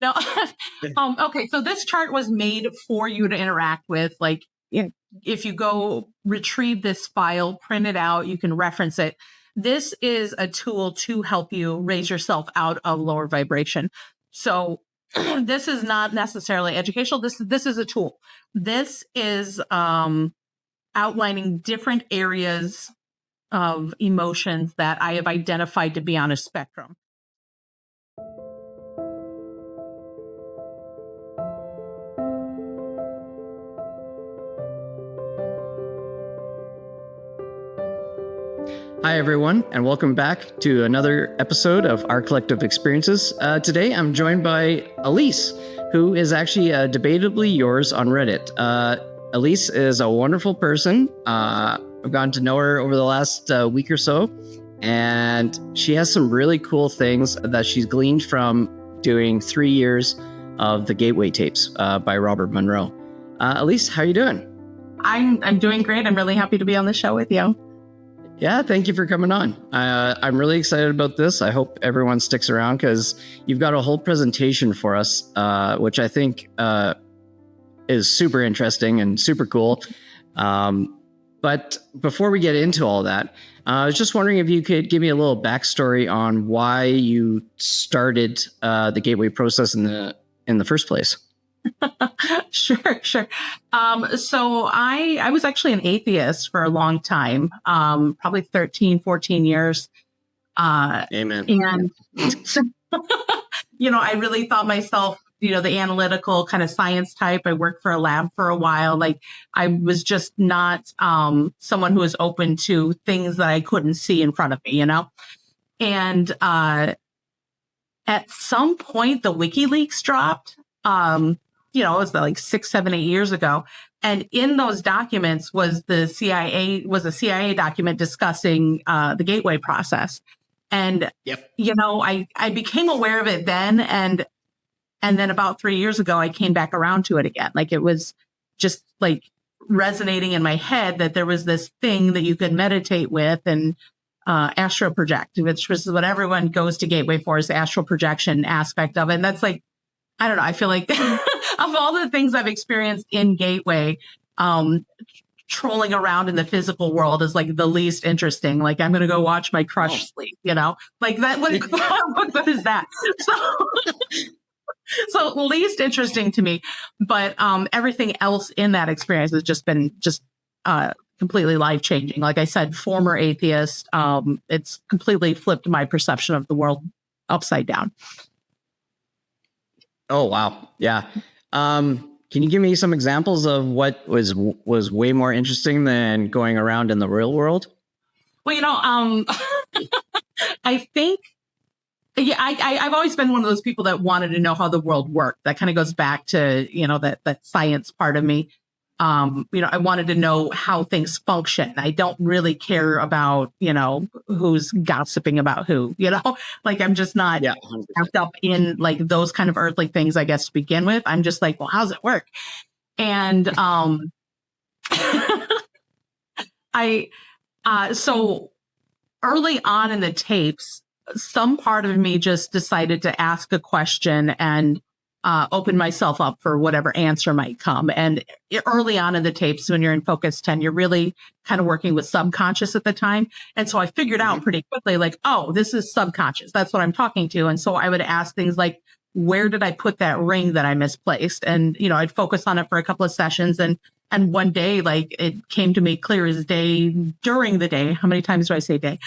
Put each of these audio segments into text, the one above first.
No. Okay. So this chart was made for you to interact with. Like, if you go retrieve this file, print it out, you can reference it. This is a tool to help you raise yourself out of lower vibration. So this is not necessarily educational. This is a tool. This is outlining different areas of emotions that I have identified to be on a spectrum. Hi, everyone, and welcome back to another episode of Our Collective Experiences. Today, I'm joined by Elise, who is actually debatably yours on Reddit. Elise is a wonderful person. I've gotten to know her over the last week or so, and she has some really cool things that she's gleaned from doing 3 years of the Gateway tapes by Robert Monroe. Elise, how are you doing? I'm doing great. I'm really happy to be on the show with you. Yeah, thank you for coming on. I'm really excited about this. I hope everyone sticks around because you've got a whole presentation for us, which I think is super interesting and super cool. But before we get into all that, I was just wondering if you could give me a little backstory on why you started the Gateway process in the first place. Sure. So I was actually an atheist for a long time, probably 13, 14 years. Amen. And, I really thought myself, the analytical kind of science type. I worked for a lab for a while. Like, I was just not someone who was open to things that I couldn't see in front of me, And at some point, the WikiLeaks dropped. It was like 6, 7, 8 years ago. And in those documents was a CIA document discussing the Gateway process. And, I became aware of it then. And then about 3 years ago, I came back around to it again. Like, it was just like resonating in my head that there was this thing that you could meditate with and astral project, which was what everyone goes to Gateway for, is the astral projection aspect of it. And that's like, I don't know. I feel like of all the things I've experienced in Gateway, trolling around in the physical world is like the least interesting. Like, I'm going to go watch my crush sleep, like that. What is that? So least interesting to me, but everything else in that experience has just been completely life-changing. Like I said, former atheist, it's completely flipped my perception of the world upside down. Oh, wow. Yeah. Can you give me some examples of what was way more interesting than going around in the real world? Well, I think, I've always been one of those people that wanted to know how the world worked. That kind of goes back to, that science part of me. I wanted to know how things function. I don't really care about, who's gossiping about who, like, I'm just not wrapped up in like those kind of earthly things, I guess, to begin with. I'm just like, well, how's it work? And, so early on in the tapes, some part of me just decided to ask a question and open myself up for whatever answer might come. And early on in the tapes, when you're in Focus 10, you're really kind of working with subconscious at the time. And so I figured out pretty quickly, like, oh, this is subconscious. That's what I'm talking to. And so I would ask things like, where did I put that ring that I misplaced? And, I'd focus on it for a couple of sessions. And one day, like, it came to me clear as day during the day. How many times do I say day?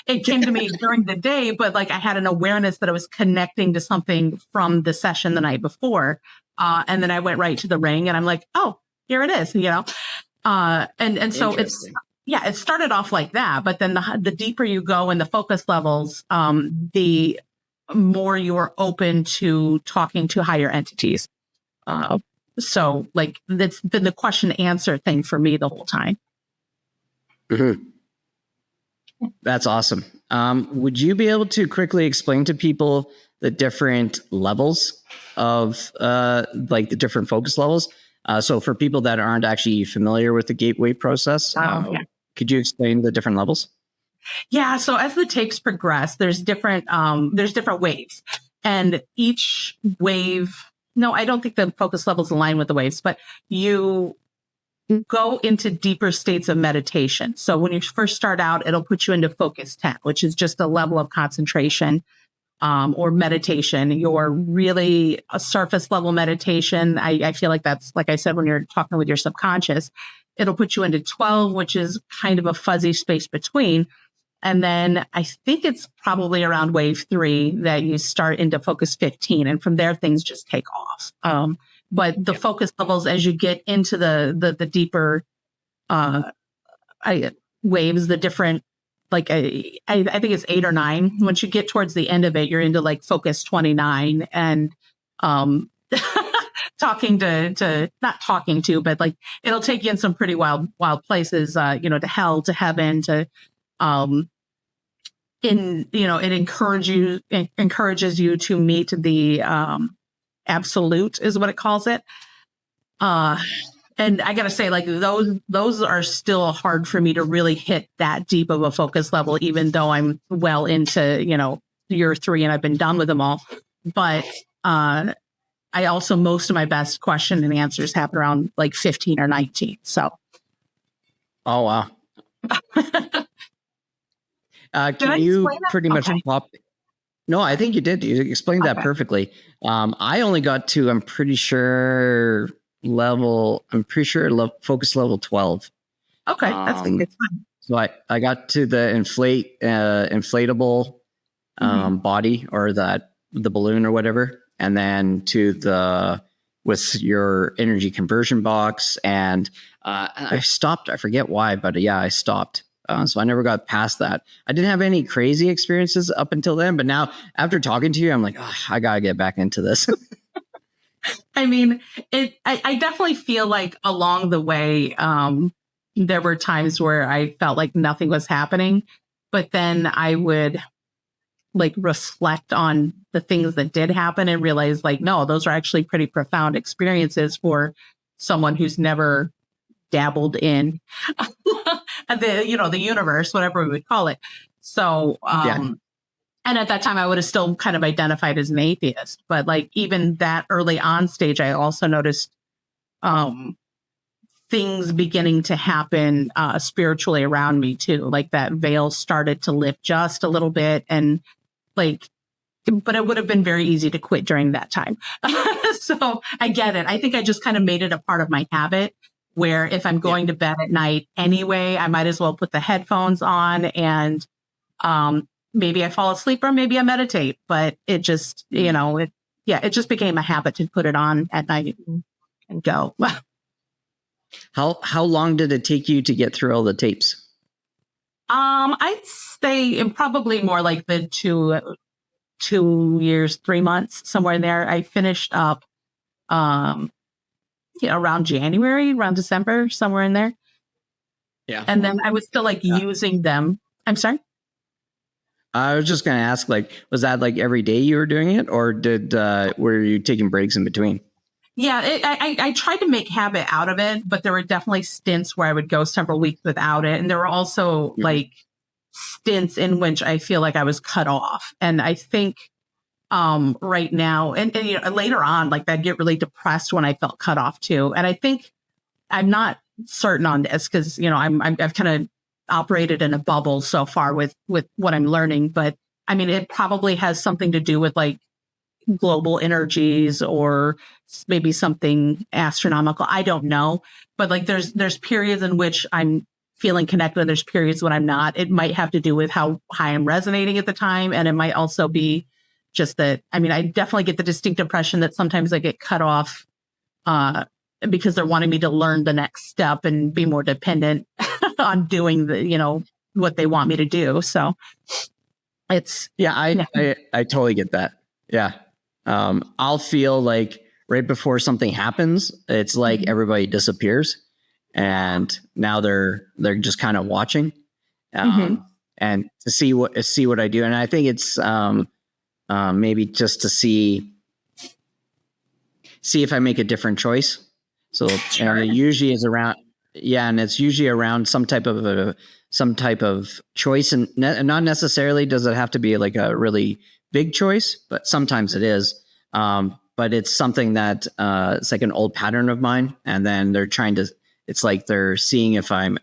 It came to me during the day, but like I had an awareness that I was connecting to something from the session the night before. And then I went right to the ring and I'm like, oh, here it is, and so it started off like that. But then the deeper you go in the focus levels, the more you are open to talking to higher entities. So like that's been the question answer thing for me the whole time. Mm-hmm. That's awesome. Would you be able to quickly explain to people the different levels of like the different focus levels? So for people that aren't actually familiar with the Gateway process, could you explain the different levels? Yeah. So as the tapes progress, there's different waves. And each wave, no, I don't think the focus levels align with the waves, but you go into deeper states of meditation. So when you first start out, it'll put you into focus 10, which is just a level of concentration or meditation. You're really a surface level meditation. I feel like that's, like I said, when you're talking with your subconscious, it'll put you into 12, which is kind of a fuzzy space between. And then I think it's probably around wave 3 that you start into focus 15. And from there, things just take off. But the focus levels, as you get into the deeper waves, the different, like I think it's 8 or 9. Once you get towards the end of it, you're into like focus 29 and talking to not talking to, but like it'll take you in some pretty wild places, to hell, to heaven, to it encourages you to meet the absolute is what it calls it. And I gotta say, like those are still hard for me to really hit that deep of a focus level, even though I'm well into, year 3 and I've been done with them all. But I also, most of my best question and answers happen around like 15 or 19. So. Oh, wow. Can you pretty much pop? No, I think you did. You explained that perfectly. I only got to, I'm pretty sure focus level 12. Okay, that's a good time. So I got to the inflatable body, or the balloon or whatever, and then to with your energy conversion box, and I stopped. I forget why, but yeah, I stopped. So I never got past that. I didn't have any crazy experiences up until then, but now after talking to you, I'm like, I gotta get back into this. I mean, I definitely feel like along the way, there were times where I felt like nothing was happening, but then I would like reflect on the things that did happen and realize like, no, those are actually pretty profound experiences for someone who's never dabbled in the universe, whatever we would call it. So, and at that time I would have still kind of identified as an atheist, but like even that early on stage, I also noticed, things beginning to happen, spiritually around me too. Like that veil started to lift just a little bit, and like, but it would have been very easy to quit during that time. So I get it. I think I just kind of made it a part of my habit, where if I'm going to bed at night anyway, I might as well put the headphones on and maybe I fall asleep or maybe I meditate. But it just, it just became a habit to put it on at night and go. How long did it take you to get through all the tapes? I'd say probably more like the 2 years, 3 months, somewhere in there. I finished up around January, around December, somewhere in there. Yeah. And then I was still using them. I'm sorry? I was just going to ask, was that every day you were doing it, or were you taking breaks in between? Yeah, I tried to make habit out of it, but there were definitely stints where I would go several weeks without it. And there were also stints in which I feel like I was cut off. And I think right now and later on, I'd get really depressed when I felt cut off too. And I think I'm not certain on this because, I've kind of operated in a bubble so far with what I'm learning. But I mean, it probably has something to do with global energies or maybe something astronomical. I don't know. But there's periods in which I'm feeling connected and there's periods when I'm not. It might have to do with how high I'm resonating at the time. And it might also be just that, I definitely get the distinct impression that sometimes I get cut off because they're wanting me to learn the next step and be more dependent on doing what they want me to do. So it's... Yeah, I totally get that. Yeah. I'll feel right before something happens, it's like everybody disappears and now they're just kind of watching and to see what I do. And I think it's maybe just to see if I make a different choice. So it usually is around, and it's usually around some type of choice, and not necessarily does it have to be a really big choice, but sometimes it is. But it's something that it's like an old pattern of mine, and then they're trying to. It's like they're seeing if I've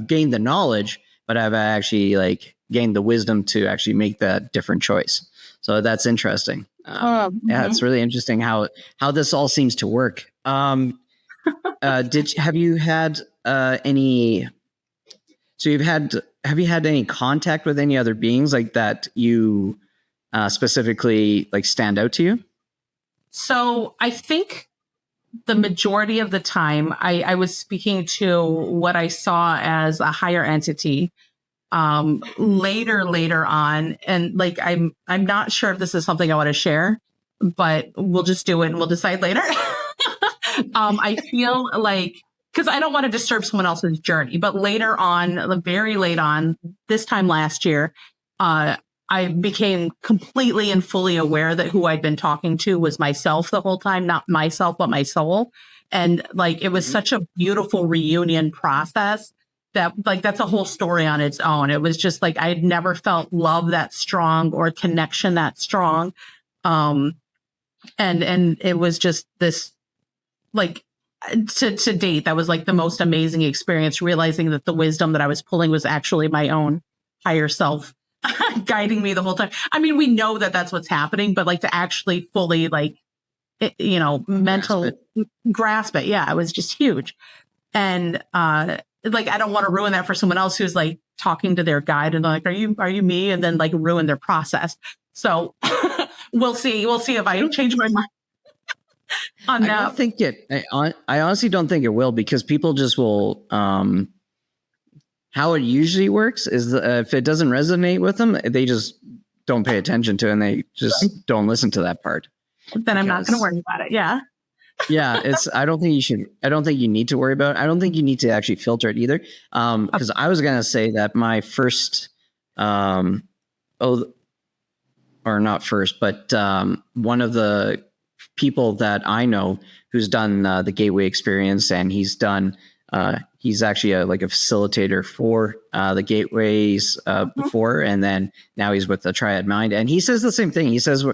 gained the knowledge, but I've actually like gained the wisdom to actually make that different choice. So that's interesting. Yeah, it's really interesting how this all seems to work. Have you had any? So have you had any contact with any other beings like that you specifically like stand out to you? So I think the majority of the time I was speaking to what I saw as a higher entity. Later on, and like I'm not sure if this is something I want to share, but we'll just do it and we'll decide later. I feel like, because I don't want to disturb someone else's journey, but later on, very late on, this time last year, I became completely and fully aware that who I'd been talking to was myself the whole time, not myself, but my soul. And like, it was such a beautiful reunion process that like, that's a whole story on its own. It was just like, I had never felt love that strong or connection that strong. And it was just this, like, to date, that was like the most amazing experience, realizing that the wisdom that I was pulling was actually my own higher self guiding me the whole time. I mean, we know that that's what's happening, but like to actually fully like, mental grasp it. Yeah, it was just huge. And, like, I don't want to ruin that for someone else who's like talking to their guide and like, are you me? And then like ruin their process. So we'll see if I change my mind on that. I don't think I honestly don't think it will, because people just will, how it usually works is if it doesn't resonate with them, they just don't pay attention to it and they just don't listen to that part. Then I'm not going to worry about it. Yeah. Yeah, I don't think you need to worry about it. I don't think you need to actually filter it either. Because I was gonna say that my first or not first, but one of the people that I know who's done the Gateway experience, and he's actually a facilitator for the Gateways before, and then now he's with the Triad Mind, and he says the same thing. He says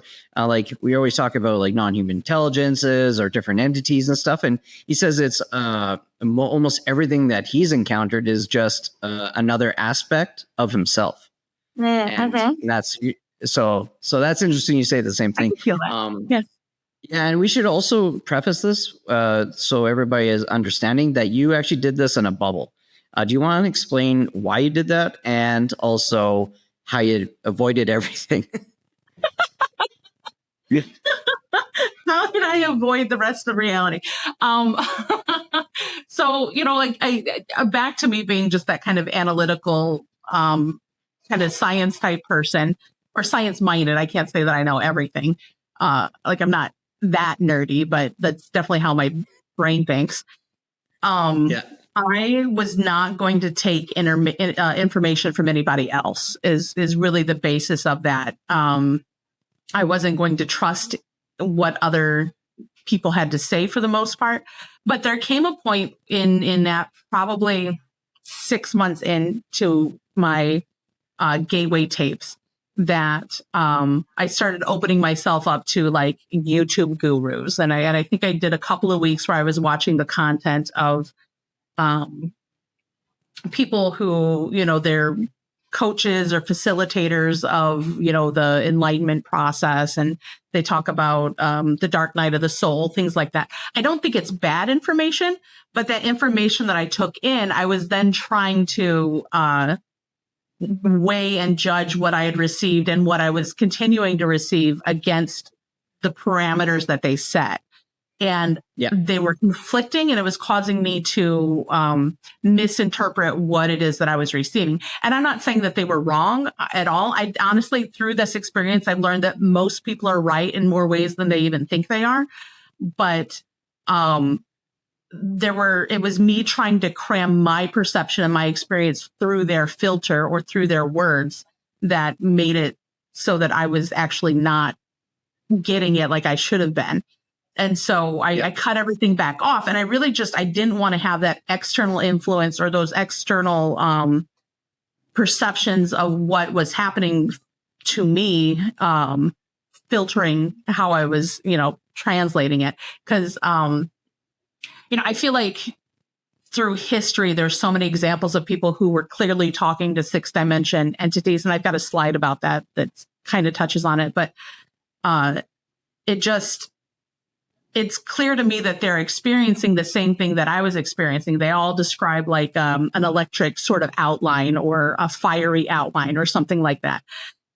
we always talk about like non-human intelligences or different entities and stuff, and he says it's almost everything that he's encountered is just another aspect of himself. And that's so that's interesting. You say the same thing. I feel that. Yes. Yeah, and we should also preface this so everybody is understanding that you actually did this in a bubble. Do you want to explain why you did that, and also how you avoided everything? How can I avoid the rest of reality? So, like back to me being just that kind of analytical, kind of science type person, or science minded. I can't say that I know everything. Like I'm not that nerdy, but that's definitely how my brain thinks. I was not going to take information from anybody else is really the basis of that. I wasn't going to trust what other people had to say for the most part, but there came a point in that probably 6 months into my Gateway tapes that I started opening myself up to like YouTube gurus. And I think I did a couple of weeks where I was watching the content of people who, they're coaches or facilitators of, the enlightenment process. And they talk about the dark night of the soul, things like that. I don't think it's bad information, but that information that I took in, I was then trying to weigh and judge what I had received and what I was continuing to receive against the parameters that they set. And they were conflicting, and it was causing me to misinterpret what it is that I was receiving. And I'm not saying that they were wrong at all. I honestly, through this experience, I've learned that most people are right in more ways than they even think they are. But it was me trying to cram my perception and my experience through their filter or through their words that made it so that I was actually not getting it like I should have been. And so I cut everything back off, and I really I didn't want to have that external influence or those external perceptions of what was happening to me, filtering how I was, translating it. Because, I feel like through history, there's so many examples of people who were clearly talking to 6th dimension entities. And I've got a slide about that kind of touches on it. But it's clear to me that they're experiencing the same thing that I was experiencing. They all describe like an electric sort of outline or a fiery outline or something like that.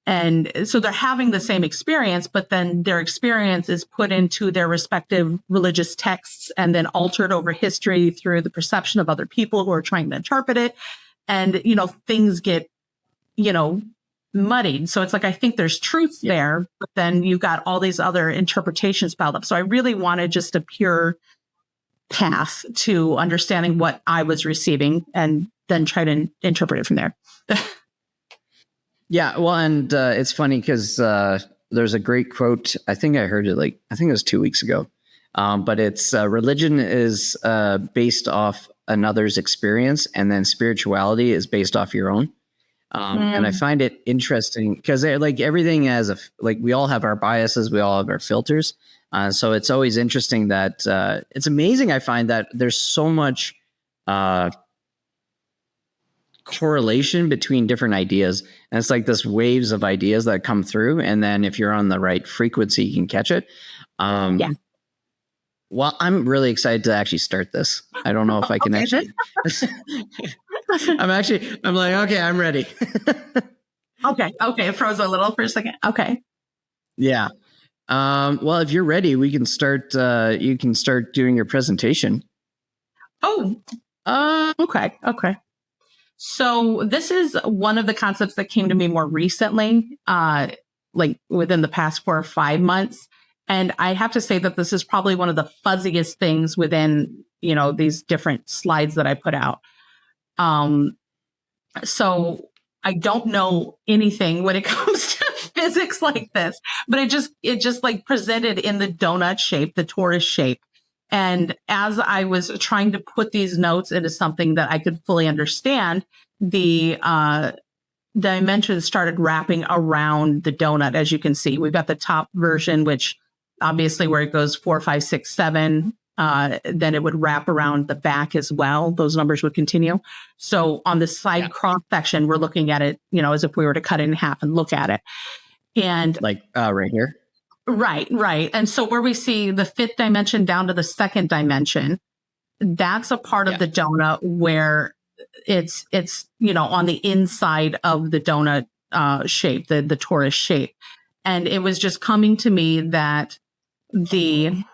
And so they're having the same experience, but then their experience is put into their respective religious texts and then altered over history through the perception of other people who are trying to interpret it. And, things get, muddied. So it's like, I think there's truth there, but then you've got all these other interpretations piled up. So I really wanted just a pure path to understanding what I was receiving and then try to interpret it from there. Yeah, well, and it's funny because there's a great quote. I think I heard it I think it was 2 weeks ago. But it's religion is based off another's experience, and then spirituality is based off your own. And I find it interesting because like everything we all have our biases, we all have our filters. So it's always interesting that it's amazing. I find that there's so much correlation between different ideas, and it's like this waves of ideas that come through, and then if you're on the right frequency you can catch it. Well, I'm really excited to actually start this. I don't know if I can actually I'm like, okay, I'm ready. Okay, it froze a little for a second. Okay. Yeah. Well, if you're ready, we can start you can start doing your presentation. Okay. So this is one of the concepts that came to me more recently, like within the past 4 or 5 months. And I have to say that this is probably one of the fuzziest things within, these different slides that I put out. So I don't know anything when it comes to physics like this, but it just like presented in the donut shape, the torus shape. And as I was trying to put these notes into something that I could fully understand, the dimensions started wrapping around the donut. As you can see, we've got the top version, which obviously where it goes 4, 5, 6, 7, then it would wrap around the back as well. Those numbers would continue. So on the side cross section, we're looking at it, as if we were to cut it in half and look at it. And like right here. Right. And so where we see the 5th dimension down to the 2nd dimension, that's a part of the donut where it's on the inside of the donut shape, the torus shape. And it was just coming to me that the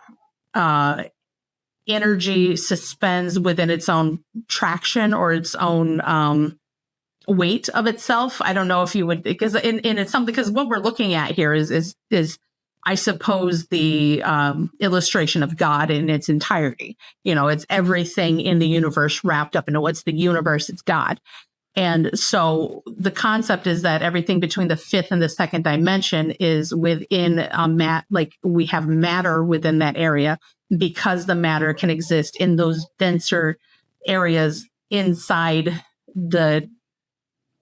energy suspends within its own traction or its own weight of itself. I don't know if you would, because it's something, because what we're looking at here is I suppose the illustration of God in its entirety. It's everything in the universe wrapped up into what's the universe, it's God. And so the concept is that everything between the 5th and the 2nd dimension is within we have matter within that area, because the matter can exist in those denser areas inside the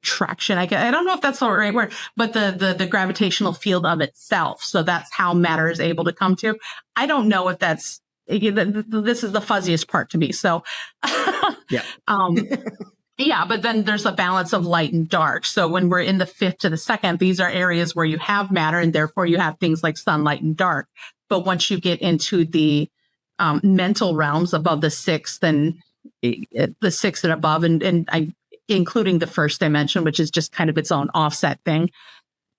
traction. I don't know if that's the right word, but the gravitational field of itself. So that's how matter is able to come to. I don't know if this is the fuzziest part to me. So yeah. But then there's a balance of light and dark. So when we're in the 5th to the 2nd, these are areas where you have matter, and therefore you have things like sunlight and dark. But once you get into the mental realms above the 6th and the 6th and above, and I including the 1st dimension, which is just kind of its own offset thing.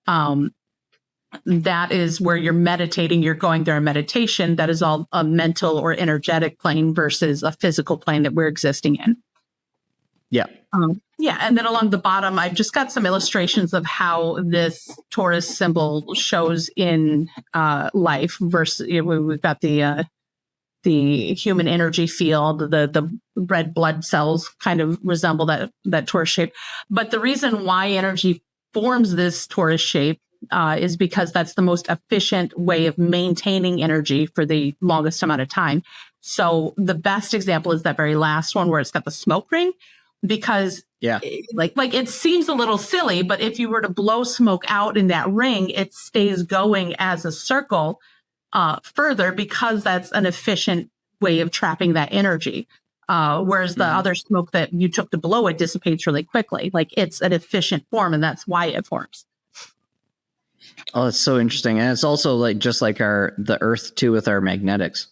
That is where you're meditating, you're going there in meditation. That is all a mental or energetic plane versus a physical plane that we're existing in. Yeah. And then along the bottom, I've just got some illustrations of how this torus symbol shows in life versus, we've got the human energy field, the red blood cells kind of resemble that torus shape. But the reason why energy forms this torus shape is because that's the most efficient way of maintaining energy for the longest amount of time. So the best example is that very last one where it's got the smoke ring. because Yeah. like it seems a little silly, but if you were to blow smoke out in that ring, it stays going as a circle further, because that's an efficient way of trapping that energy. Whereas the other smoke that you took to blow it dissipates really quickly. Like it's an efficient form, and that's why it forms. Oh, it's so interesting. And it's also like just like the Earth too with our magnetics.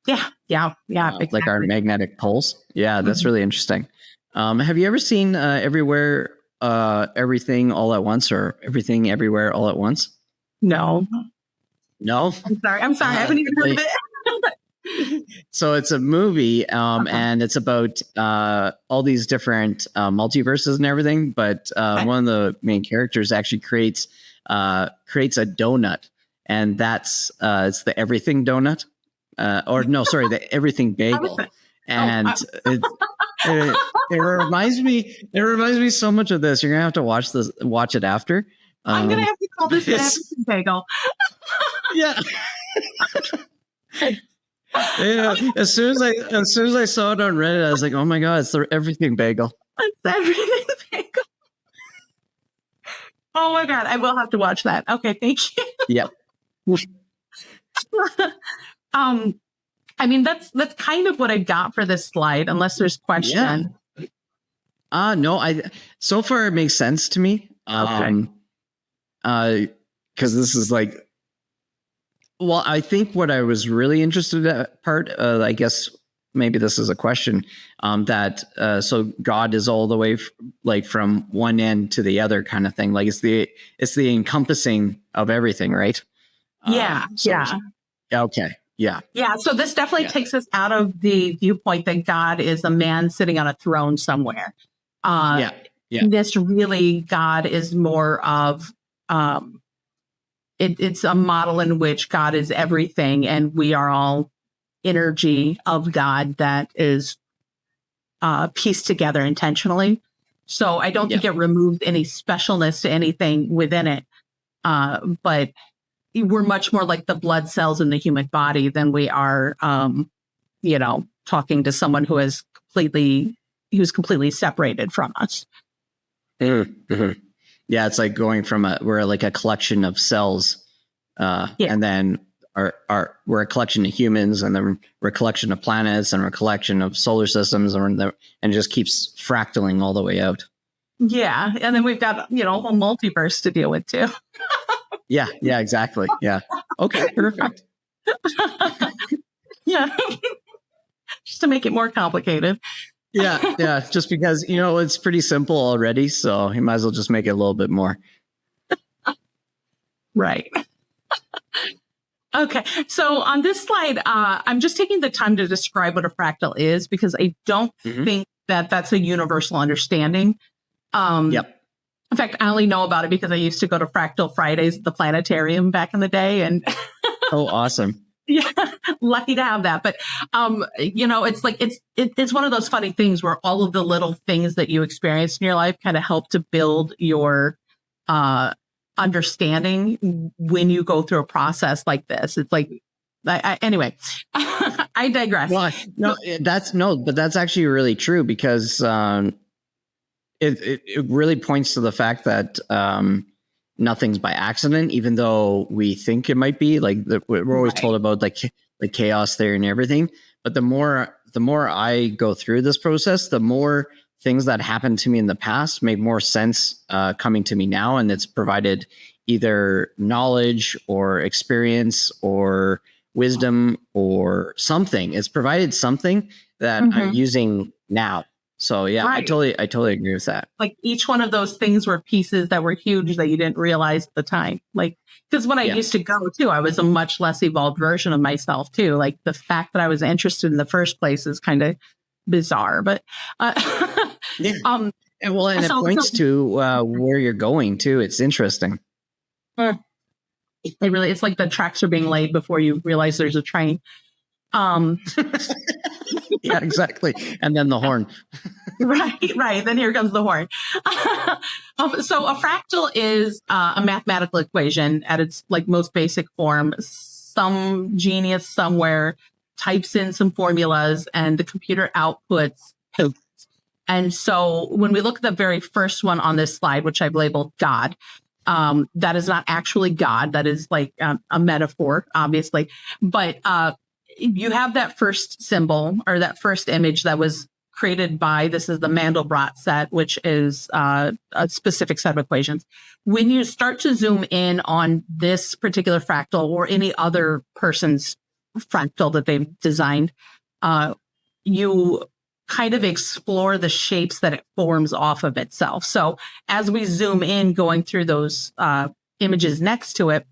Yeah. Exactly. Like our magnetic poles. Yeah, that's really interesting. Have you ever seen Everywhere, Everything All at Once, or Everything Everywhere All at Once? No. No? I'm sorry. I haven't even heard of it. So it's a movie, and it's about all these different multiverses and everything. But one of the main characters actually creates a donut, and that's it's the Everything donut, the Everything Bagel, and it reminds me so much of this. You're gonna have to watch it after. I'm gonna have to call this the Everything Bagel. Yeah. Yeah. As soon as I saw it on Reddit, I was like, "Oh my god, it's the Everything Bagel!" It's the Everything Bagel. Oh my god, I will have to watch that. Okay, thank you. Yep. I mean that's kind of what I got for this slide, unless there's question. Yeah. No, so far it makes sense to me. Because this is like. Well, I think what I was really interested in I guess maybe this is a question, that so God is all the way from one end to the other kind of thing. Like it's the encompassing of everything, right? Yeah. Okay. Yeah. Yeah. So this definitely takes us out of the viewpoint that God is a man sitting on a throne somewhere. This really, God is more of, it's a model in which God is everything, and we are all energy of God that is pieced together intentionally. So I don't think it removed any specialness to anything within it. But we're much more like the blood cells in the human body than we are, talking to someone who's completely separated from us. Mm-hmm. Yeah, it's like going from we're like a collection of cells, and then we're a collection of humans, and then we're a collection of planets, and we're a collection of solar systems, and it just keeps fractaling all the way out. Yeah, and then we've got a whole multiverse to deal with too. Yeah, exactly. Yeah. Okay, perfect. Yeah, just to make it more complicated. Yeah. Just because, it's pretty simple already. So you might as well just make it a little bit more. Right. Okay. So on this slide, I'm just taking the time to describe what a fractal is, because I don't think that that's a universal understanding. Yep. In fact, I only know about it because I used to go to Fractal Fridays at the planetarium back in the day. And oh, awesome. Yeah, lucky to have that. But, it's like, it's one of those funny things where all of the little things that you experience in your life kind of help to build your understanding when you go through a process like this. It's like, anyway, I digress. Well, but that's actually really true, because it really points to the fact that nothing's by accident, even though we think it might be. Like we're always told about like the chaos theory and everything. But the more I go through this process, the more things that happened to me in the past make more sense coming to me now, and it's provided either knowledge or experience or wisdom or something. It's provided something that I'm using now. So yeah, I totally agree with that. Like each one of those things were pieces that were huge that you didn't realize at the time. Like, because when I used to go too, I was a much less evolved version of myself too. Like the fact that I was interested in the first place is kind of bizarre, but and it points to where you're going too. It's interesting. It's like the tracks are being laid before you realize there's a train. Yeah, exactly. And then the horn. Right. Then here comes the horn. So a fractal is a mathematical equation at its like most basic form. Some genius somewhere types in some formulas, and the computer outputs And so when we look at the very first one on this slide, which I've labeled God, that is not actually God. That is like a metaphor, obviously. But you have that first symbol or that first image that was created by, this is the Mandelbrot set, which is a specific set of equations. When you start to zoom in on this particular fractal or any other person's fractal that they've designed, you kind of explore the shapes that it forms off of itself. So as we zoom in, going through those images next to it,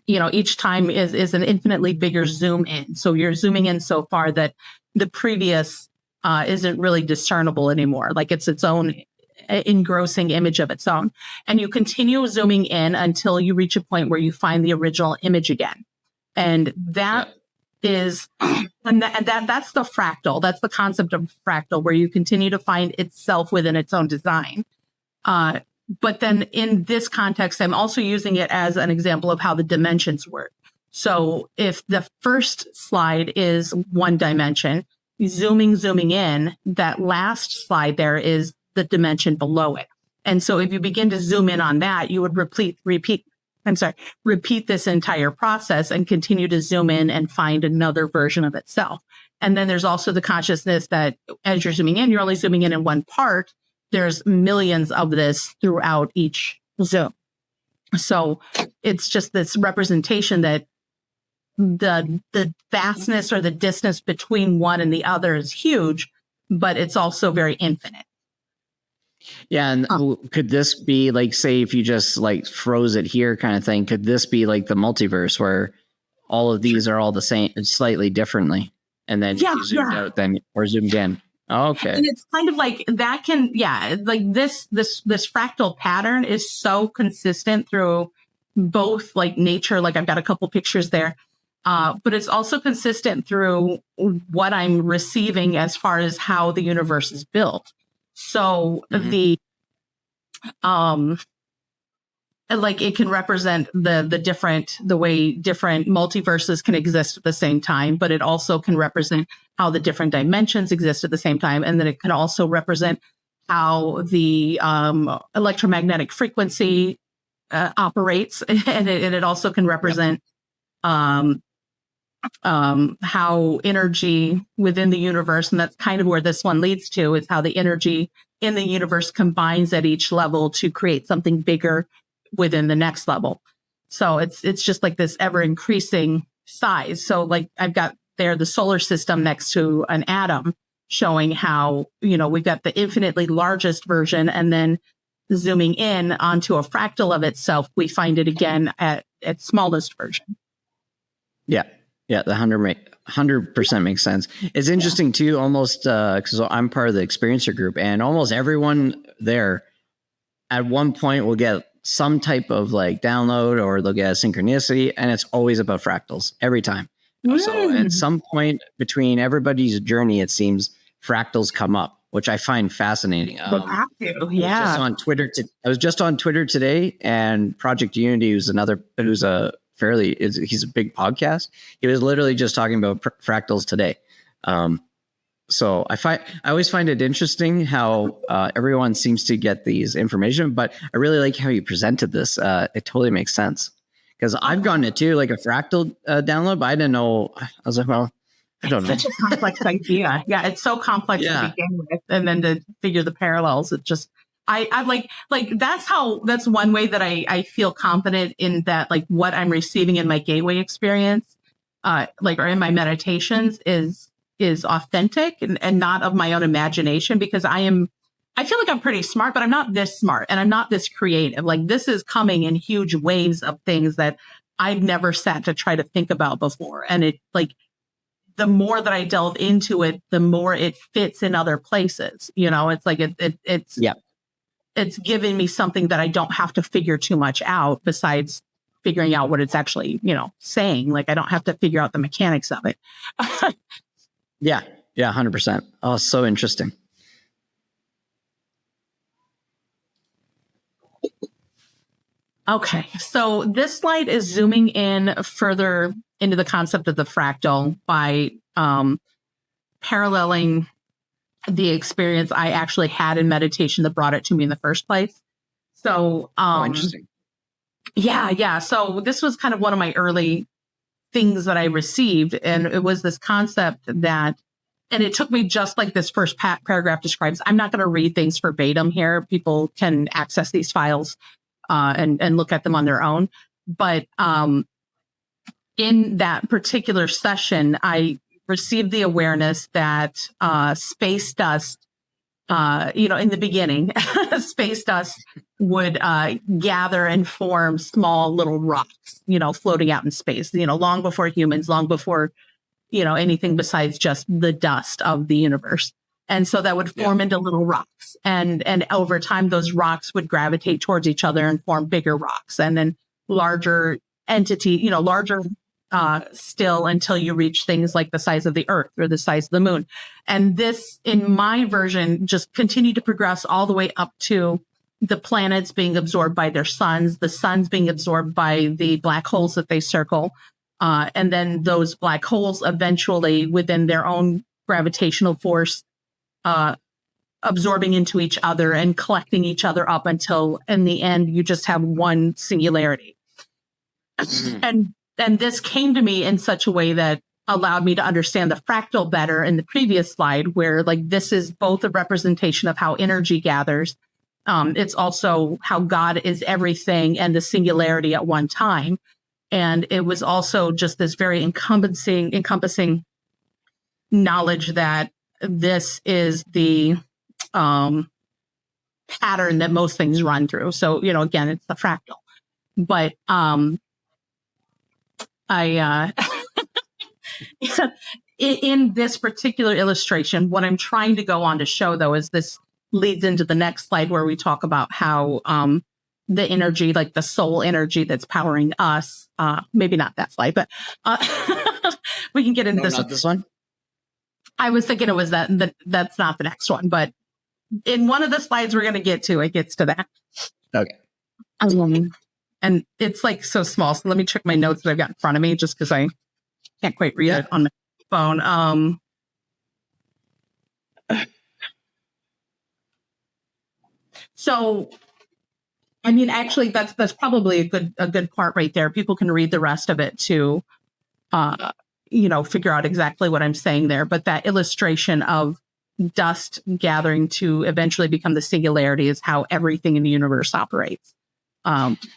each time is an infinitely bigger zoom in. So you're zooming in so far that the previous isn't really discernible anymore. Like it's its own engrossing image of its own. And you continue zooming in until you reach a point where you find the original image again. And that is, and that's the fractal. That's the concept of fractal, where you continue to find itself within its own design. But then in this context, I'm also using it as an example of how the dimensions work. So if the first slide is one dimension, zooming in, that last slide there is the dimension below it. And so if you begin to zoom in on that, you would repeat this entire process and continue to zoom in and find another version of itself. And then there's also the consciousness that as you're zooming in, you're only zooming in one part. There's millions of this throughout each zoom. So it's just this representation that the vastness or the distance between one and the other is huge, but it's also very infinite. Yeah, and could this be like, say, if you just like froze it here kind of thing, could this be like the multiverse where all of these are all the same, slightly differently, and then you zoomed out then or zoomed in? Oh, okay. And it's kind of like that like this fractal pattern is so consistent through both like nature, like I've got a couple pictures there, but it's also consistent through what I'm receiving as far as how the universe is built. So the like it can represent the way different multiverses can exist at the same time, but it also can represent how the different dimensions exist at the same time. And then it can also represent how the electromagnetic frequency operates. And it also can represent how energy within the universe, and that's kind of where this one leads to, is how the energy in the universe combines at each level to create something bigger within the next level. So it's just like this ever increasing size. So like I've got there the solar system next to an atom, showing how, we've got the infinitely largest version, and then zooming in onto a fractal of itself, we find it again at smallest version. Yeah. Yeah, the 100% makes sense. It's interesting too, almost because I'm part of the experiencer group, and almost everyone there at one point will get some type of like download, or they'll get a synchronicity, and it's always about fractals every time. So at some point between everybody's journey, it seems fractals come up, which I find fascinating. Yeah. I was just on Twitter today, and Project Unity, he's a big podcast. He was literally just talking about fractals today. So I always find it interesting how everyone seems to get these information, but I really like how you presented this. It totally makes sense, because I've gotten it too, like a fractal download, but I didn't know. I was like, well, I don't know. Such a complex idea. Yeah, it's so complex to begin with, and then to figure the parallels, it just. I like that's one way that I feel confident in that, like what I'm receiving in my gateway experience, or in my meditations is authentic and not of my own imagination, because I feel like I'm pretty smart, but I'm not this smart and I'm not this creative. Like this is coming in huge waves of things that I've never sat to try to think about before. And it like the more that I delve into it, the more it fits in other places. It's like it's it's giving me something that I don't have to figure too much out, besides figuring out what it's actually, saying. Like I don't have to figure out the mechanics of it. Yeah, 100%. Oh, so interesting. Okay, so this slide is zooming in further into the concept of the fractal by paralleling the experience I actually had in meditation that brought it to me in the first place. So, Interesting. Yeah. So this was kind of one of my early things that I received. And it was this concept that, and it took me just like this first paragraph describes. I'm not going to read things verbatim here. People can access these files and look at them on their own. But in that particular session, I received the awareness that space dust, in the beginning, space dust would gather and form small little rocks, floating out in space, long before humans, long before, anything besides just the dust of the universe. And so that would form into little rocks. And over time, those rocks would gravitate towards each other and form bigger rocks, and then larger entity, larger still, until you reach things like the size of the Earth or the size of the moon. And this, in my version, just continued to progress all the way up to the planets being absorbed by their suns, the suns being absorbed by the black holes that they circle. And then those black holes eventually, within their own gravitational force, absorbing into each other and collecting each other up until in the end, you just have one singularity. And this came to me in such a way that allowed me to understand the fractal better in the previous slide, where like this is both a representation of how energy gathers. It's also how God is everything and the singularity at one time. And it was also just this very encompassing knowledge that this is the pattern that most things run through. So, again, it's the fractal. But in this particular illustration, what I'm trying to go on to show, though, is this leads into the next slide where we talk about how the energy, like the soul energy that's powering us, maybe not that slide, but we can get into this. Not this one? I was thinking it was that's not the next one, but in one of the slides we're going to get to, it gets to that. Okay. And it's like so small. So let me check my notes that I've got in front of me just because I can't quite read it on my phone. So, I mean, actually, that's probably a good part right there. People can read the rest of it to, figure out exactly what I'm saying there. But that illustration of dust gathering to eventually become the singularity is how everything in the universe operates.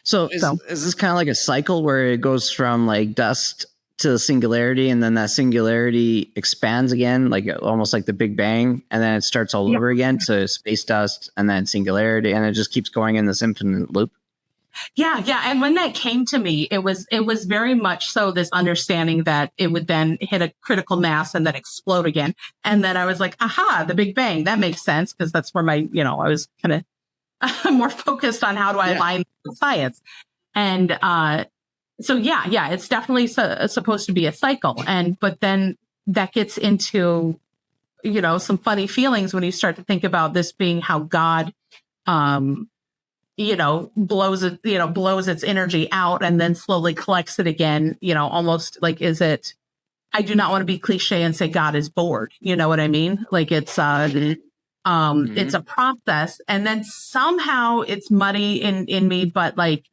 So is this kind of like a cycle where it goes from like dust to singularity, and then that singularity expands again, like almost like the Big Bang, and then it starts all over again to space dust and then singularity, and it just keeps going in this infinite loop? Yeah. And when that came to me, it was very much so this understanding that it would then hit a critical mass and then explode again. And then I was like, aha, the Big Bang, that makes sense, because that's where my, I was kind of more focused on how do I align with science. And so, it's definitely supposed to be a cycle. But then that gets into, some funny feelings when you start to think about this being how God, blows its energy out and then slowly collects it again, almost like, I do not want to be cliche and say God is bored. You know what I mean? Like it's a process, and then somehow it's muddy in me, but like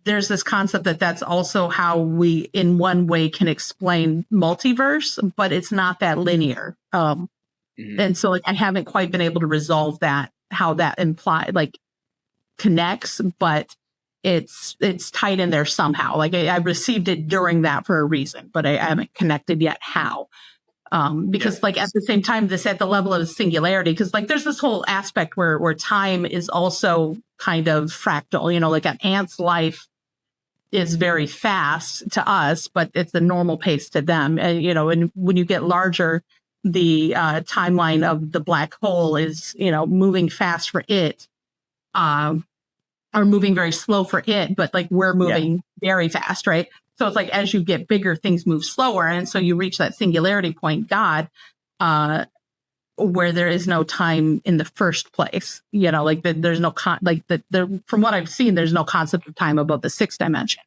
there's this concept that's also how we in one way can explain multiverse, but it's not that linear. And so like I haven't quite been able to resolve that, how that connects, but it's tied in there somehow. Like I received it during that for a reason, but I haven't connected yet how. Because like at the same time, this at the level of singularity, because like there's this whole aspect where time is also kind of fractal, like an ant's life is very fast to us, but it's the normal pace to them. And, and when you get larger, the timeline of the black hole is, moving fast for it, or moving very slow for it, but like we're moving very fast, right? So it's like as you get bigger, things move slower. And so you reach that singularity point, God, where there is no time in the first place. There's no from what I've seen, there's no concept of time above the sixth dimension.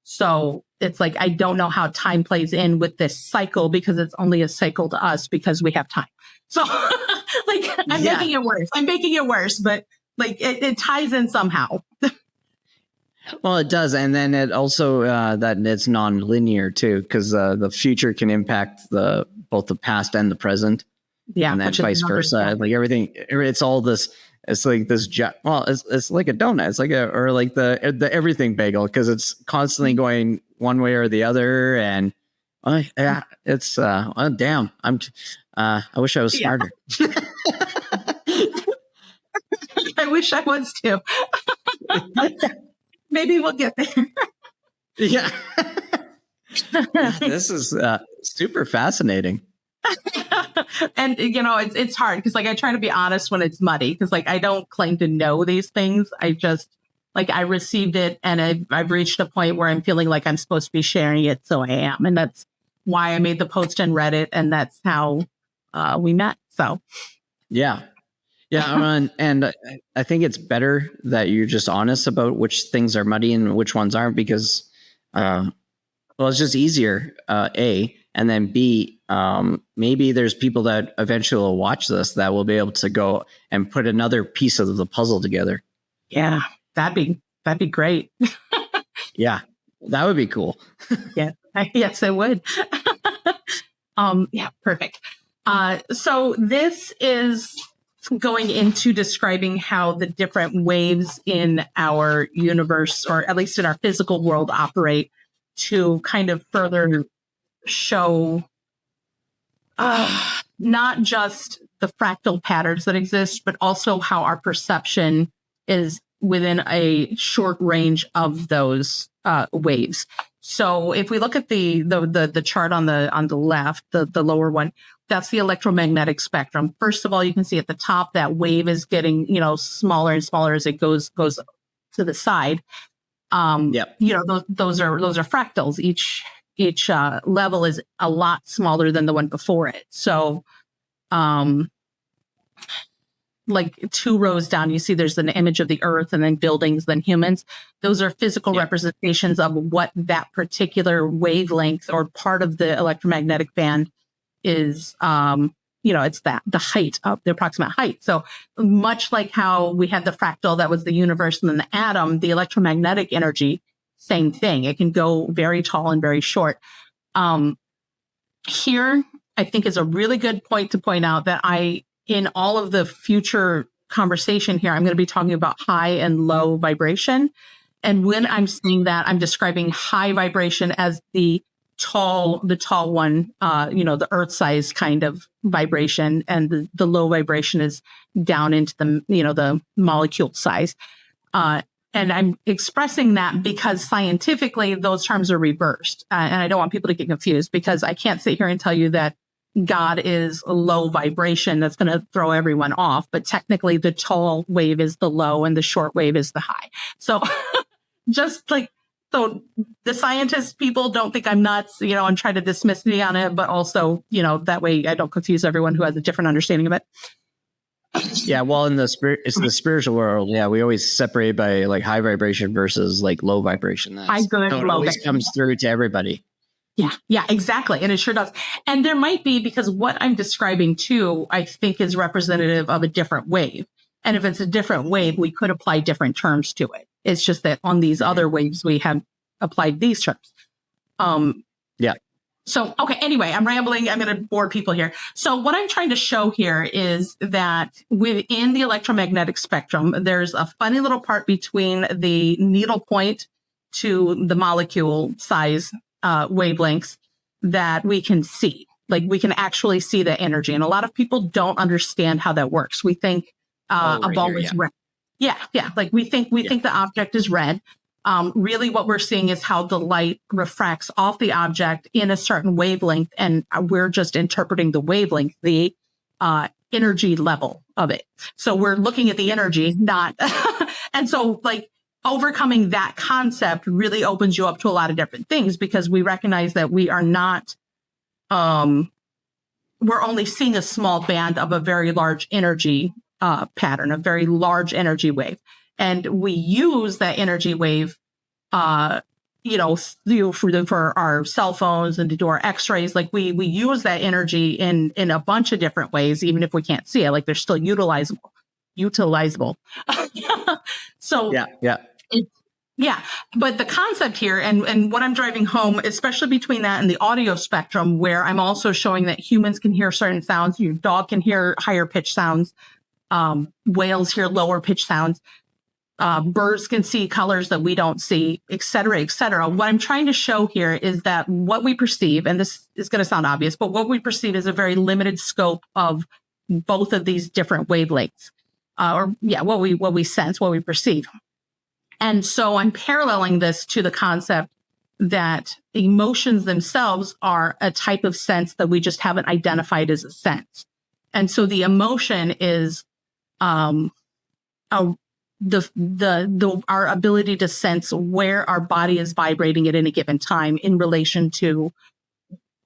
So it's like I don't know how time plays in with this cycle, because it's only a cycle to us because we have time. So Like I'm making it worse. I'm making it worse, but like it ties in somehow. Well, it does, and then it also that it's nonlinear too, because the future can impact both the past and the present, Yeah, and then vice versa. Like everything, it's all this. It's like this. Well, it's like a donut. It's like the everything bagel, because it's constantly going one way or the other, and yeah, it's damn. I wish I was smarter. I wish I was too. Maybe we'll get there. Yeah. This is super fascinating. And it's hard because like I try to be honest when it's muddy, because like I don't claim to know these things. I just like I received it, and I've reached a point where I'm feeling like I'm supposed to be sharing it, so I am, and that's why I made the post on Reddit, and that's how we met. So yeah. And I think it's better that you're just honest about which things are muddy and which ones aren't, because, well, it's just easier, A, and then B, maybe there's people that eventually will watch this that will be able to go and put another piece of the puzzle together. Yeah, that'd be great. Yeah, that would be cool. Yeah, yes, it would. Yeah, perfect. So this is going into describing how the different waves in our universe, or at least in our physical world, operate to kind of further show not just the fractal patterns that exist, but also how our perception is within a short range of those waves. So if we look at the chart on the left, the lower one, that's the electromagnetic spectrum. First of all, you can see at the top that wave is getting, smaller and smaller as it goes to the side. Yep. Those are fractals. Each level is a lot smaller than the one before it. So, like 2 rows down, you see there's an image of the earth, and then buildings, then humans. Those are physical representations of what that particular wavelength or part of the electromagnetic band is. It's the height of the approximate height. So much like how we had the fractal, that was the universe, and then the atom, the electromagnetic energy, same thing. It can go very tall and very short. Here, I think is a really good point to point out that in all of the future conversation here, I'm going to be talking about high and low vibration. And when I'm saying that, I'm describing high vibration as the tall one, the earth size kind of vibration, and the low vibration is down into the molecule size. And I'm expressing that because scientifically those terms are reversed. And I don't want people to get confused, because I can't sit here and tell you that God is a low vibration that's going to throw everyone off. But technically the tall wave is the low and the short wave is the high. So so the scientist people don't think I'm nuts, and try to dismiss me on it. But also, that way I don't confuse everyone who has a different understanding of it. Yeah, well, it's the spiritual world. Yeah, we always separate by like high vibration versus like low vibration. It always comes through to everybody. Yeah, exactly. And it sure does. And there might be, because what I'm describing too, I think is representative of a different wave. And if it's a different wave, we could apply different terms to it. It's just that on these other waves, we have applied these terms. Yeah. So, okay, anyway, I'm rambling. I'm going to bore people here. So what I'm trying to show here is that within the electromagnetic spectrum, there's a funny little part between the needle point to the molecule size wavelengths that we can see. Like we can actually see the energy. And a lot of people don't understand how that works. We think a ball is red. Yeah. Like we think the object is red. Really what we're seeing is how the light refracts off the object in a certain wavelength, and we're just interpreting the wavelength, the energy level of it. So we're looking at the energy, not, and so like overcoming that concept really opens you up to a lot of different things, because we recognize that we are not, we're only seeing a small band of a very large energy pattern, a very large energy wave. And we use that energy wave for our cell phones and to do our x-rays, like we use that energy in a bunch of different ways, even if we can't see it, like they're still utilizable. So yeah. Yeah. But the concept here and what I'm driving home, especially between that and the audio spectrum, where I'm also showing that humans can hear certain sounds, your dog can hear higher pitch sounds, whales hear lower pitch sounds, birds can see colors that we don't see, et cetera, et cetera. What I'm trying to show here is that what we perceive, and this is going to sound obvious, but what we perceive is a very limited scope of both of these different wavelengths, what we sense, what we perceive. And so I'm paralleling this to the concept that emotions themselves are a type of sense that we just haven't identified as a sense. And so the emotion is our ability to sense where our body is vibrating at any given time in relation to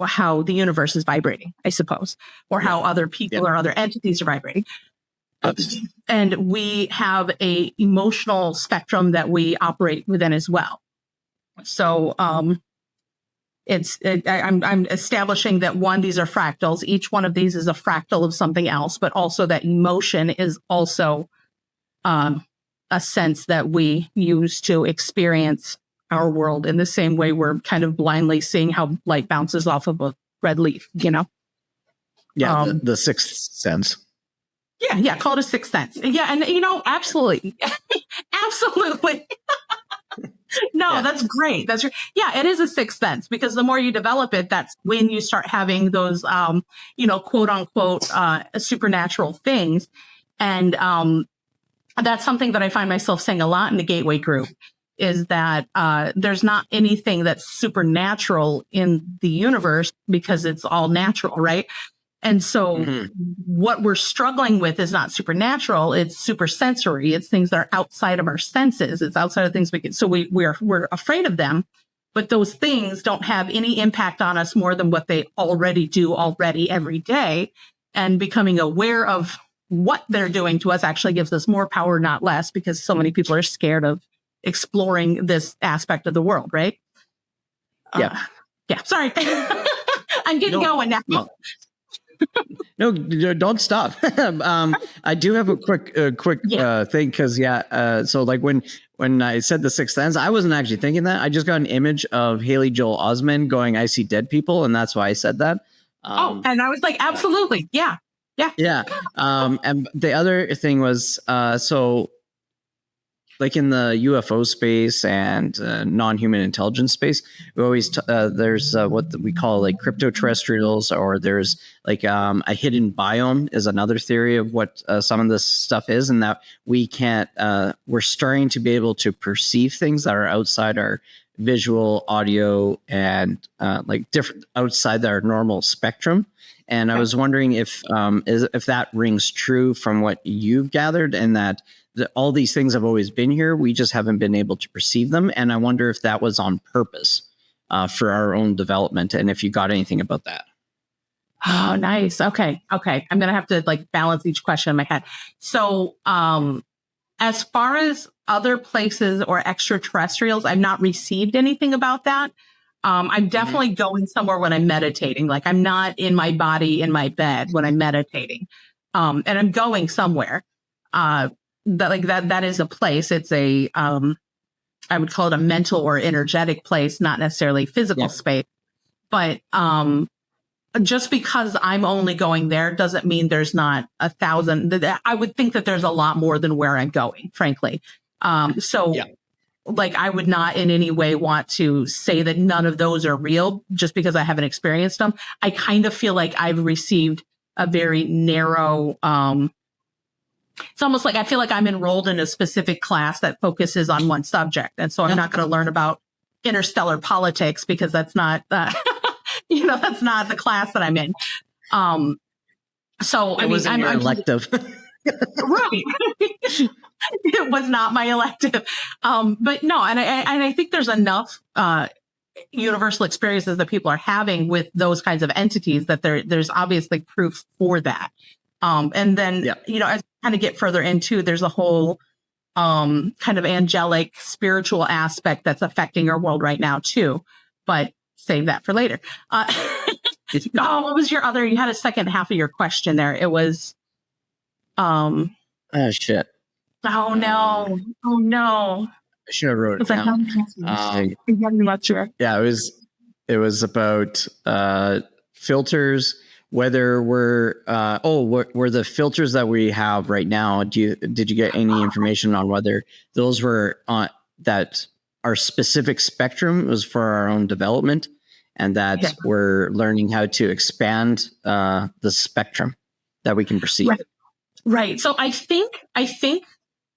how the universe is vibrating, I suppose, or how other people or other entities are vibrating. And we have a emotional spectrum that we operate within as well. So I'm establishing that these are fractals. Each one of these is a fractal of something else, but also that emotion is also a sense that we use to experience our world in the same way we're kind of blindly seeing how light bounces off of a red leaf, Yeah, the sixth sense. Yeah, call it a sixth sense. Yeah, and absolutely. Absolutely. That's great. It is a sixth sense, because the more you develop it, that's when you start having those quote unquote supernatural things. And that's something that I find myself saying a lot in the Gateway group, is that there's not anything that's supernatural in the universe because it's all natural, right? And so what we're struggling with is not supernatural, it's supersensory. It's things that are outside of our senses. It's outside of things we can. So we're afraid of them, but those things don't have any impact on us more than what they already do every day. And becoming aware of what they're doing to us actually gives us more power, not less, because so many people are scared of exploring this aspect of the world, right? Yeah. Sorry. I'm getting going now. No, don't stop. I do have a quick thing, because so like when I said the sixth sense, I wasn't actually thinking that. I just got an image of Haley Joel Osment going, "I see dead people," and that's why I said that. And I was like, absolutely, yeah. And the other thing was so like in the UFO space and non-human intelligence space, we always there's what we call like cryptoterrestrials, or there's like a hidden biome is another theory of what some of this stuff is, and that we can't we're starting to be able to perceive things that are outside our visual, audio, and like different outside our normal spectrum. And I was wondering if that rings true from what you've gathered, and that all these things have always been here. We just haven't been able to perceive them. And I wonder if that was on purpose for our own development, and if you got anything about that. Oh, nice. Okay. I'm going to have to like balance each question in my head. So as far as other places or extraterrestrials, I've not received anything about that. I'm definitely going somewhere when I'm meditating. Like I'm not in my body, in my bed when I'm meditating. And I'm going somewhere. That is a place. It's a, I would call it a mental or energetic place, not necessarily physical space. But just because I'm only going there doesn't mean there's not 1,000. I would think that there's a lot more than where I'm going, frankly. Like I would not in any way want to say that none of those are real just because I haven't experienced them. I kind of feel like I've received a very narrow, it's almost like I feel like I'm enrolled in a specific class that focuses on one subject. And so I'm not going to learn about interstellar politics because that's not, that's not the class that I'm in. I'm elective. Right. It was not my elective. But no, and I think there's enough universal experiences that people are having with those kinds of entities that there's obviously proof for that. And then, as I kind of get further into, there's a whole kind of angelic spiritual aspect that's affecting our world right now too. But save that for later. What was your other? You had a second half of your question there. It was, Oh shit. Oh no! Oh no! I should have wrote it down. I'm not sure. Yeah, it was about filters. Whether we're were the filters that we have right now? Did you get any information on whether those were on that our specific spectrum was for our own development, and that we're learning how to expand the spectrum that we can perceive? Right. So I think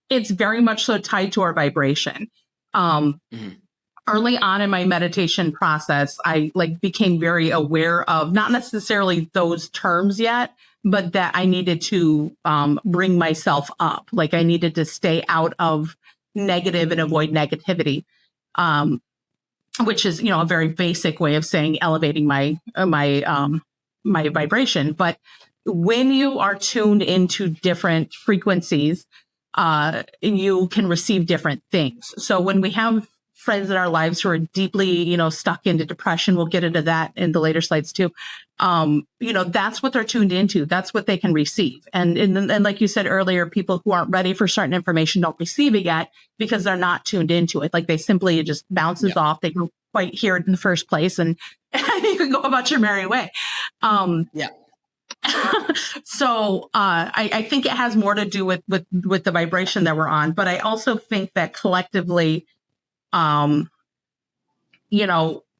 it's very much so tied to our vibration. Early on in my meditation process, I became very aware of not necessarily those terms yet, but that I needed to bring myself up. Like I needed to stay out of negative and avoid negativity, which is, a very basic way of saying elevating my vibration. But when you are tuned into different frequencies, you can receive different things. So when we have friends in our lives who are deeply, stuck into depression, we'll get into that in the later slides too. That's what they're tuned into. That's what they can receive. And like you said earlier, people who aren't ready for certain information don't receive it yet because they're not tuned into it. Like they simply it just bounces off. They don't quite hear it in the first place, and you can go about your merry way. So I think it has more to do with the vibration that we're on, but I also think that collectively,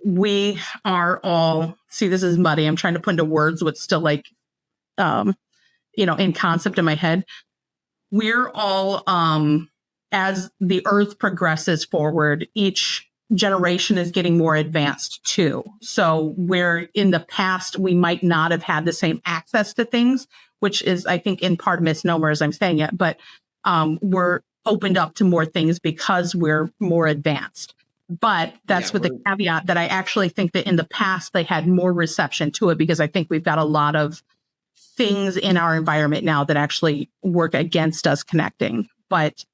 we are all, see, this is muddy. I'm trying to put into words what's still in concept in my head. We're all, as the earth progresses forward, each generation is getting more advanced too. So where in the past, we might not have had the same access to things, which is, I think, in part misnomer as I'm saying it, but we're opened up to more things because we're more advanced. But that's with the caveat that I actually think that in the past, they had more reception to it because I think we've got a lot of things in our environment now that actually work against us connecting. But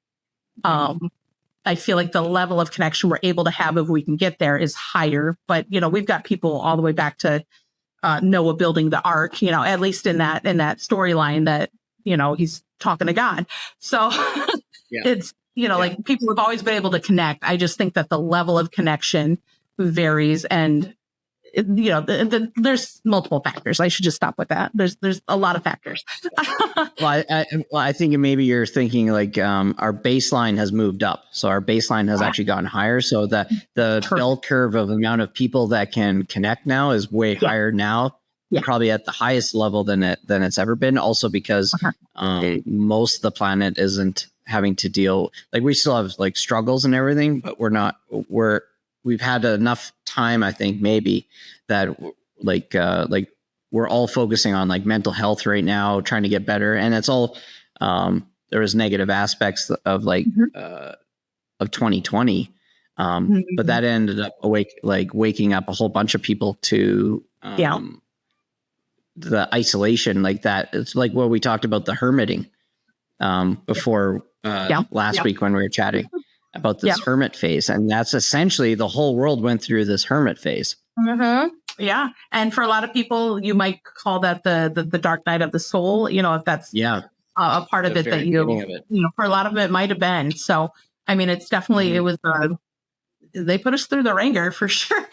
I feel like the level of connection we're able to have if we can get there is higher. But, we've got people all the way back to Noah building the ark, at least in that storyline that, he's talking to God. So it's, like people have always been able to connect. I just think that the level of connection varies, and there's multiple factors. I should just stop with that. There's a lot of factors. I think maybe you're thinking our baseline has moved up. So our baseline has actually gotten higher. So that the bell curve of the amount of people that can connect now is way higher now. Probably at the highest level than it's ever been. Also because most of the planet isn't having to deal, we still have struggles and everything, but we've had enough time, I think, maybe that we're all focusing on mental health right now, trying to get better. And it's all, there was negative aspects of 2020. But that ended up waking up a whole bunch of people to, the isolation that. It's like what we talked about, the hermiting, before, last week when we were chatting about this hermit phase. And that's essentially the whole world went through this hermit phase. Mm-hmm. Yeah. And for a lot of people, you might call that the dark night of the soul, if that's a part of it that for a lot of it might have been. So, I mean, it's definitely, it was, they put us through the ringer for sure.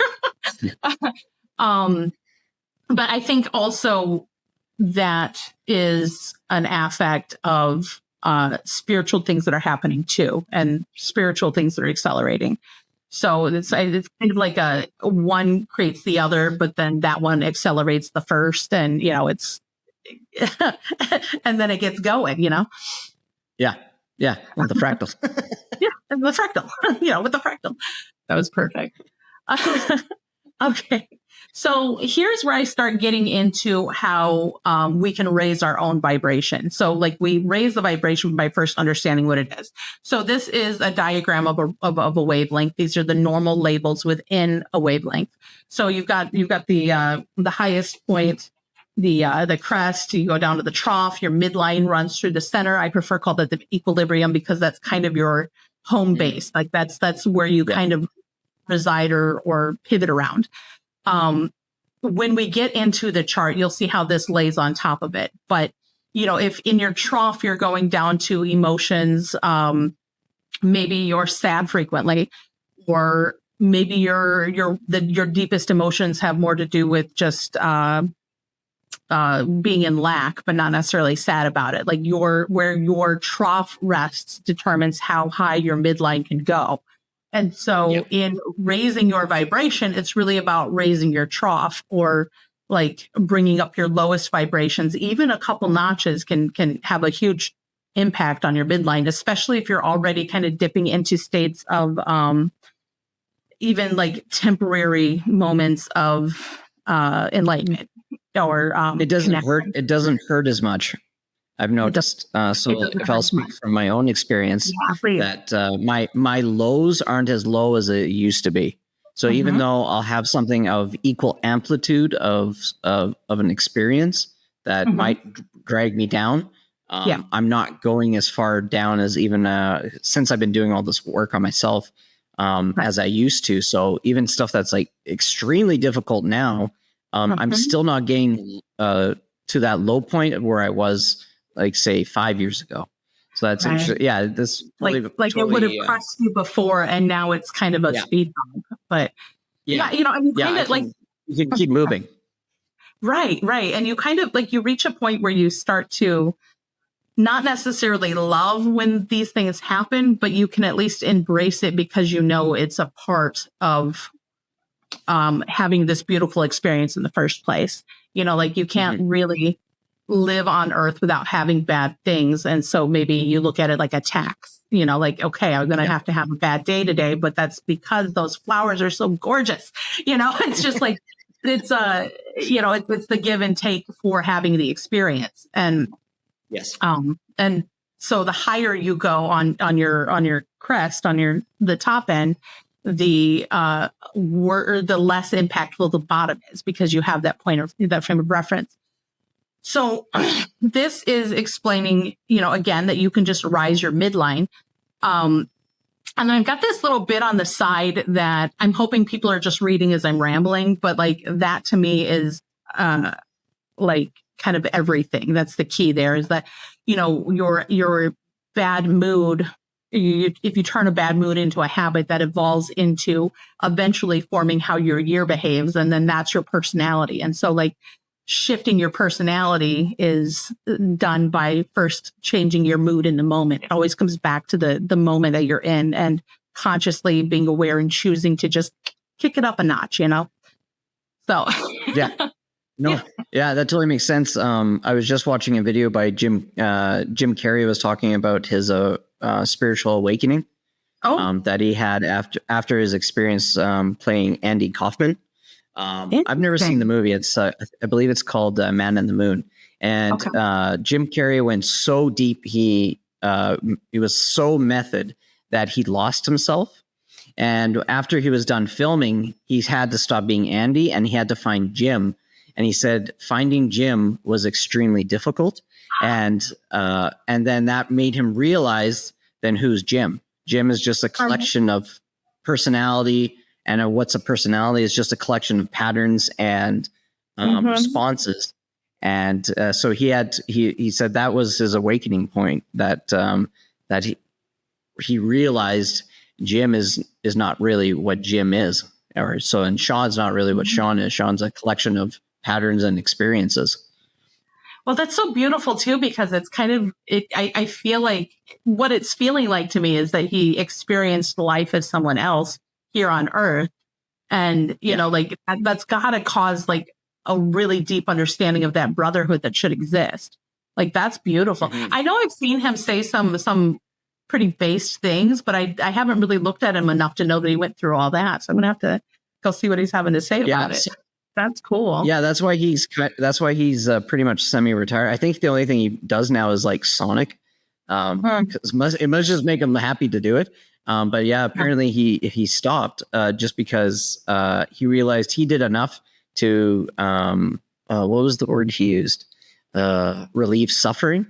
But I think also that is an aspect of spiritual things that are happening too, and spiritual things that are accelerating. So it's kind of like one creates the other, but then that one accelerates the first, and it's and then it gets going. Yeah, with the fractal. And the fractal. With the fractal. That was perfect. Okay. So here's where I start getting into how we can raise our own vibration. So we raise the vibration by first understanding what it is. So this is a diagram of a wavelength. These are the normal labels within a wavelength. So you've got the highest point the crest, you go down to the trough, your midline runs through the center. I prefer call that the equilibrium because that's kind of your home base. Like that's where you kind of reside or pivot around. When we get into the chart, you'll see how this lays on top of it. But, if in your trough, you're going down to emotions, maybe you're sad frequently, or maybe your deepest emotions have more to do with just, being in lack, but not necessarily sad about it. Like where your trough rests determines how high your midline can go. And so in raising your vibration, it's really about raising your trough or like bringing up your lowest vibrations. Even a couple notches can have a huge impact on your midline, especially if you're already kind of dipping into states of even like temporary moments of enlightenment or it doesn't hurt. It doesn't hurt as much. I've noticed. So if I'll speak from my own experience, that my lows aren't as low as it used to be. So even though I'll have something of equal amplitude of an experience that might drag me down, I'm not going as far down as even since I've been doing all this work on myself as I used to. So even stuff that's like extremely difficult now, I'm still not getting to that low point of where I was, like say 5 years ago. So that's interesting. Yeah, this totally, it would have crushed you before, and now it's kind of a speed bump. But you can keep moving. Right. And you kind of like you reach a point where you start to not necessarily love when these things happen, but you can at least embrace it because it's a part of having this beautiful experience in the first place. Like you can't really live on Earth without having bad things. And so maybe you look at it like a tax, like, okay, I'm going to have a bad day today, but that's because those flowers are so gorgeous. It's just like, it's it's the give and take for having the experience. And and so the higher you go on your crest, on the top end, the less impactful the bottom is because you have that frame of reference. So this is explaining, again, that you can just rise your midline. And I've got this little bit on the side that I'm hoping people are just reading as I'm rambling, but like that to me is like kind of everything. That's the key there is that, your bad mood, if you turn a bad mood into a habit, that evolves into eventually forming how your year behaves. And then that's your personality. And so like shifting your personality is done by first changing your mood in the moment. It always comes back to the moment that you're in and consciously being aware and choosing to just kick it up a notch, So yeah, that totally makes sense. I was just watching a video by Jim Carrey was talking about his spiritual awakening that he had after his experience playing Andy Kaufman. I've never seen the movie. It's I believe it's called Man in the Moon. And Jim Carrey went so deep. He was so method that he lost himself. And after he was done filming, he had to stop being Andy and he had to find Jim. And he said finding Jim was extremely difficult. And then that made him realize then who's Jim. Jim is just a collection of personality. And what's a personality is just a collection of patterns and responses. And so he said that was his awakening point, that he realized Jim is not really what Jim is. And Sean's not really what Sean is. Sean's a collection of patterns and experiences. Well, that's so beautiful too, because it's kind of, I feel like what it's feeling like to me is that he experienced life as someone else here on Earth. And, like that's got to cause like a really deep understanding of that brotherhood that should exist. Like, that's beautiful. I know I've seen him say some pretty based things, but I haven't really looked at him enough to know that he went through all that. So I'm going to have to go see what he's having to say about it. That's cool. Yeah, that's why he's pretty much semi-retired. I think the only thing he does now is like Sonic. It must just make him happy to do it. But yeah, apparently he stopped just because he realized he did enough to what was the word he used? Relieve suffering.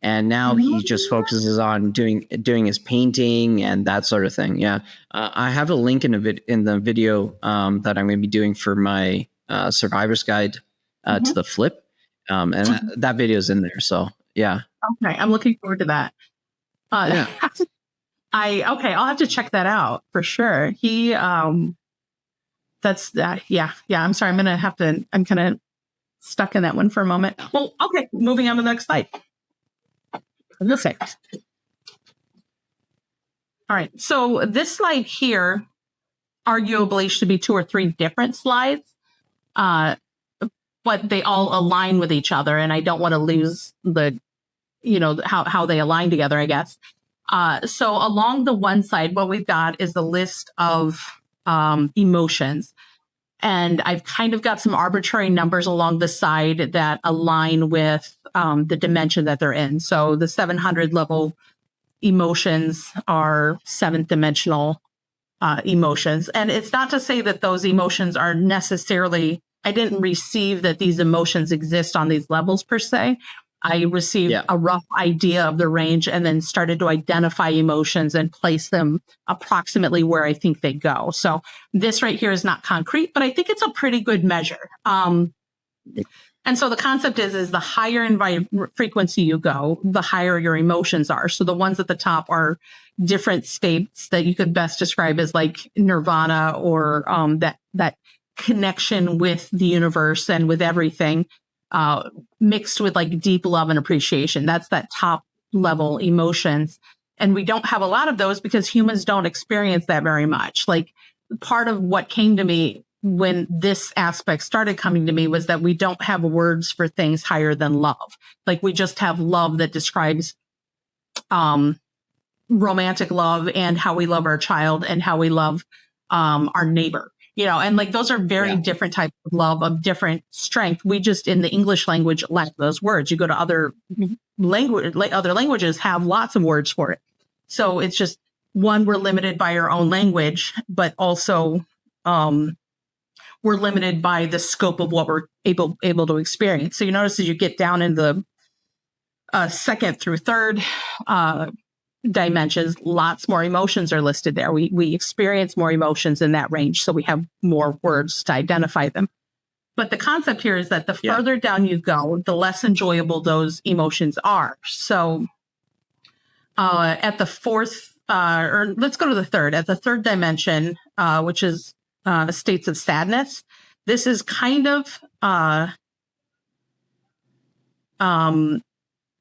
And now he just focuses on doing his painting and that sort of thing. Yeah, I have a link in the video that I'm going to be doing for my survivor's guide to the flip, and that video is in there. So yeah. Okay, I'm looking forward to that. Yeah. I'll have to check that out for sure. He that's yeah. I'm sorry. I'm kind of stuck in that one for a moment. Well, okay, moving on to the next slide. This side. All right. So this slide here arguably should be 2 or 3 different slides, but they all align with each other, and I don't want to lose the, how they align together, I guess. So along the one side, what we've got is a list of emotions. And I've kind of got some arbitrary numbers along the side that align with the dimension that they're in. So the 700 level emotions are 7th dimensional emotions. And it's not to say that those emotions are necessarily, I didn't receive that these emotions exist on these levels per se. I received a rough idea of the range and then started to identify emotions and place them approximately where I think they go. So this right here is not concrete, but I think it's a pretty good measure. And so the concept is the higher in frequency you go, the higher your emotions are. So the ones at the top are different states that you could best describe as like nirvana, or that connection with the universe and with everything, mixed with like deep love and appreciation. That's that top level emotions. And we don't have a lot of those because humans don't experience that very much. Like, part of what came to me when this aspect started coming to me was that we don't have words for things higher than love. Like, we just have love that describes romantic love and how we love our child and how we love our neighbor. And like, those are very different types of love of different strength. We just, in the English language, lack those words. You go to other languages have lots of words for it. So it's just, one, we're limited by our own language, but also we're limited by the scope of what we're able to experience. So you notice as you get down in the 2nd through 3rd dimensions, lots more emotions are listed there. We experience more emotions in that range, so we have more words to identify them. But the concept here is that the further down you go, the less enjoyable those emotions are. So at the 4th, or let's go to the 3rd, at the 3rd dimension, which is states of sadness, this is kind of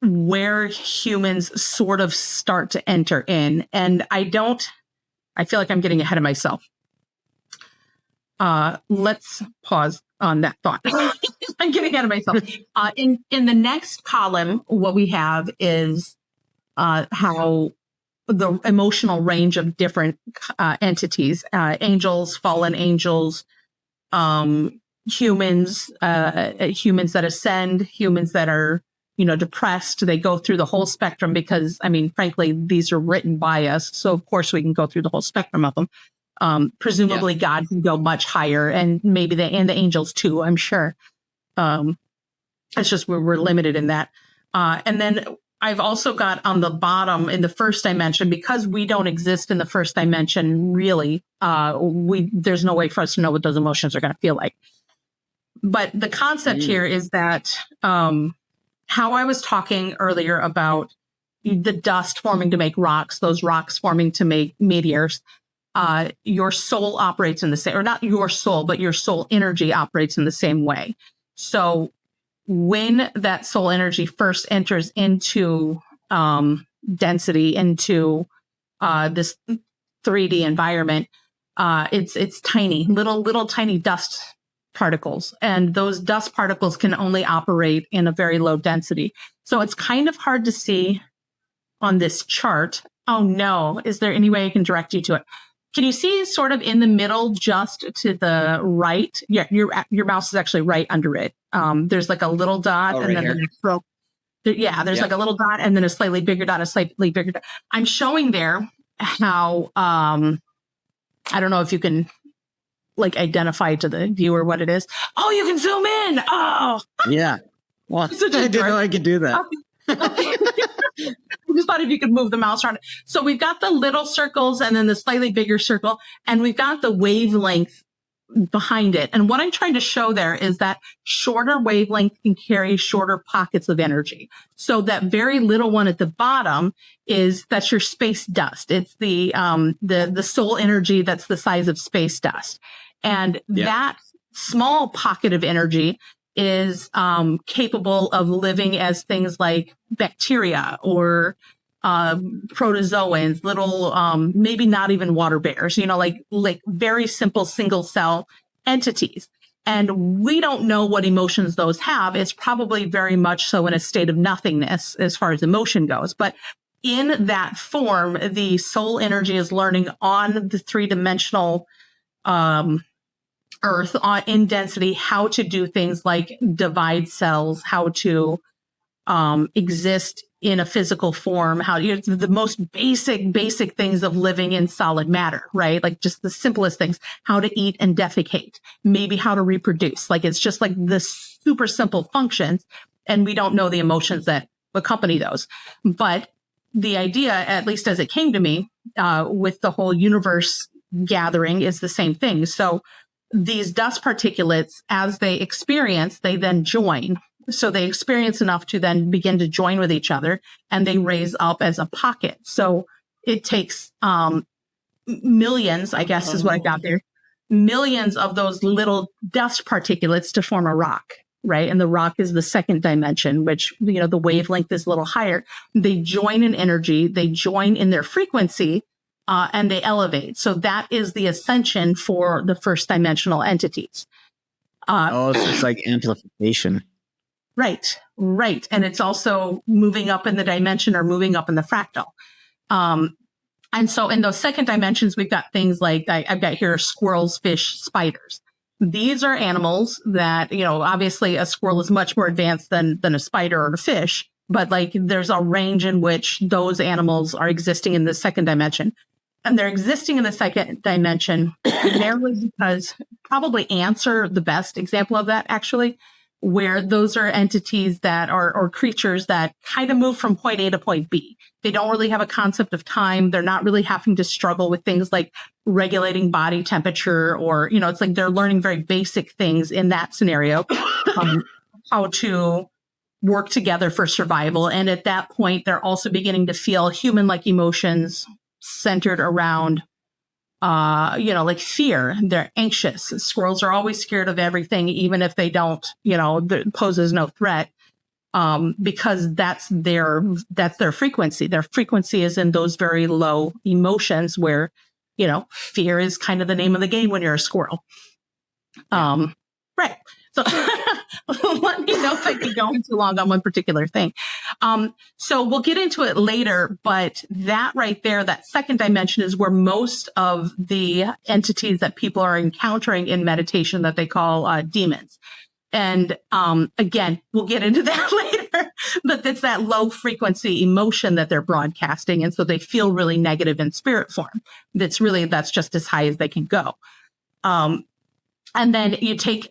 where humans sort of start to enter in. And I feel like I'm getting ahead of myself. Let's pause on that thought. I'm getting ahead of myself. In the next column, what we have is how the emotional range of different entities, angels, fallen angels, humans that ascend, humans that are, depressed. They go through the whole spectrum because, frankly, these are written by us. So of course we can go through the whole spectrum of them. Presumably God can go much higher, and maybe the angels too, I'm sure. It's just we're limited in that. And then I've also got on the bottom in the 1st dimension, because we don't exist in the 1st dimension, really, there's no way for us to know what those emotions are going to feel like. But the concept here is that, how I was talking earlier about the dust forming to make rocks, those rocks forming to make meteors, your soul operates in the same, or not your soul, but your soul energy operates in the same way. So when that soul energy first enters into density, into this 3D environment, it's tiny, little tiny dust particles, and those dust particles can only operate in a very low density. So it's kind of hard to see on this chart. Oh no, is there any way I can direct you to it? Can you see sort of in the middle, just to the right? Yeah, your mouse is actually right under it. There's like a little dot, and then the next row. There's like a little dot, and then a slightly bigger dot, a slightly bigger dot. I'm showing there how I don't know if you can like identify to the viewer what it is. Oh, you can zoom in. Oh, Yeah. Well, I Such a didn't know dork. I could do that. I just thought if you could move the mouse around. So we've got the little circles and then the slightly bigger circle, and we've got the wavelength behind it. And what I'm trying to show there is that shorter wavelength can carry shorter pockets of energy. So that very little one at the bottom that's your space dust. It's the soul energy that's the size of space dust. And that small pocket of energy is capable of living as things like bacteria or protozoans, little, maybe not even water bears, like very simple single cell entities. And we don't know what emotions those have. It's probably very much so in a state of nothingness as far as emotion goes. But in that form, the soul energy is learning on the three-dimensional Earth in density how to do things like divide cells, how to exist in a physical form, how the most basic things of living in solid matter, right? Like just the simplest things, how to eat and defecate, maybe how to reproduce. Like it's just like the super simple functions, and we don't know the emotions that accompany those. But the idea, at least as it came to me, with the whole universe gathering is the same thing. So these dust particulates, as they experience, they then join. So they experience enough to then begin to join with each other, and they raise up as a pocket. So it takes millions, I guess is what I got there, millions of those little dust particulates to form a rock, right? And the rock is the second dimension, which, the wavelength is a little higher. They join in energy, they join in their frequency, and they elevate. So that is the ascension for the first dimensional entities. So it's like amplification. Right. And it's also moving up in the dimension or moving up in the fractal. And so in those second dimensions, we've got things like I've got here squirrels, fish, spiders. These are animals that, obviously a squirrel is much more advanced than a spider or a fish, but like there's a range in which those animals are existing in the second dimension. And they're existing in the second dimension primarily because probably ants are the best example of that, actually, where those are entities that are or creatures that kind of move from point A to point B. They don't really have a concept of time. They're not really having to struggle with things like regulating body temperature or, it's like they're learning very basic things in that scenario, how to work together for survival. And at that point, they're also beginning to feel human-like emotions centered around like fear. They're anxious. Squirrels are always scared of everything, even if they don't, poses no threat, because that's their frequency. Their frequency is in those very low emotions where, fear is kind of the name of the game when you're a squirrel. Right. So let me know if I keep going too long on one particular thing. So we'll get into it later, but that right there, that second dimension is where most of the entities that people are encountering in meditation that they call demons. And again, we'll get into that later, but it's that low frequency emotion that they're broadcasting. And so they feel really negative in spirit form. That's just as high as they can go. And then you take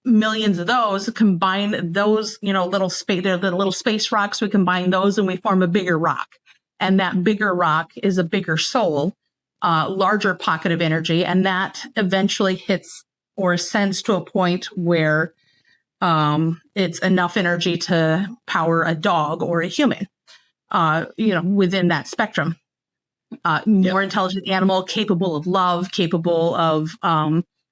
millions of those, combine those, they're the little space rocks. We combine those and we form a bigger rock. And that bigger rock is a bigger soul, larger pocket of energy. And that eventually hits or ascends to a point where it's enough energy to power a dog or a human, within that spectrum. More intelligent animal, capable of love, capable of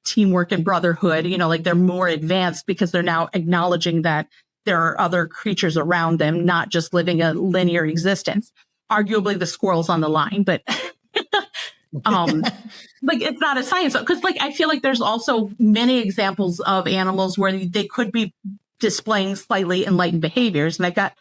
teamwork and brotherhood, like they're more advanced because they're now acknowledging that there are other creatures around them, not just living a linear existence. Arguably the squirrel's on the line, but like it's not a science, because like I feel like there's also many examples of animals where they could be displaying slightly enlightened behaviors. And I got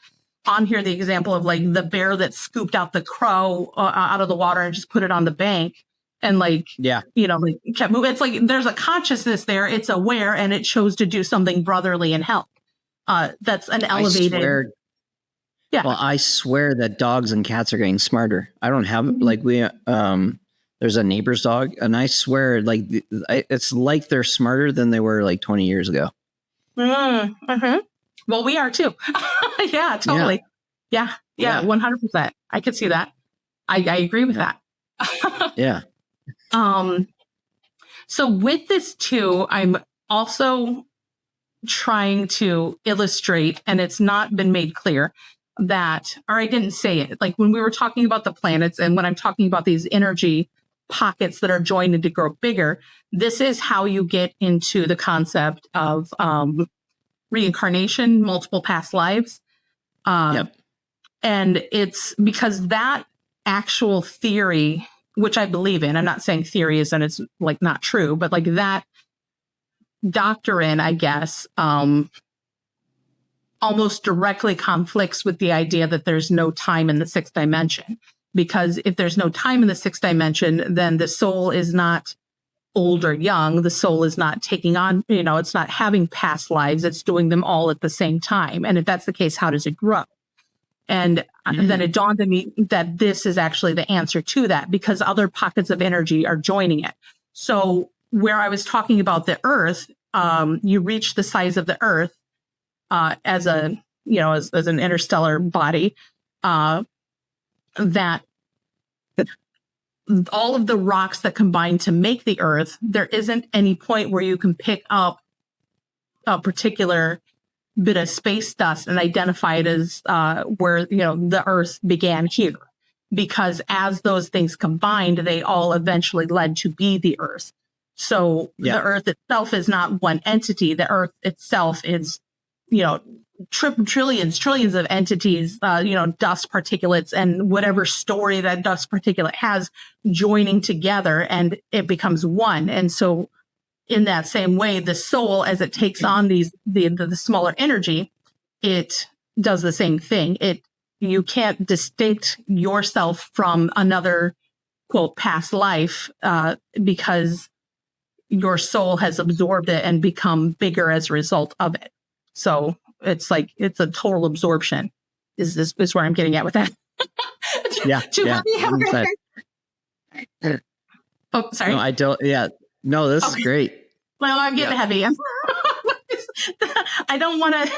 on here the example of like the bear that scooped out the crow out of the water and just put it on the bank. And like, kept moving. It's like there's a consciousness there. It's aware, and it chose to do something brotherly and help. That's an elevated. Well, I swear that dogs and cats are getting smarter. I don't have like we there's a neighbor's dog, and I swear, like it's like they're smarter than they were like 20 years ago. Mm-hmm. Well, we are too. Yeah, totally. Yeah. 100%. I could see that. I agree with that. Yeah. So with this too, I'm also trying to illustrate, and it's not been made clear that, or I didn't say it, like when we were talking about the planets and when I'm talking about these energy pockets that are joined to grow bigger, this is how you get into the concept of reincarnation, multiple past lives. And it's because that actual theory, which I believe in, I'm not saying theory is and it's like not true, but like that doctrine, I guess, almost directly conflicts with the idea that there's no time in the sixth dimension. Because if there's no time in the sixth dimension, then the soul is not old or young. The soul is not taking on, it's not having past lives. It's doing them all at the same time. And if that's the case, how does it grow? And then it dawned on me that this is actually the answer to that, because other pockets of energy are joining it. So where I was talking about the Earth, you reach the size of the Earth as an interstellar body, that all of the rocks that combine to make the Earth, there isn't any point where you can pick up a particular bit of space dust and identify it as where the Earth began here, because as those things combined, they all eventually led to be the Earth. So the Earth itself is not one entity. The Earth itself is, trillions of entities, dust particulates and whatever story that dust particulate has joining together, and it becomes one. And so in that same way, the soul, as it takes on the smaller energy, it does the same thing. You can't distinct yourself from another, quote, past life, because your soul has absorbed it and become bigger as a result of it. So it's like, it's a total absorption is where I'm getting at with that. Oh, sorry. No, I don't. Yeah. No, this is great. Well, I'm getting heavy. I don't want to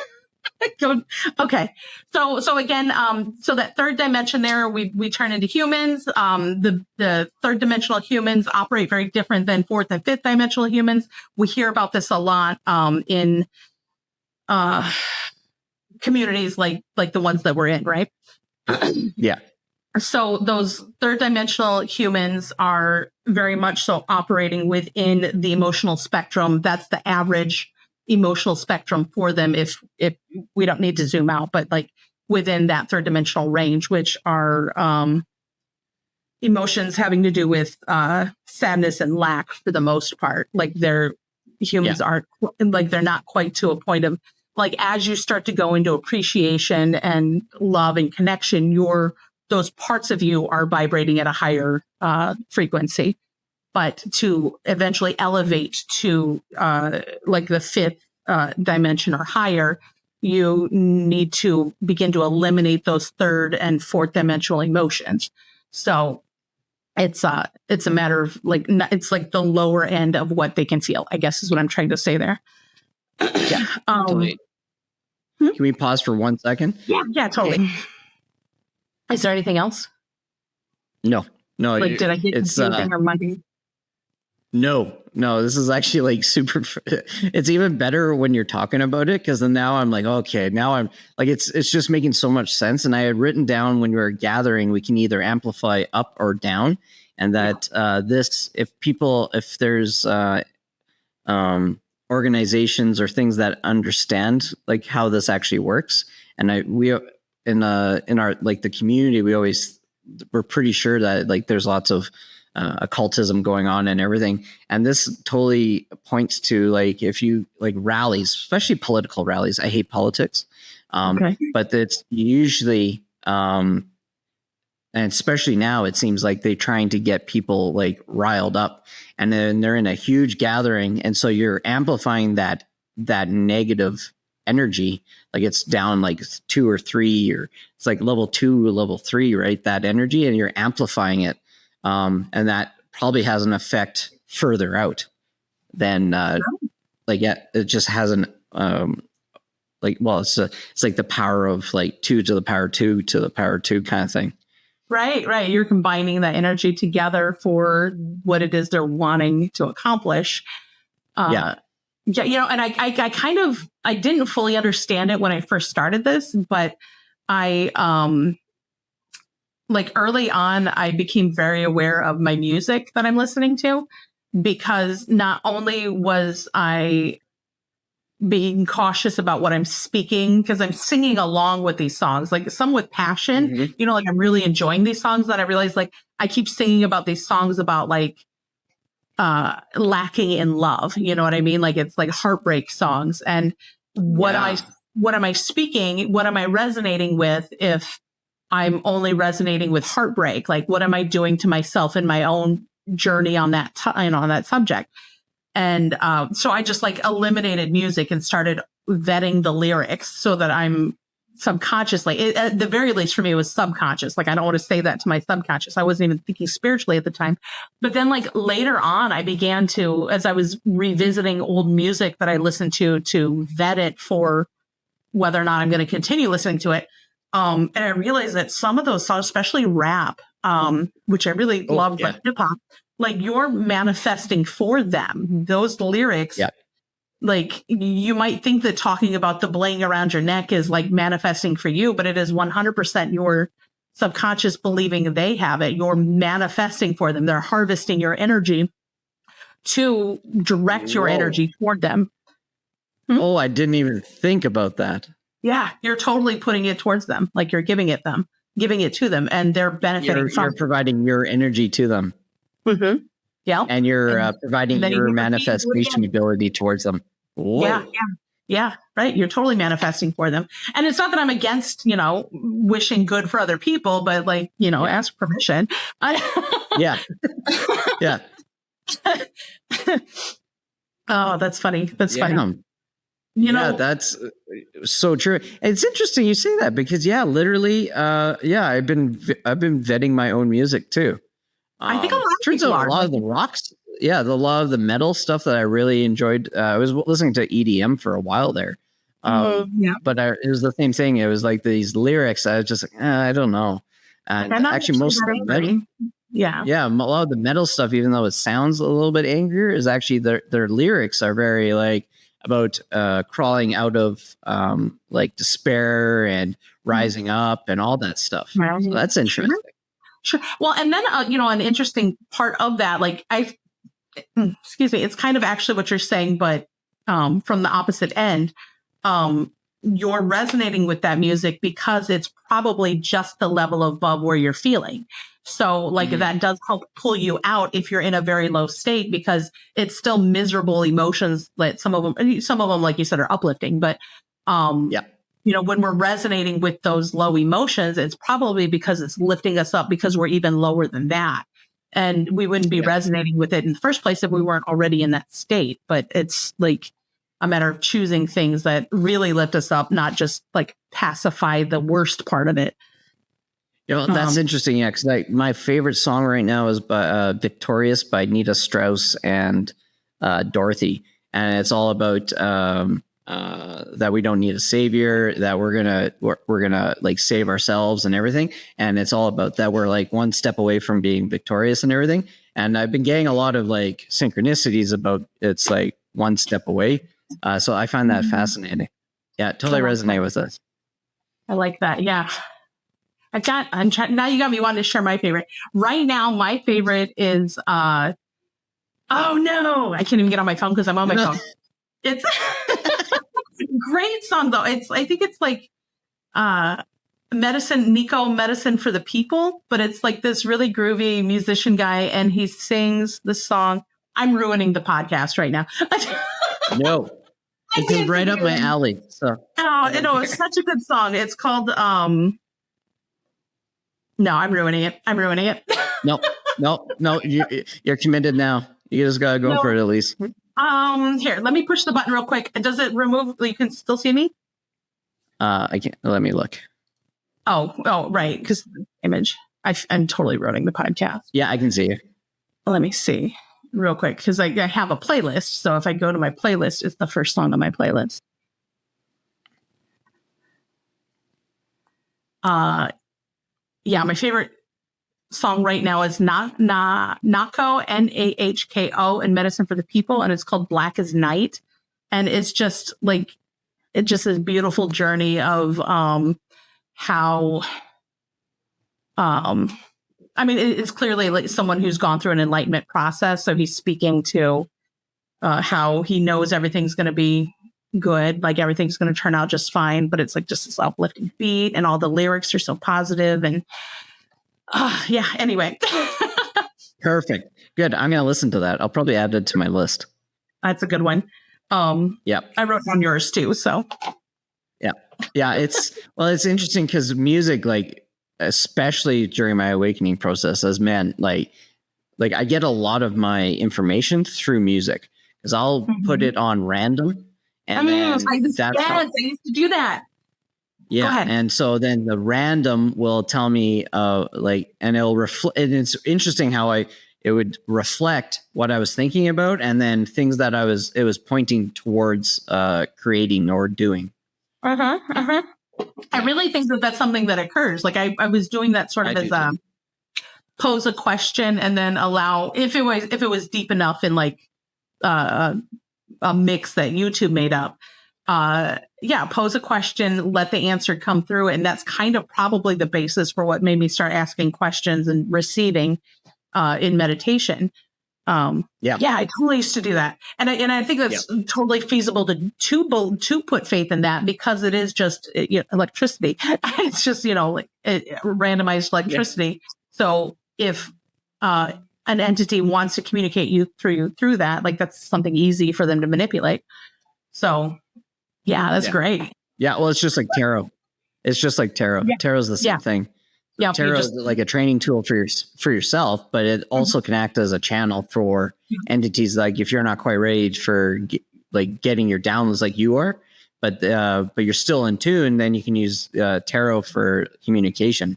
go. Okay. So again, so that third dimension there, we turn into humans. The third dimensional humans operate very different than fourth and fifth dimensional humans. We hear about this a lot in communities like the ones that we're in, right? Yeah. So those third dimensional humans are very much so operating within the emotional spectrum. That's the average emotional spectrum for them. If we don't need to zoom out, but like within that third dimensional range, which are emotions having to do with sadness and lack for the most part. Like humans aren't like, they're not quite to a point of like, as you start to go into appreciation and love and connection, those parts of you are vibrating at a higher frequency. But to eventually elevate to like the fifth dimension or higher, you need to begin to eliminate those third and fourth dimensional emotions. So it's a matter of like, it's like the lower end of what they can feel, I guess is what I'm trying to say there. Yeah. Totally. Can we pause for 1 second? Yeah, totally. Okay. Is there anything else? No. Like, did I get confusing or muddy? No, this is actually like super. It's even better when you're talking about it, because then now I'm like, okay, now I'm like, it's just making so much sense. And I had written down when we were gathering, we can either amplify up or down, and that if there's organizations or things that understand like how this actually works, and we in our like the community, we're pretty sure that like there's lots of occultism going on and everything. And this totally points to like, if you like rallies, especially political rallies, I hate politics. But it's usually, and especially now, it seems like they're trying to get people like riled up, and then they're in a huge gathering. And so you're amplifying that negative energy, like it's down like 2 or 3, or it's like level 2 or level 3, right? That energy, and you're amplifying it. And that probably has an effect further out than it just has an it's like the power of like 2 to the power 2 to the power 2 kind of thing. Right. You're combining that energy together for what it is they're wanting to accomplish. And I didn't fully understand it when I first started this, but I, like early on, I became very aware of my music that I'm listening to, because not only was I being cautious about what I'm speaking, because I'm singing along with these songs, like some with passion, like I'm really enjoying these songs, that I realize like I keep singing about these songs about like lacking in love. You know what I mean? Like it's like heartbreak songs. And what am I speaking? What am I resonating with if I'm only resonating with heartbreak? Like what am I doing to myself in my own journey on that, on that subject? And so I just like eliminated music and started vetting the lyrics so that I'm subconsciously, at the very least for me, it was subconscious. Like I don't want to say that to my subconscious. I wasn't even thinking spiritually at the time. But then like later on, I began to, as I was revisiting old music that I listened to vet it for whether or not I'm going to continue listening to it. And I realized that some of those songs, especially rap, which I really love, but hip hop, like you're manifesting for them. Those lyrics, like you might think that talking about the bling around your neck is like manifesting for you, but it is 100% your subconscious believing they have it. You're manifesting for them. They're harvesting your energy to direct your energy toward them. Oh, I didn't even think about that. Yeah, you're totally putting it towards them. Like you're giving it to them, and they're benefiting from it. You're providing your energy to them. Mm-hmm. Yeah. And you're providing your manifestation ability towards them. Whoa. Yeah. Right. You're totally manifesting for them. And it's not that I'm against, wishing good for other people, but like, ask permission. Yeah. Oh, that's funny. That's funny. That's so true. And it's interesting you say that because literally, I've been vetting my own music too. I think a lot of turns out a lot of the rocks, a lot of the metal stuff that I really enjoyed. I was listening to EDM for a while there, but it was the same thing. It was like these lyrics. I was just like, I don't know. And actually, most of the metal, a lot of the metal stuff, even though it sounds a little bit angrier, is actually their lyrics are very like about crawling out of like despair and rising up and all that stuff. So that's interesting. Sure. Well, and then, an interesting part of that, like excuse me, it's kind of actually what you're saying, but from the opposite end, you're resonating with that music because it's probably just the level above where you're feeling. So like that does help pull you out if you're in a very low state, because it's still miserable emotions that some of them, like you said, are uplifting, but when we're resonating with those low emotions, it's probably because it's lifting us up because we're even lower than that. And we wouldn't be resonating with it in the first place if we weren't already in that state. But it's like a matter of choosing things that really lift us up, not just like pacify the worst part of it. That's interesting. Yeah. Cause my favorite song right now is by Victorious by Nita Strauss and Dorothy. And it's all about, that we don't need a savior, that we're gonna like save ourselves and everything. And it's all about that we're like one step away from being victorious and everything. And I've been getting a lot of like synchronicities about it's like one step away. So I find that fascinating. Yeah, totally resonate with us. I like that. Yeah. Now you got me wanting to share my favorite. Right now, my favorite is oh no, I can't even get on my phone because I'm on my phone. It's great song though. I think it's like medicine for the people, but it's like this really groovy musician guy, and he sings the song. I'm ruining the podcast right now. No, it's right up my alley. So it's such a good song. It's called no, I'm ruining it. No, you're committed now. You just gotta go for it, Elise. Here, let me push the button real quick. Does it remove? You can still see me? I can't. Let me look. Oh, right. Because image. I'm totally ruining the podcast. Yeah, I can see you. let me see real quick, because I have a playlist. So if I go to my playlist, it's the first song on my playlist. Yeah, my favorite song right now is Nahko, Nahko, and Medicine for the People, and it's called Black as Night. And it's just like, it's just this beautiful journey of how I mean, it's clearly like someone who's gone through an enlightenment process. So he's speaking to how he knows everything's going to be good, like everything's going to turn out just fine. But it's like just this uplifting beat, and all the lyrics are so positive. And yeah, anyway. Perfect. Good. I'm going to listen to that. I'll probably add it to my list. That's a good one. Yeah. I wrote down yours too. So yeah. Yeah. It's interesting because music, like, especially during my awakening process as men, like I get a lot of my information through music, because I'll put it on random, and then I used to do that. Yeah, and so then the random will tell me, and it'll reflect. And it's interesting how it would reflect what I was thinking about, and then things that it was pointing towards creating or doing. I really think that that's something that occurs. Like I was doing that sort of as a pose a question, and then allow, if it was deep enough in like a mix that YouTube made up. Pose a question, let the answer come through. And that's kind of probably the basis for what made me start asking questions and receiving in meditation. I totally used to do that. And I think that's totally feasible to put faith in that, because it is just electricity. It's just, randomized electricity. So if an entity wants to communicate you through that, like that's something easy for them to manipulate. So yeah, that's great. Yeah. Well, it's just like tarot. It's just like tarot. Yeah. Tarot's the same thing. Yeah. Tarot is like a training tool for yourself, but it also can act as a channel for entities. Like if you're not quite ready for getting your downloads like you are, but you're still in tune, then you can use tarot for communication.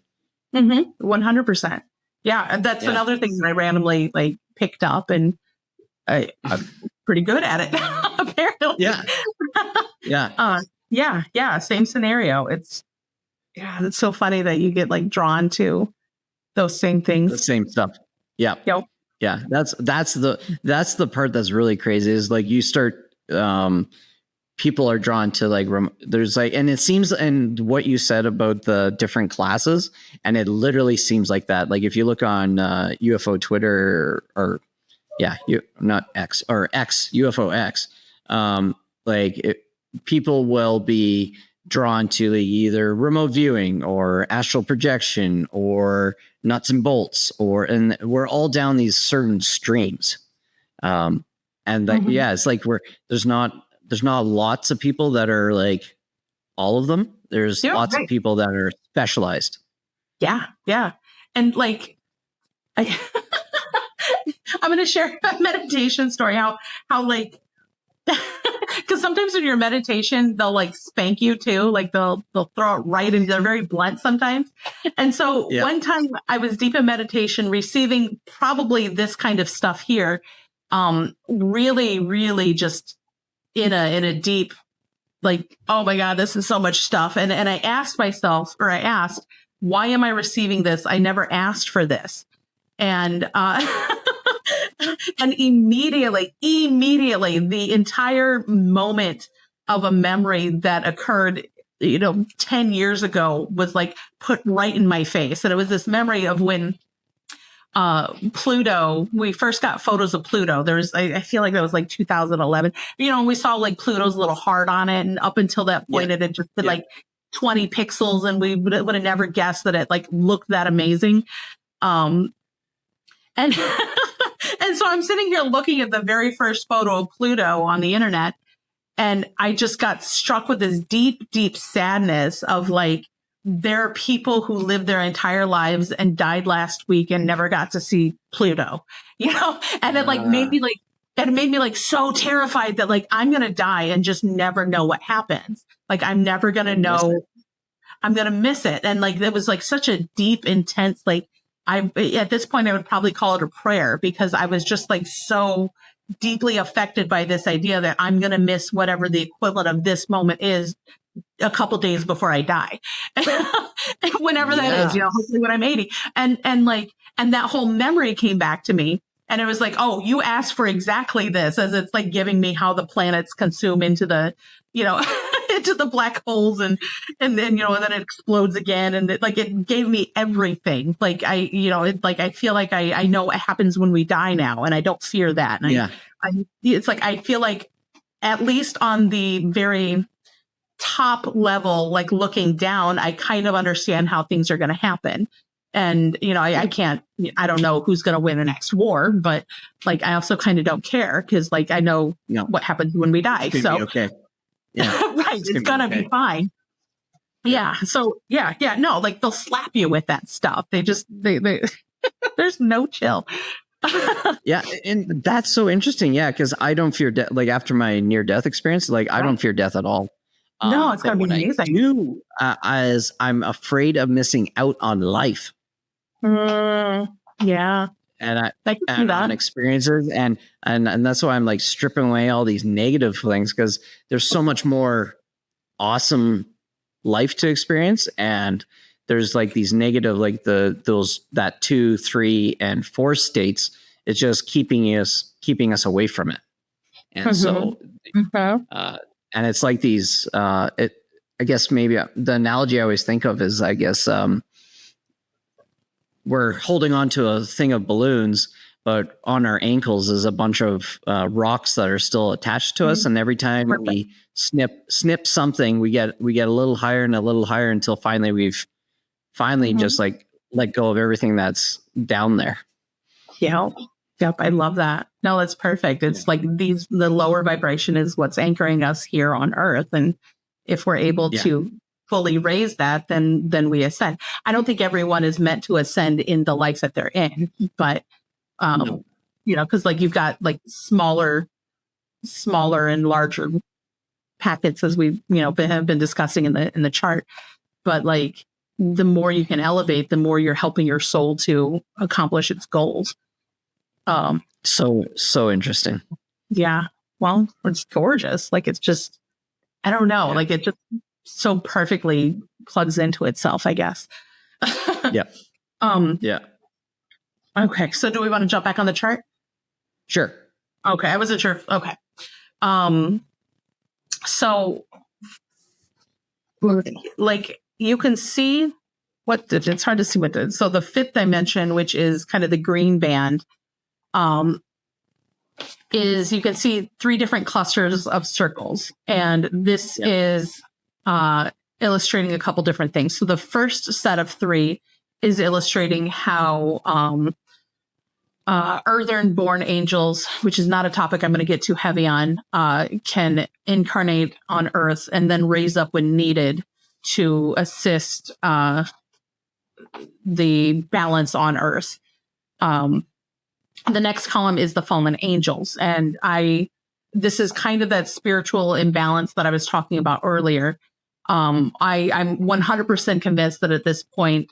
100%. Yeah. And that's another thing that I randomly picked up, and I'm pretty good at it apparently. Yeah. Same scenario. It's so funny that you get drawn to those same things. The same stuff. Yeah. Yep. Yeah. That's the part that's really crazy, is like you start, people are drawn to there's and it seems, and what you said about the different classes, and it literally seems like that. Like if you look on UFO Twitter not X or X, UFO X, people will be drawn to either remote viewing or astral projection or nuts and bolts, and we're all down these certain streams. It's like there's not lots of people that are like all of them. There's lots of people that are specialized. Yeah. And I'm going to share a meditation story, how because sometimes in your meditation, they'll spank you too. They'll throw it right in. They're very blunt sometimes. And so one time I was deep in meditation, receiving probably this kind of stuff here. Really, really just in a deep, oh my God, this is so much stuff. And I asked, why am I receiving this? I never asked for this. And, and immediately, the entire moment of a memory that occurred, 10 years ago was put right in my face. And it was this memory of when Pluto, we first got photos of Pluto. I feel like that was 2011. We saw Pluto's little heart on it. And up until that point, it had just been 20 pixels. And we would have never guessed that it looked that amazing. And and so I'm sitting here looking at the very first photo of Pluto on the internet, and I just got struck with this deep, deep sadness of there are people who lived their entire lives and died last week and never got to see Pluto, and it made me so terrified that I'm going to die and just never know what happens. I'm never going to know. I'm going to miss it. And it was such a deep, intense, at this point, I would probably call it a prayer, because I was just like so deeply affected by this idea that I'm going to miss whatever the equivalent of this moment is a couple days before I die. Whenever that is, hopefully when I'm 80. And that whole memory came back to me. And it was like, oh, you asked for exactly this, as it's like giving me how the planets consume into the, into the black holes, and then, and then it explodes again. And it gave me everything. Like I feel like I know what happens when we die now, and I don't fear that. And it's like, I feel like at least on the very top level, like looking down, I kind of understand how things are going to happen. And, I don't know who's going to win the next war, but like, I also kind of don't care, because like, I know what happens when we die. So, okay. Yeah. Right. It's going to be fine. Yeah. So no, like they'll slap you with that stuff. They there's no chill. Yeah. And that's so interesting. Yeah. Cause I don't fear death. Like after my near death experience, like I don't fear death at all. No, it's going to be amazing. As I'm afraid of missing out on life. Yeah. And on experiences, and that's why I'm like stripping away all these negative things, because there's so much more awesome life to experience, and there's like these negative, like that 2, 3, and 4 states. It's just keeping us away from it, and so and it's like these. I guess maybe the analogy I always think of is, I guess. We're holding on to a thing of balloons, but on our ankles is a bunch of rocks that are still attached to us. And every time we snip something, we get a little higher and a little higher, until finally we've just like let go of everything that's down there. Yeah. Yep. I love that. No, that's perfect. It's like the lower vibration is what's anchoring us here on Earth. And if we're able to fully raise that, then we ascend. I don't think everyone is meant to ascend in the life that they're in, but because like you've got like smaller and larger packets, as we have been discussing in the chart. But like the more you can elevate, the more you're helping your soul to accomplish its goals. So interesting. Yeah. Well, it's gorgeous. Like it's just, I don't know, like it just so perfectly plugs into itself, I guess. Yeah. Okay. So do we want to jump back on the chart? Sure. Okay. I wasn't sure. Okay. So like you can see it's hard to see what so the 5th dimension, which is kind of the green band, is you can see 3 different clusters of circles. And this is illustrating a couple different things. So the first set of 3 is illustrating how earthen-born angels, which is not a topic I'm going to get too heavy on, can incarnate on Earth and then raise up when needed to assist the balance on Earth. The next column is the fallen angels. And this is kind of that spiritual imbalance that I was talking about earlier. I'm 100% convinced that at this point,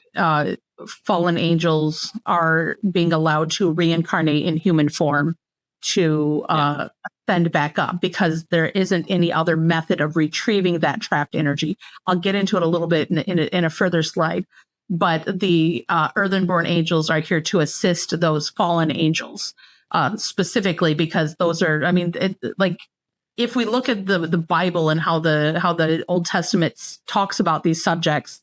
fallen angels are being allowed to reincarnate in human form to ascend back up, because there isn't any other method of retrieving that trapped energy. I'll get into it a little bit in a further slide. But the earthen-born angels are here to assist those fallen angels, specifically because those are, I mean, if we look at the Bible and how the Old Testament talks about these subjects,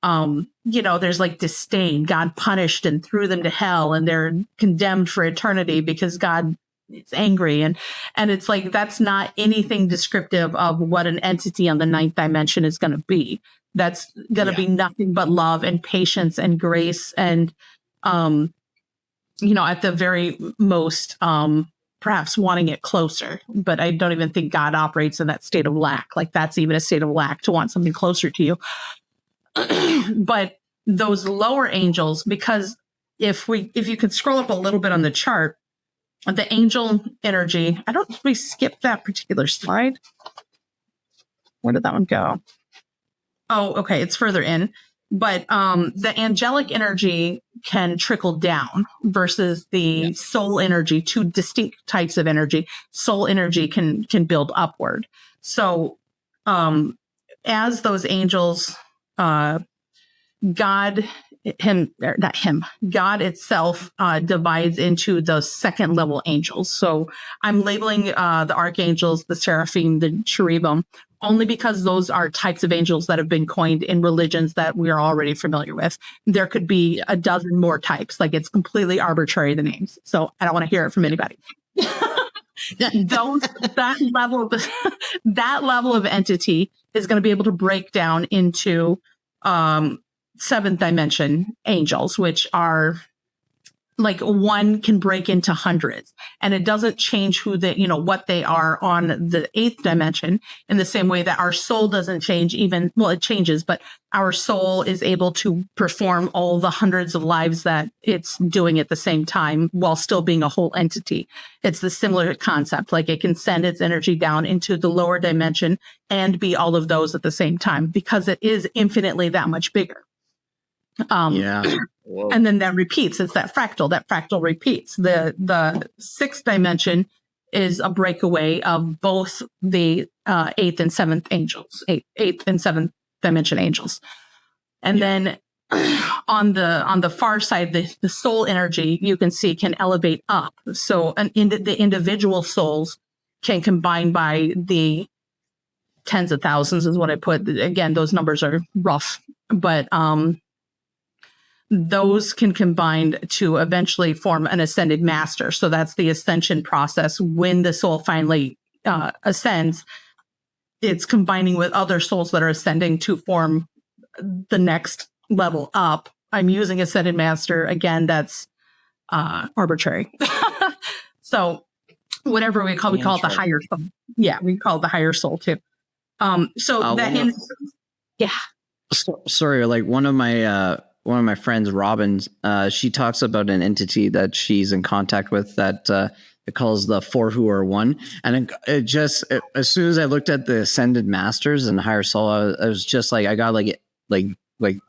there's like disdain. God punished and threw them to hell, and they're condemned for eternity because God is angry. And it's like, that's not anything descriptive of what an entity on the 9th dimension is going to be. That's going to be nothing but love and patience and grace. And, at the very most, perhaps wanting it closer. But I don't even think God operates in that state of lack. Like that's even a state of lack, to want something closer to you. But those lower angels, because if you could scroll up a little bit on the chart, the angel energy, I don't think we skipped that particular slide. Where did that one go? Oh, okay. It's further in. But the angelic energy can trickle down versus the soul energy, two distinct types of energy. Soul energy can build upward. So as those angels, God itself divides into those second level angels. So I'm labeling the archangels, the seraphim, the cherubim, only because those are types of angels that have been coined in religions that we are already familiar with. There could be a dozen more types. Like, it's completely arbitrary, the names. So I don't want to hear it from anybody. that level of entity is going to be able to break down into seventh dimension angels, which are like one can break into hundreds, and it doesn't change what they are on the eighth dimension, in the same way that our soul doesn't change. It changes, but our soul is able to perform all the hundreds of lives that it's doing at the same time while still being a whole entity. It's the similar concept. Like, it can send its energy down into the lower dimension and be all of those at the same time, because it is infinitely that much bigger. And then that repeats. It's that fractal. That fractal repeats. The sixth dimension is a breakaway of both the eighth and seventh angels, eighth and seventh dimension angels. And then on the far side, the soul energy, you can see, can elevate up. So the individual souls can combine by the tens of thousands is what I put. Again, those numbers are rough, but those can combine to eventually form an ascended master. So that's the ascension process. When the soul finally ascends, it's combining with other souls that are ascending to form the next level up. I'm using ascended master. Again, that's arbitrary. So whatever we call it the higher soul. Yeah, we call it the higher soul too. Sorry, like one of my friends, Robin, she talks about an entity that she's in contact with that it calls the four who are one. And it just, as soon as I looked at the ascended masters and higher soul, I was just like, I got like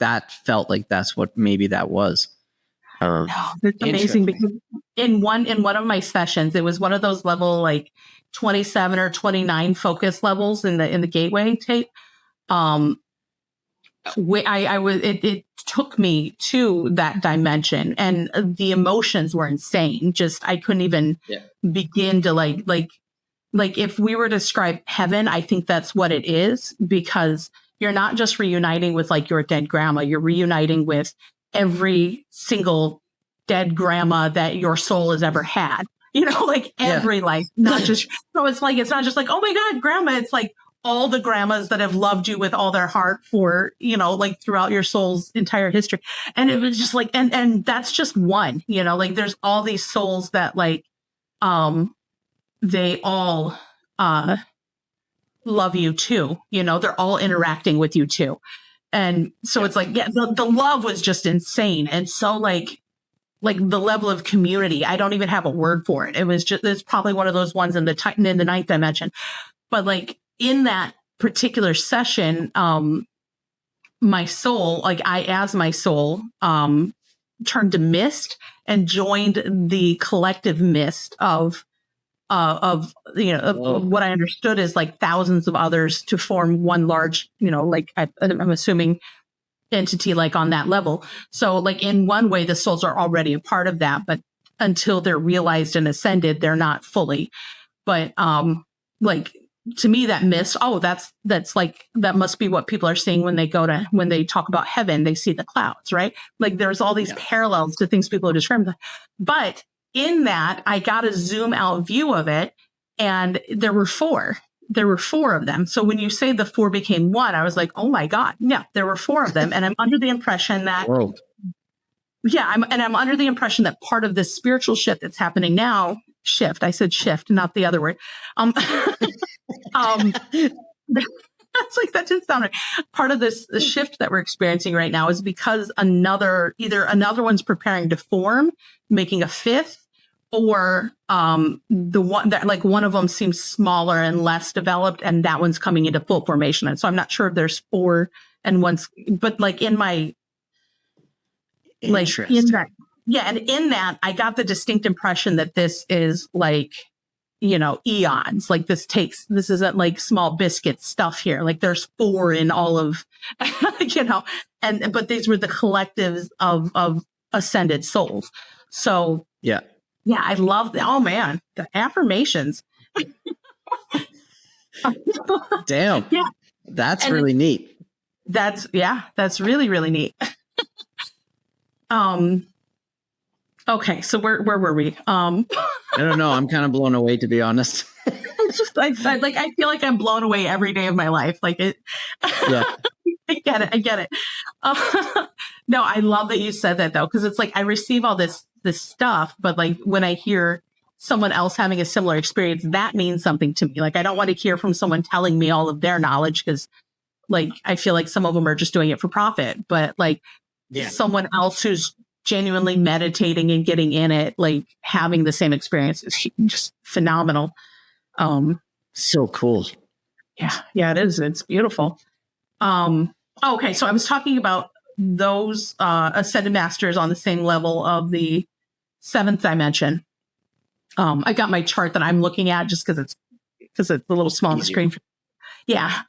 that felt like that's what maybe that was. No, it's amazing, because in one of my sessions, it was one of those level like 27 or 29 focus levels in the gateway tape. It took me to that dimension, and the emotions were insane. Just, I couldn't even begin to like if we were to describe heaven, I think that's what it is, because you're not just reuniting with like your dead grandma, you're reuniting with every single dead grandma that your soul has ever had. Every life, not just, so it's not just like, oh my God, grandma. It's like all the grandmas that have loved you with all their heart for, throughout your soul's entire history. And it was just like, and that's just one, there's all these souls that they all, love you too. They're all interacting with you too. And so it's like, the love was just insane. And so like the level of community, I don't even have a word for it. It's probably one of those ones in the ninth dimension. But like in that particular session, my soul, as my soul, turned to mist and joined the collective mist of what I understood is like thousands of others to form one large, I'm assuming entity like on that level. So like in one way, the souls are already a part of that, but until they're realized and ascended, they're not fully. But to me, that mist, that's like, that must be what people are seeing when they talk about heaven, they see the clouds, right? Like there's all these parallels to things people are describing. But in that, I got a zoom out view of it, and there were four of them. So when you say the four became one, I was like, oh my God. Yeah, there were four of them. And I'm under the impression that, I'm under the impression that part of this spiritual shift that's happening now, I said shift, not the other word. That's like, that didn't sound right. Part of the shift that we're experiencing right now is because either another one's preparing to form, making a fifth, or the one that like one of them seems smaller and less developed, and that one's coming into full formation. And so I'm not sure if there's four and once, but like in my, like in that, yeah. And in that, I got the distinct impression that this is like, eons. Like this isn't like small biscuit stuff here. Like there's 4 in all of, but these were the collectives of ascended souls. So yeah, I love that. Oh man, the affirmations. Damn. Yeah. That's really neat. That's really, really neat. Okay, so where were we? I don't know. I'm kind of blown away, to be honest. It's just I feel like I'm blown away every day of my life. Like it. Yeah. I get it. No, I love that you said that though, because it's like I receive all this stuff, but like when I hear someone else having a similar experience, that means something to me. Like I don't want to hear from someone telling me all of their knowledge, because like I feel like some of them are just doing it for profit, but like someone else who's genuinely meditating and getting in it, like having the same experience is just phenomenal. So cool. Yeah, it is. It's beautiful. Okay, so I was talking about those ascended masters on the same level of the 7th dimension. I got my chart that I'm looking at just because it's a little small on the screen. Yeah.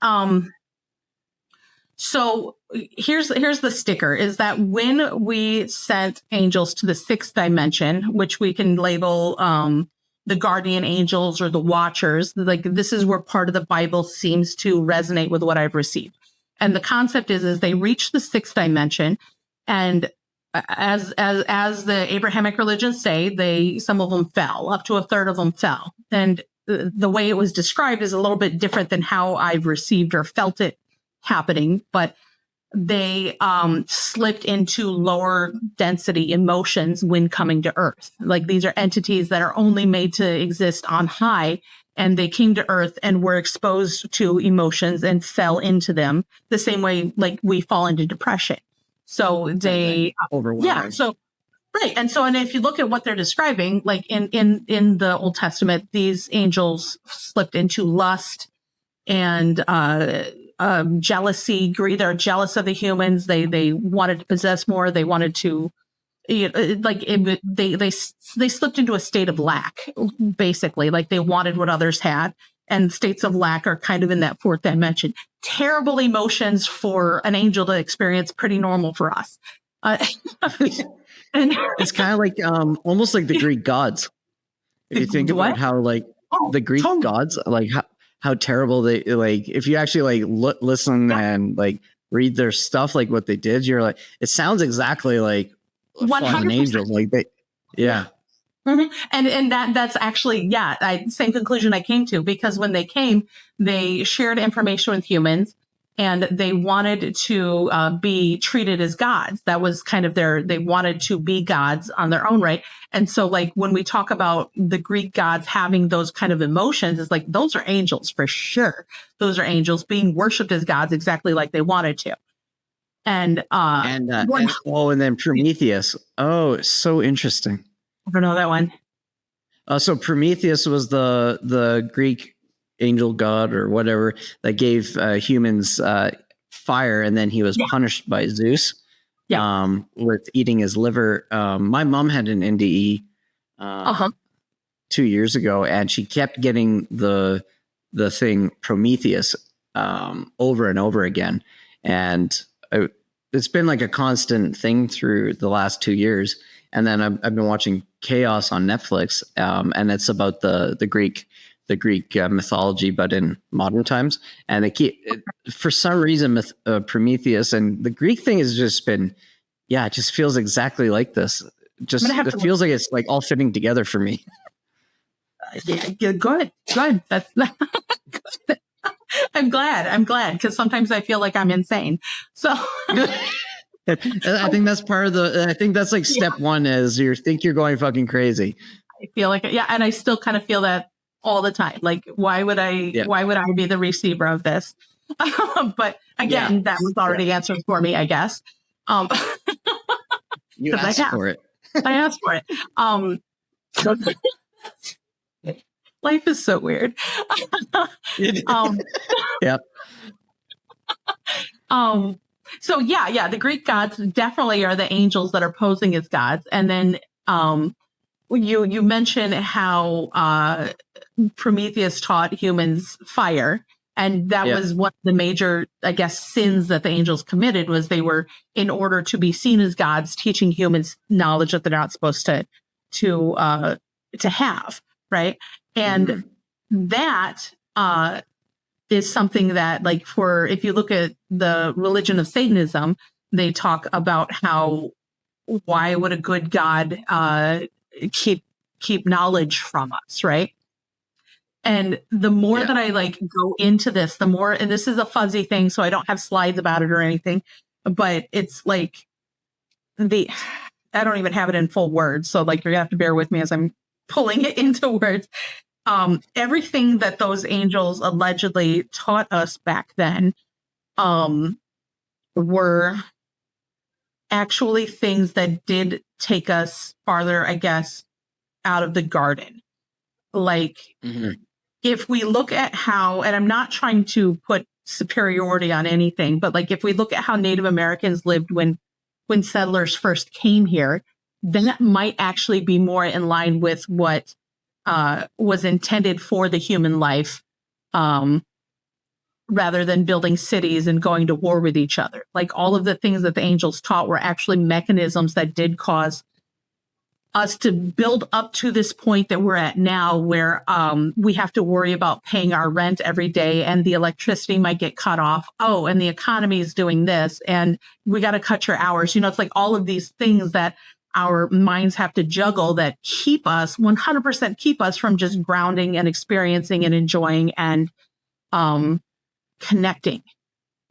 So here's the sticker, is that when we sent angels to the 6th dimension, which we can label the guardian angels or the watchers, like this is where part of the Bible seems to resonate with what I've received. And the concept is they reach the 6th dimension, and as the Abrahamic religions say, some of them fell, up to a third of them fell. And the way it was described is a little bit different than how I've received or felt it happening, but they slipped into lower density emotions when coming to Earth. Like these are entities that are only made to exist on high, and they came to Earth and were exposed to emotions and fell into them the same way like we fall into depression. So they overwhelmed. Yeah. So right. And if you look at what they're describing, like in the Old Testament, these angels slipped into lust and jealousy, greed. They're jealous of the humans. They wanted to possess more. They wanted to, they slipped into a state of lack, basically. Like they wanted what others had, and states of lack are kind of in that 4th dimension. Terrible emotions for an angel to experience, pretty normal for us. And it's kind of like almost like the Greek gods. If you think about how like the Greek gods, like how terrible they, like if you actually like listen and like read their stuff, like what they did, you're like, it sounds exactly like fallen angels, like they, yeah. Mm-hmm. And that's actually, same conclusion I came to, because when they came, they shared information with humans, and they wanted to be treated as gods. That was kind of they wanted to be gods on their own right. And so like when we talk about the Greek gods having those kind of emotions, it's like, those are angels for sure. Those are angels being worshipped as gods, exactly like they wanted to. And then Prometheus. Oh, so interesting. I don't know that one. So Prometheus was the Greek angel god or whatever that gave humans fire, and then he was punished by Zeus with eating his liver. My mom had an NDE 2 years ago, and she kept getting the thing Prometheus over and over again, and it's been like a constant thing through the last 2 years. And then I've been watching Chaos on Netflix, and it's about the Greek mythology, but in modern times. And they keep, for some reason, Prometheus and the Greek thing has just been, it just feels exactly like this. Just it feels like it's like all fitting together for me. Good. That's good. I'm glad, because sometimes I feel like I'm insane. So I think that's part of I think that's like step one, is you think you're going fucking crazy. I feel like, and I still kind of feel that all the time. Like, why would I be the receiver of this? But again, that was already answered for me, I guess. You asked for it. I asked for it. Life is so weird. Yep. So yeah, the Greek gods definitely are the angels that are posing as gods. And then you mentioned how Prometheus taught humans fire. And that was one of the major, I guess, sins that the angels committed was they were, in order to be seen as gods, teaching humans knowledge that they're not supposed to have, right? And that is something that, like, if you look at the religion of Satanism, they talk about how why would a good God keep knowledge from us, right? And the more that I like go into this, the more, and this is a fuzzy thing, so I don't have slides about it or anything, but it's like I don't even have it in full words. So like, you're gonna have to bear with me as I'm pulling it into words. Everything that those angels allegedly taught us back then, were actually things that did take us farther, I guess, out of the garden. Like, if we look at how, and I'm not trying to put superiority on anything, but like if we look at how Native Americans lived when settlers first came here, then that might actually be more in line with what was intended for the human life, rather than building cities and going to war with each other. Like, all of the things that the angels taught were actually mechanisms that did cause us to build up to this point that we're at now, where we have to worry about paying our rent every day, and the electricity might get cut off. Oh, and the economy is doing this, and we got to cut your hours. You know, it's like all of these things that our minds have to juggle that keep us 100% keep us from just grounding and experiencing and enjoying and connecting.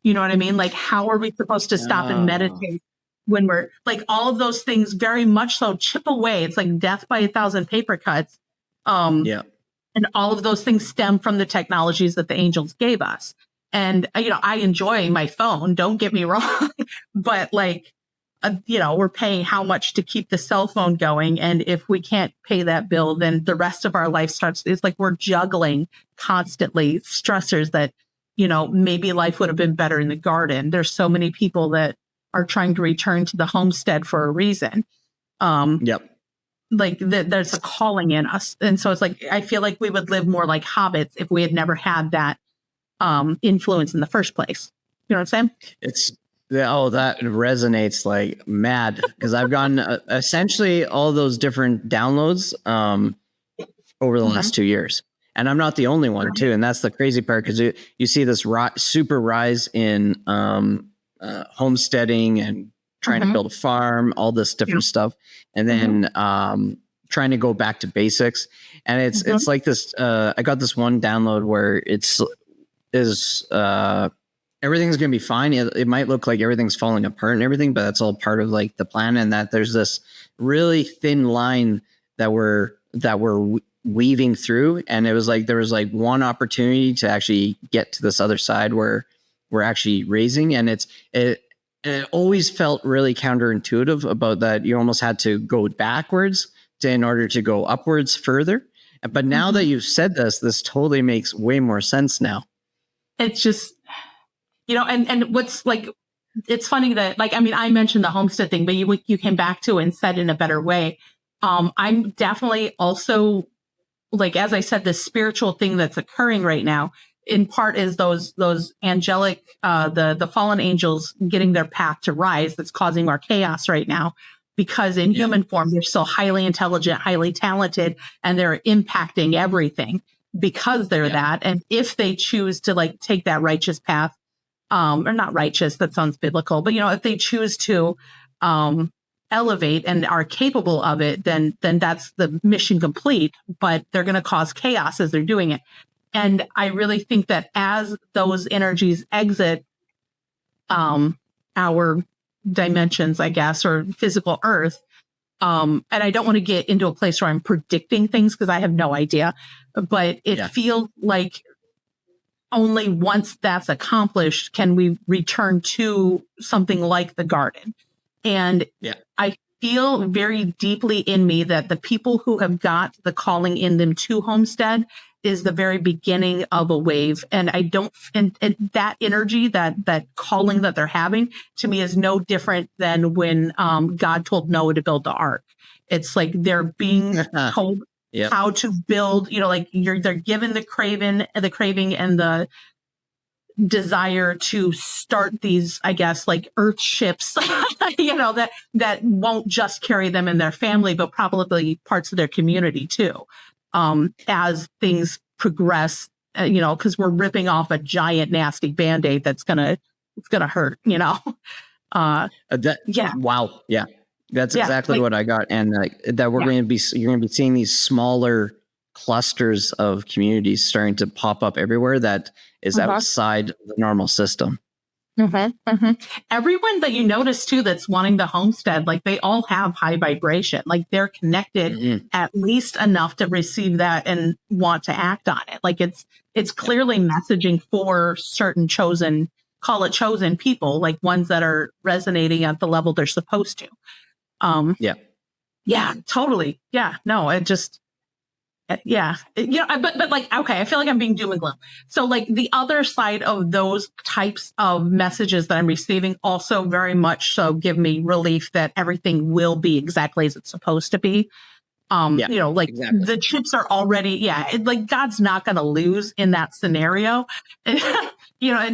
You know what I mean? Like, how are we supposed to stop and meditate when we're like, all of those things very much so chip away? It's like death by 1,000 paper cuts. And all of those things stem from the technologies that the angels gave us. And, you know, I enjoy my phone, don't get me wrong, but like, you know, we're paying how much to keep the cell phone going. And if we can't pay that bill, then the rest of our life it's like we're juggling constantly stressors that, you know, maybe life would have been better in the garden. There's so many people that are trying to return to the homestead for a reason. Like there's a calling in us. And so it's like, I feel like we would live more like hobbits if we had never had that influence in the first place. You know what I'm saying? That resonates like mad, because I've gotten essentially all those different downloads over the last 2 years. And I'm not the only one too. And that's the crazy part, because you see this super rise in homesteading and trying to build a farm, all this different stuff. And then trying to go back to basics. And it's like this, I got this one download where everything's going to be fine. It might look like everything's falling apart and everything, but that's all part of like the plan. And that there's this really thin line that we're weaving through. And it was like, there was like one opportunity to actually get to this other side where we're actually raising. And it always felt really counterintuitive about that. You almost had to go backwards in order to go upwards further. But now that you've said this totally makes way more sense now. It's just, you know, and what's like, it's funny that, like, I mean, I mentioned the homestead thing, but you came back to it and said in a better way. I'm definitely also, like, as I said, this spiritual thing that's occurring right now, in part is those angelic, the fallen angels getting their path to rise that's causing more chaos right now, because in human form, they're still highly intelligent, highly talented, and they're impacting everything because they're that. And if they choose to like take that righteous path, or not righteous, that sounds biblical, but you know, if they choose to elevate and are capable of it, then that's the mission complete, but they're going to cause chaos as they're doing it. And I really think that as those energies exit our dimensions, I guess, or physical earth, and I don't want to get into a place where I'm predicting things because I have no idea, but it feels like only once that's accomplished can we return to something like the garden. And I feel very deeply in me that the people who have got the calling in them to homestead is the very beginning of a wave. And I don't, and that energy, that calling that they're having to me is no different than when God told Noah to build the ark. It's like they're being told how to build, like they're given the craving and the desire to start these, I guess, like earth ships, that won't just carry them and their family, but probably parts of their community too. As things progress, because we're ripping off a giant nasty Band-Aid it's gonna hurt, Wow. Yeah. That's exactly what I got. And that you're going to be seeing these smaller clusters of communities starting to pop up everywhere that is outside the normal system. Everyone that you notice too that's wanting the homestead, like they all have high vibration, like they're connected at least enough to receive that and want to act on it. Like it's clearly messaging for certain chosen people, like ones that are resonating at the level they're supposed to. Yeah, totally. Yeah, no, it just, but like, okay, I feel like I'm being doom and gloom. So like the other side of those types of messages that I'm receiving also very much so give me relief that everything will be exactly as it's supposed to be. Exactly. The chips are already, like God's not going to lose in that scenario. And,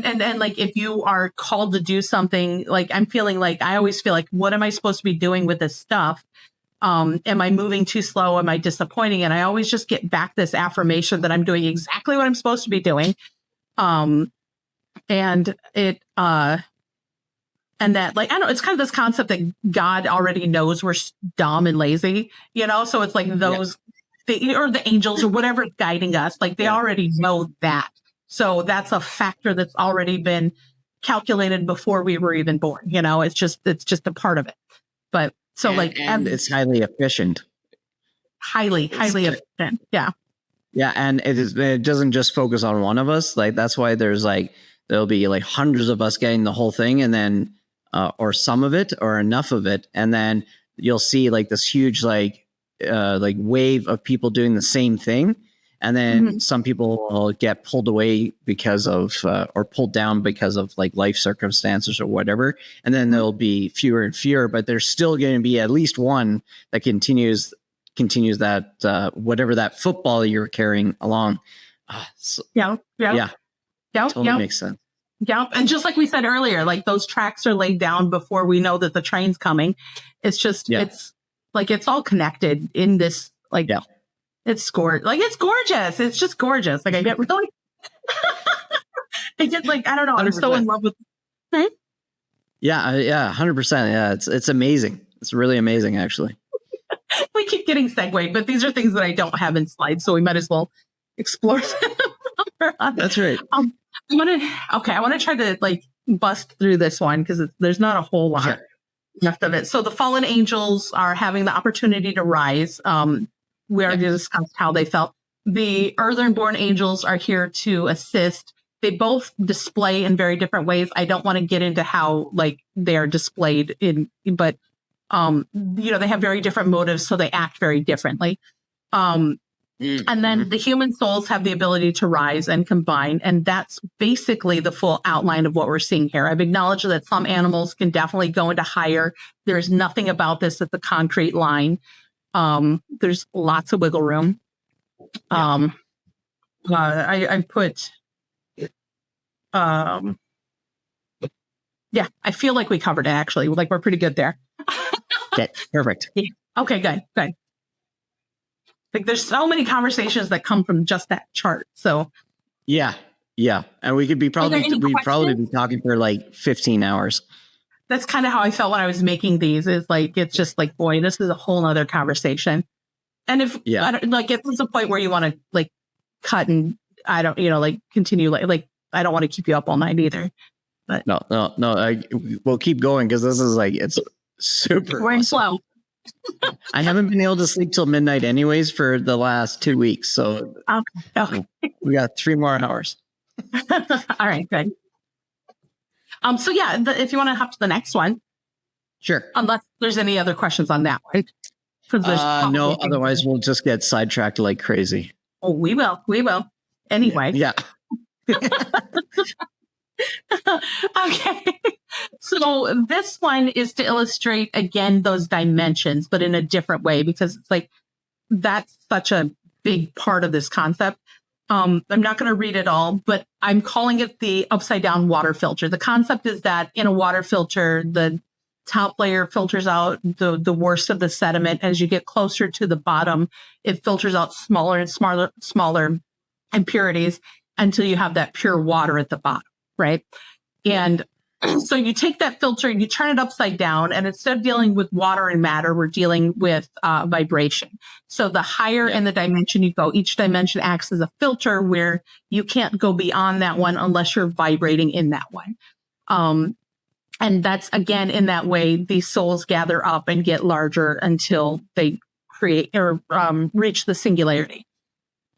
and like, if you are called to do something, like I'm feeling like, I always feel like, what am I supposed to be doing with this stuff? Am I moving too slow? Am I disappointing? And I always just get back this affirmation that I'm doing exactly what I'm supposed to be doing. And it, and that, like, I don't know, it's kind of this concept that God already knows we're dumb and lazy, so it's like those, or the angels or whatever is guiding us, like they already know that. So that's a factor that's already been calculated before we were even born, it's just a part of it. But so and it's highly efficient. Highly efficient. Yeah. Yeah. And it doesn't just focus on one of us. Like, that's why there'll be like hundreds of us getting the whole thing, and then, or some of it or enough of it. And then you'll see like this huge, like wave of people doing the same thing. And then some people will get pulled away because of, or pulled down because of like life circumstances or whatever. And then there'll be fewer and fewer, but there's still going to be at least one that continues that, whatever that football you're carrying along. Totally makes sense. Yeah. And just like we said earlier, like those tracks are laid down before we know that the train's coming. It's just, it's like, it's all connected in this, like, it's gorgeous. It's just gorgeous. Like I get really, I get like, I don't know. 100%. I'm so in love with. Right? Yeah. 100%. Yeah. It's amazing. It's really amazing, actually. We keep getting segued, but these are things that I don't have in slides, so we might as well explore them. That's right. I want to try to like bust through this one because there's not a whole lot left of it. So the fallen angels are having the opportunity to rise. We already discussed how they felt. The earthborn angels are here to assist. They both display in very different ways. I don't want to get into how like they're displayed but they have very different motives, so they act very differently. And then the human souls have the ability to rise and combine. And that's basically the full outline of what we're seeing here. I've acknowledged that some animals can definitely go into higher. There's nothing about this at the concrete line. There's lots of wiggle room. I put, I feel like we covered it actually. Like we're pretty good there. Okay, perfect. Yeah. Okay, good. Like there's so many conversations that come from just that chart. So yeah. And we'd probably be talking for like 15 hours. That's kind of how I felt when I was making these. Is like, it's just like, boy, this is a whole nother conversation. And if I don't, like, if there's a point where you want to like cut and I don't, like continue, like I don't want to keep you up all night either. But no, we'll keep going because this is like, it's super. We're in flow. I haven't been able to sleep till midnight anyways for the last 2 weeks. So okay. We got 3 more hours. All right, good. So if you want to hop to the next one. Sure. Unless there's any other questions on that one. No, otherwise we'll just get sidetracked like crazy. Oh, we will. We will. Anyway. Yeah. Okay. So this one is to illustrate again those dimensions, but in a different way, because it's like that's such a big part of this concept. I'm not going to read it all, but I'm calling it the upside down water filter. The concept is that in a water filter, the top layer filters out the worst of the sediment. As you get closer to the bottom, it filters out smaller and smaller impurities until you have that pure water at the bottom, right? And so you take that filter and you turn it upside down, and instead of dealing with water and matter, we're dealing with vibration. So the higher in the dimension you go, each dimension acts as a filter where you can't go beyond that one unless you're vibrating in that one. And that's, again, in that way, these souls gather up and get larger until they create or reach the singularity,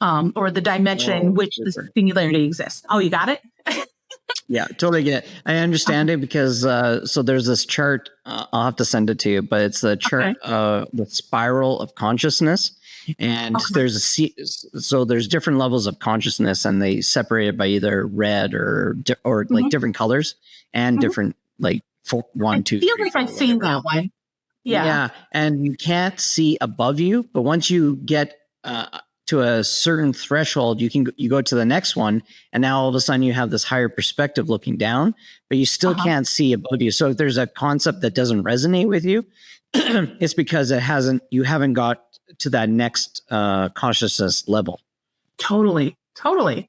or the dimension in which the singularity exists. Oh, you got it? Yeah, totally get it. I understand it because so there's this chart. I'll have to send it to you, but it's the chart, the spiral of consciousness, and there's there's different levels of consciousness, and they separated by either red or like different colors and different like 1, 2. I feel like I've seen that one. Yeah, and you can't see above you, but once you get to a certain threshold, you go to the next one, and now all of a sudden you have this higher perspective looking down, but you still can't see above you. So if there's a concept that doesn't resonate with you, it's because you haven't got to that next consciousness level. Totally.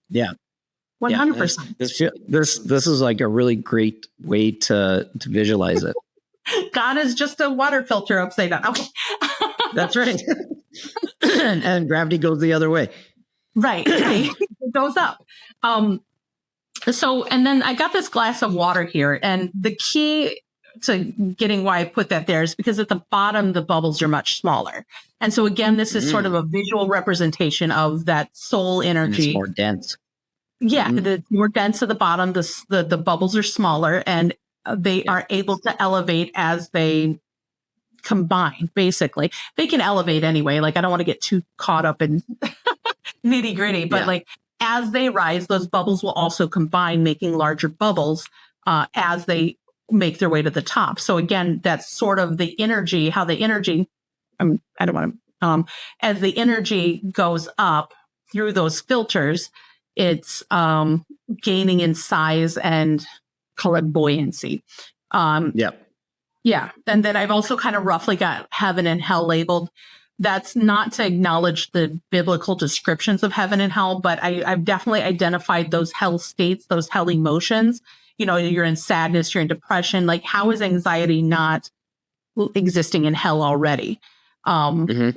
Yeah. 100%. This is like a really great way to visualize it. God is just a water filter upside down. Okay. That's right. And gravity goes the other way. Right. It goes up. So, and then I got this glass of water here, and the key to getting why I put that there is because at the bottom, the bubbles are much smaller. And so again, this is sort of a visual representation of that soul energy. And it's more dense. Yeah. The more dense at the bottom, the bubbles are smaller, and they are able to elevate as they combine. Basically, they can elevate anyway. Like, I don't want to get too caught up in nitty gritty, but like as they rise, those bubbles will also combine, making larger bubbles as they make their way to the top. So again, that's sort of the energy, how the energy, I don't want to, as the energy goes up through those filters, it's gaining in size and call it buoyancy. Yeah. And then I've also kind of roughly got heaven and hell labeled. That's not to acknowledge the biblical descriptions of heaven and hell, but I've definitely identified those hell states, those hell emotions. You know, you're in sadness, you're in depression. Like, how is anxiety not existing in hell already? You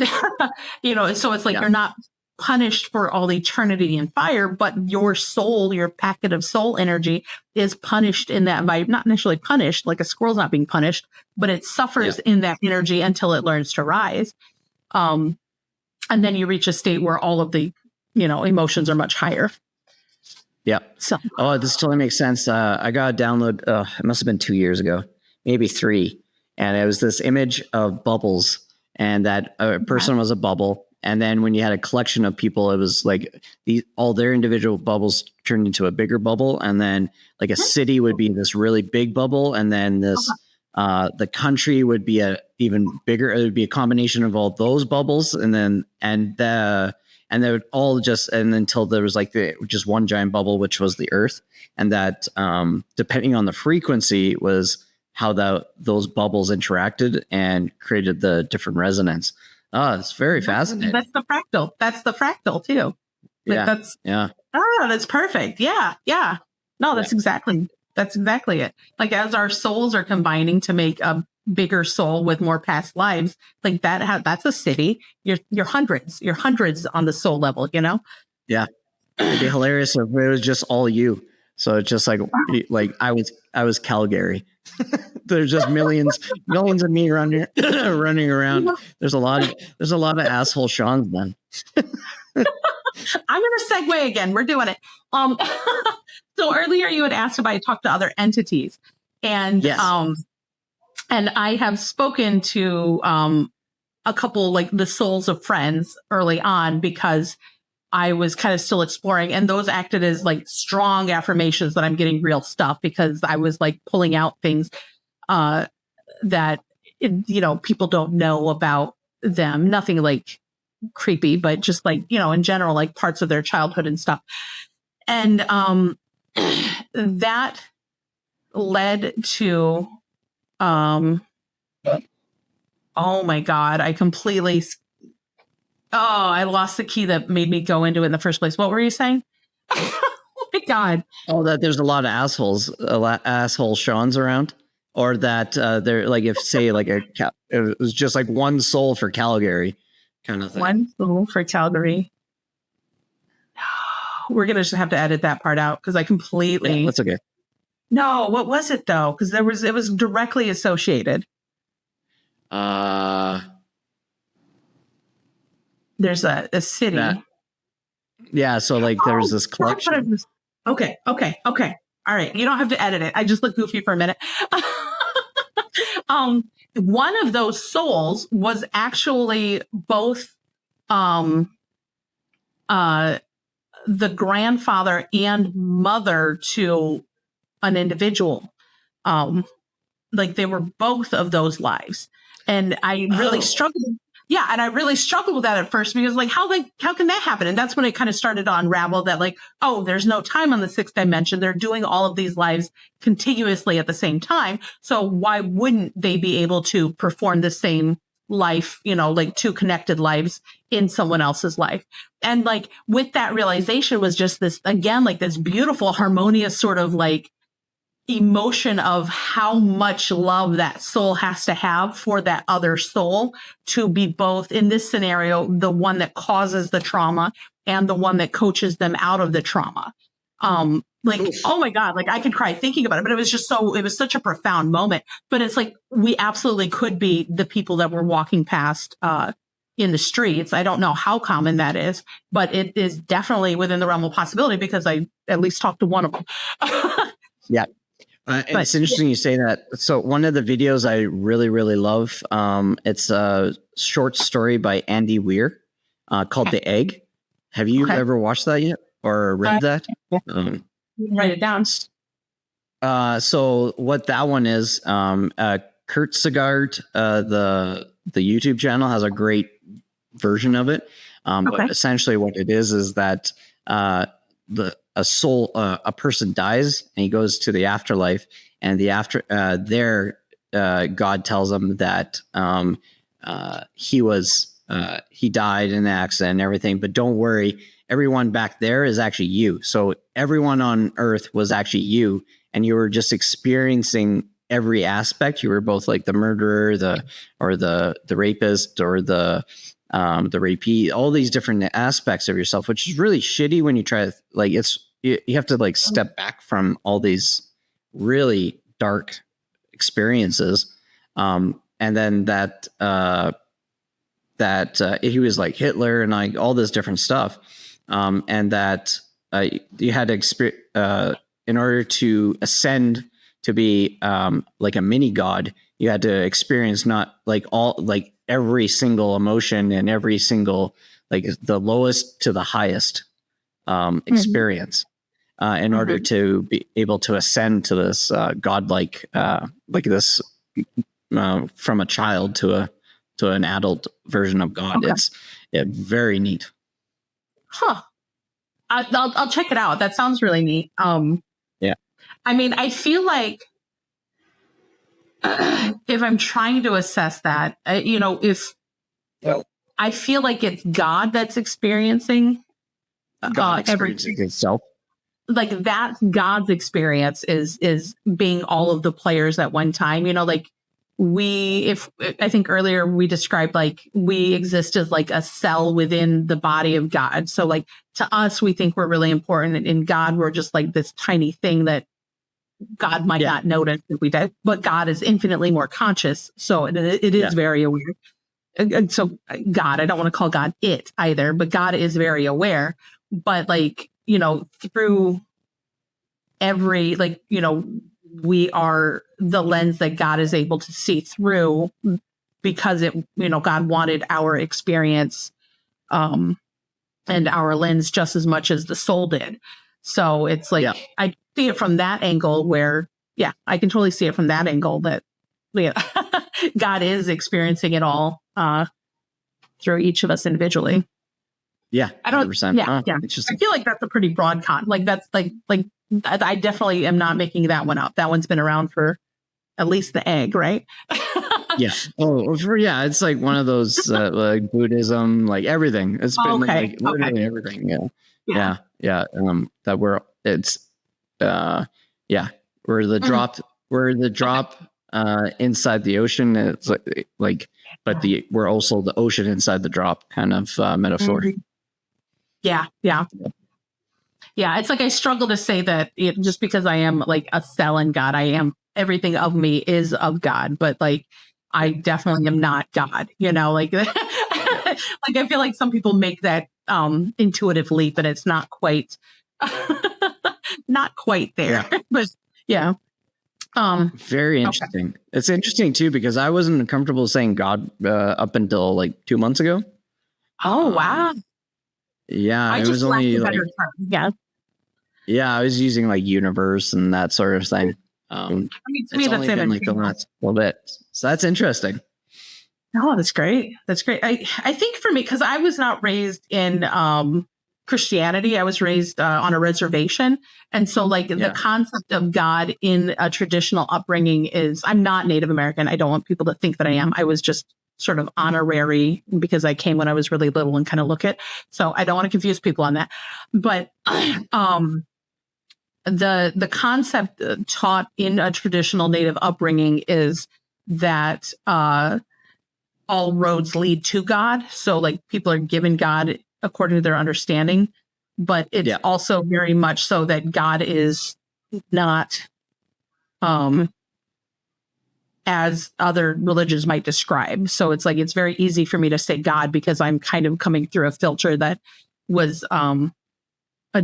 know, so it's like you're not punished for all eternity in fire, but your soul, your packet of soul energy is punished in that vibe. Not initially punished, like a squirrel's not being punished, but it suffers in that energy until it learns to rise. And then you reach a state where all of the, emotions are much higher. Yeah. So, this totally makes sense. I got a download. It must have been 2 years ago, maybe 3. And it was this image of bubbles, and that a person was a bubble. And then when you had a collection of people, it was like all their individual bubbles turned into a bigger bubble. And then like a city would be this really big bubble. And then this, the country would be a even bigger, it would be a combination of all those bubbles. And they would all just, and until there was like just one giant bubble, which was the earth. And that, depending on the frequency, was how those bubbles interacted and created the different resonance. Oh, it's very fascinating. That's the fractal. That's the fractal too. That's perfect. Yeah. No, that's exactly it. Like, as our souls are combining to make a bigger soul with more past lives, like that's a city. You're hundreds on the soul level, Yeah. It'd be hilarious if it was just all you. So it's just like I was Calgary. There's just millions of me running around. There's a lot of asshole Sean's then. I'm going to segue again. We're doing it. So earlier you had asked if I talked to other entities, and and I have spoken to a couple, like the souls of friends early on, because I was kind of still exploring, and those acted as like strong affirmations that I'm getting real stuff, because I was like pulling out things that, people don't know about them. Nothing like creepy, but just like, in general, like parts of their childhood and stuff. And that led to, oh my God, I lost the key that made me go into it in the first place. What were you saying? Oh my God. Oh, that there's a lot of asshole Sean's around, or that they're like, if say like it was just like one soul for Calgary kind of thing. One soul for Calgary. We're gonna just have to edit that part out, because I completely. Yeah, that's okay. No, what was it though? Because it was directly associated. There's a city. Yeah, so like there's this collection. Okay. All right. You don't have to edit it. I just look goofy for a minute. One of those souls was actually both the grandfather and mother to an individual. Like they were both of those lives. And I really struggled. Yeah. And I really struggled with that at first, because like, how can that happen? And that's when it kind of started to unravel that, like, oh, there's no time on the sixth dimension. They're doing all of these lives contiguously at the same time. So why wouldn't they be able to perform the same life, like two connected lives in someone else's life? And like with that realization was just this, again, like this beautiful, harmonious sort of like emotion of how much love that soul has to have for that other soul to be both, in this scenario, the one that causes the trauma and the one that coaches them out of the trauma. Like, oh my God, like I could cry thinking about it, but it was such a profound moment. But it's like, we absolutely could be the people that we're walking past in the streets. I don't know how common that is, but it is definitely within the realm of possibility, because I at least talked to one of them. Yeah. It's interesting you say that. So one of the videos I really, really love, it's a short story by Andy Weir called The Egg. Have you ever watched that yet or read that? Write it down. So what that one is, Kurt Segard, the YouTube channel, has a great version of it. But essentially what it is that a person dies and he goes to the afterlife, and God tells him that he died in an accident and everything, but don't worry, everyone back there is actually you. So everyone on Earth was actually you, and you were just experiencing every aspect. You were both like the murderer, the rapist, or the rapee, all these different aspects of yourself, which is really shitty when you try to, like, you have to like step back from all these really dark experiences. And then that he was like Hitler and like all this different stuff. And that you had to experience, in order to ascend to be like a mini god, you had to experience not like every single emotion and every single, like the lowest to the highest experience in order to be able to ascend to this godlike, like this from a child to an adult version of God. It's very neat. Huh. I'll check it out. That sounds really neat. Yeah. I mean, I feel like if I'm trying to assess that, I feel like it's God that's experiencing experiencing itself. Like that's God's experience is being all of the players at one time. Like I think earlier we described like we exist as like a cell within the body of God. So like to us, we think we're really important, and in God, we're just like this tiny thing that God might not notice if we did, but God is infinitely more conscious. So it is very aware. And so God, I don't want to call God it either, but God is very aware. But like, through every, like, we are the lens that God is able to see through, because God wanted our experience and our lens just as much as the soul did. So it's like, I see it from that angle where, I can totally see it from that angle that God is experiencing it all through each of us individually. Yeah, I don't. 100%. Yeah. I feel like that's a pretty broad like that's like I definitely am not making that one up. That one's been around for at least the egg, right? Yeah. It's like one of those like Buddhism, like everything. It's been like literally everything. Yeah. That we're the drop inside the ocean. It's but we're also the ocean inside the drop kind of metaphor. Yeah. It's like I struggle to say that just because I am like a cell in God, I am everything of me is of God, but like I definitely am not God, like like I feel like some people make that intuitive leap and it's not quite there. But very interesting. It's interesting too because I wasn't comfortable saying God up until like 2 months ago. Oh wow. Yeah, it was only like, I was using like universe and that sort of thing. to me, it's only been like the last little bit, so that's interesting. Oh, that's great. I think for me, because I was not raised in Christianity, I was raised on a reservation, and so like the concept of God in a traditional upbringing is, I'm not Native American. I don't want people to think that I am. I was just sort of honorary because I came when I was really little and kind of look it. So I don't want to confuse people on that. But the concept taught in a traditional Native upbringing is that all roads lead to God. So like people are given God according to their understanding, but it's also very much so that God is not as other religions might describe. So it's like, it's very easy for me to say God because I'm kind of coming through a filter that was a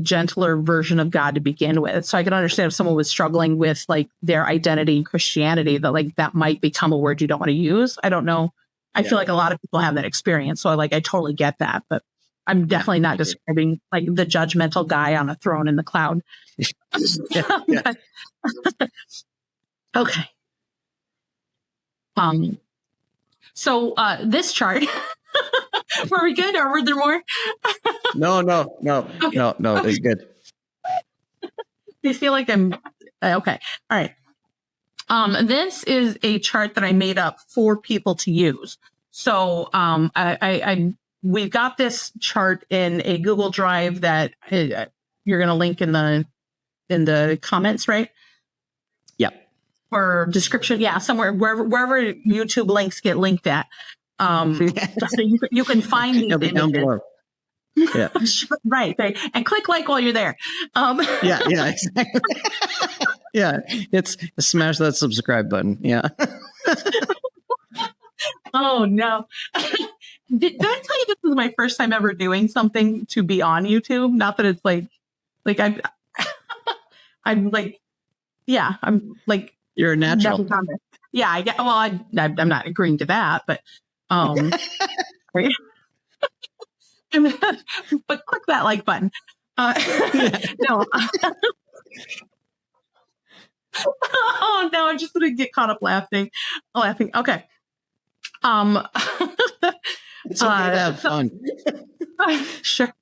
gentler version of God to begin with. So I can understand if someone was struggling with like their identity in Christianity, that like that might become a word you don't want to use. I don't know. I feel like a lot of people have that experience. So I totally get that, but I'm definitely not describing like the judgmental guy on a throne in the cloud. Okay. So this chart, were we good or were there more? No, it's good. I feel like I'm okay. All right. This is a chart that I made up for people to use. So we've got this chart in a Google Drive that you're going to link in the comments, right? Or description, somewhere wherever YouTube links get linked at. So you can find these images. Down below. Yeah. Right. And click like while you're there. Exactly. It's smash that subscribe button. Yeah. Oh no. Did I tell you this is my first time ever doing something to be on YouTube? Not that it's like I'm like, you're a natural. Yeah, I get. Well, I'm not agreeing to that, but but click that like button. No. Oh no, I'm just gonna get caught up laughing. Okay. It's okay to have fun. Sure.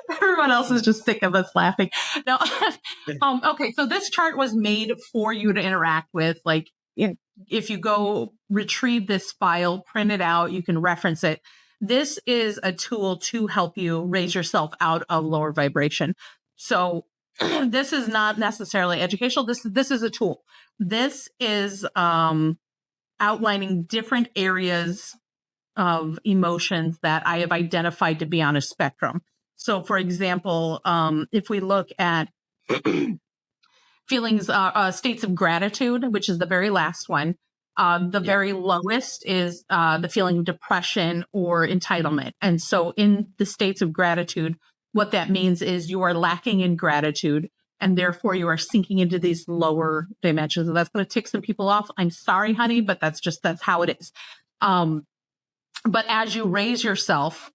Everyone else is just sick of us laughing. No. Okay, so this chart was made for you to interact with. Like, if you go retrieve this file, print it out, you can reference it. This is a tool to help you raise yourself out of lower vibration. So this is not necessarily educational. This is a tool. This is outlining different areas of emotions that I have identified to be on a spectrum. So, for example, if we look at feelings, states of gratitude, which is the very last one, the very lowest is the feeling of depression or entitlement. And so in the states of gratitude, what that means is you are lacking in gratitude, and therefore you are sinking into these lower dimensions. And that's going to tick some people off. I'm sorry, honey, but that's how it is. But as you raise yourself,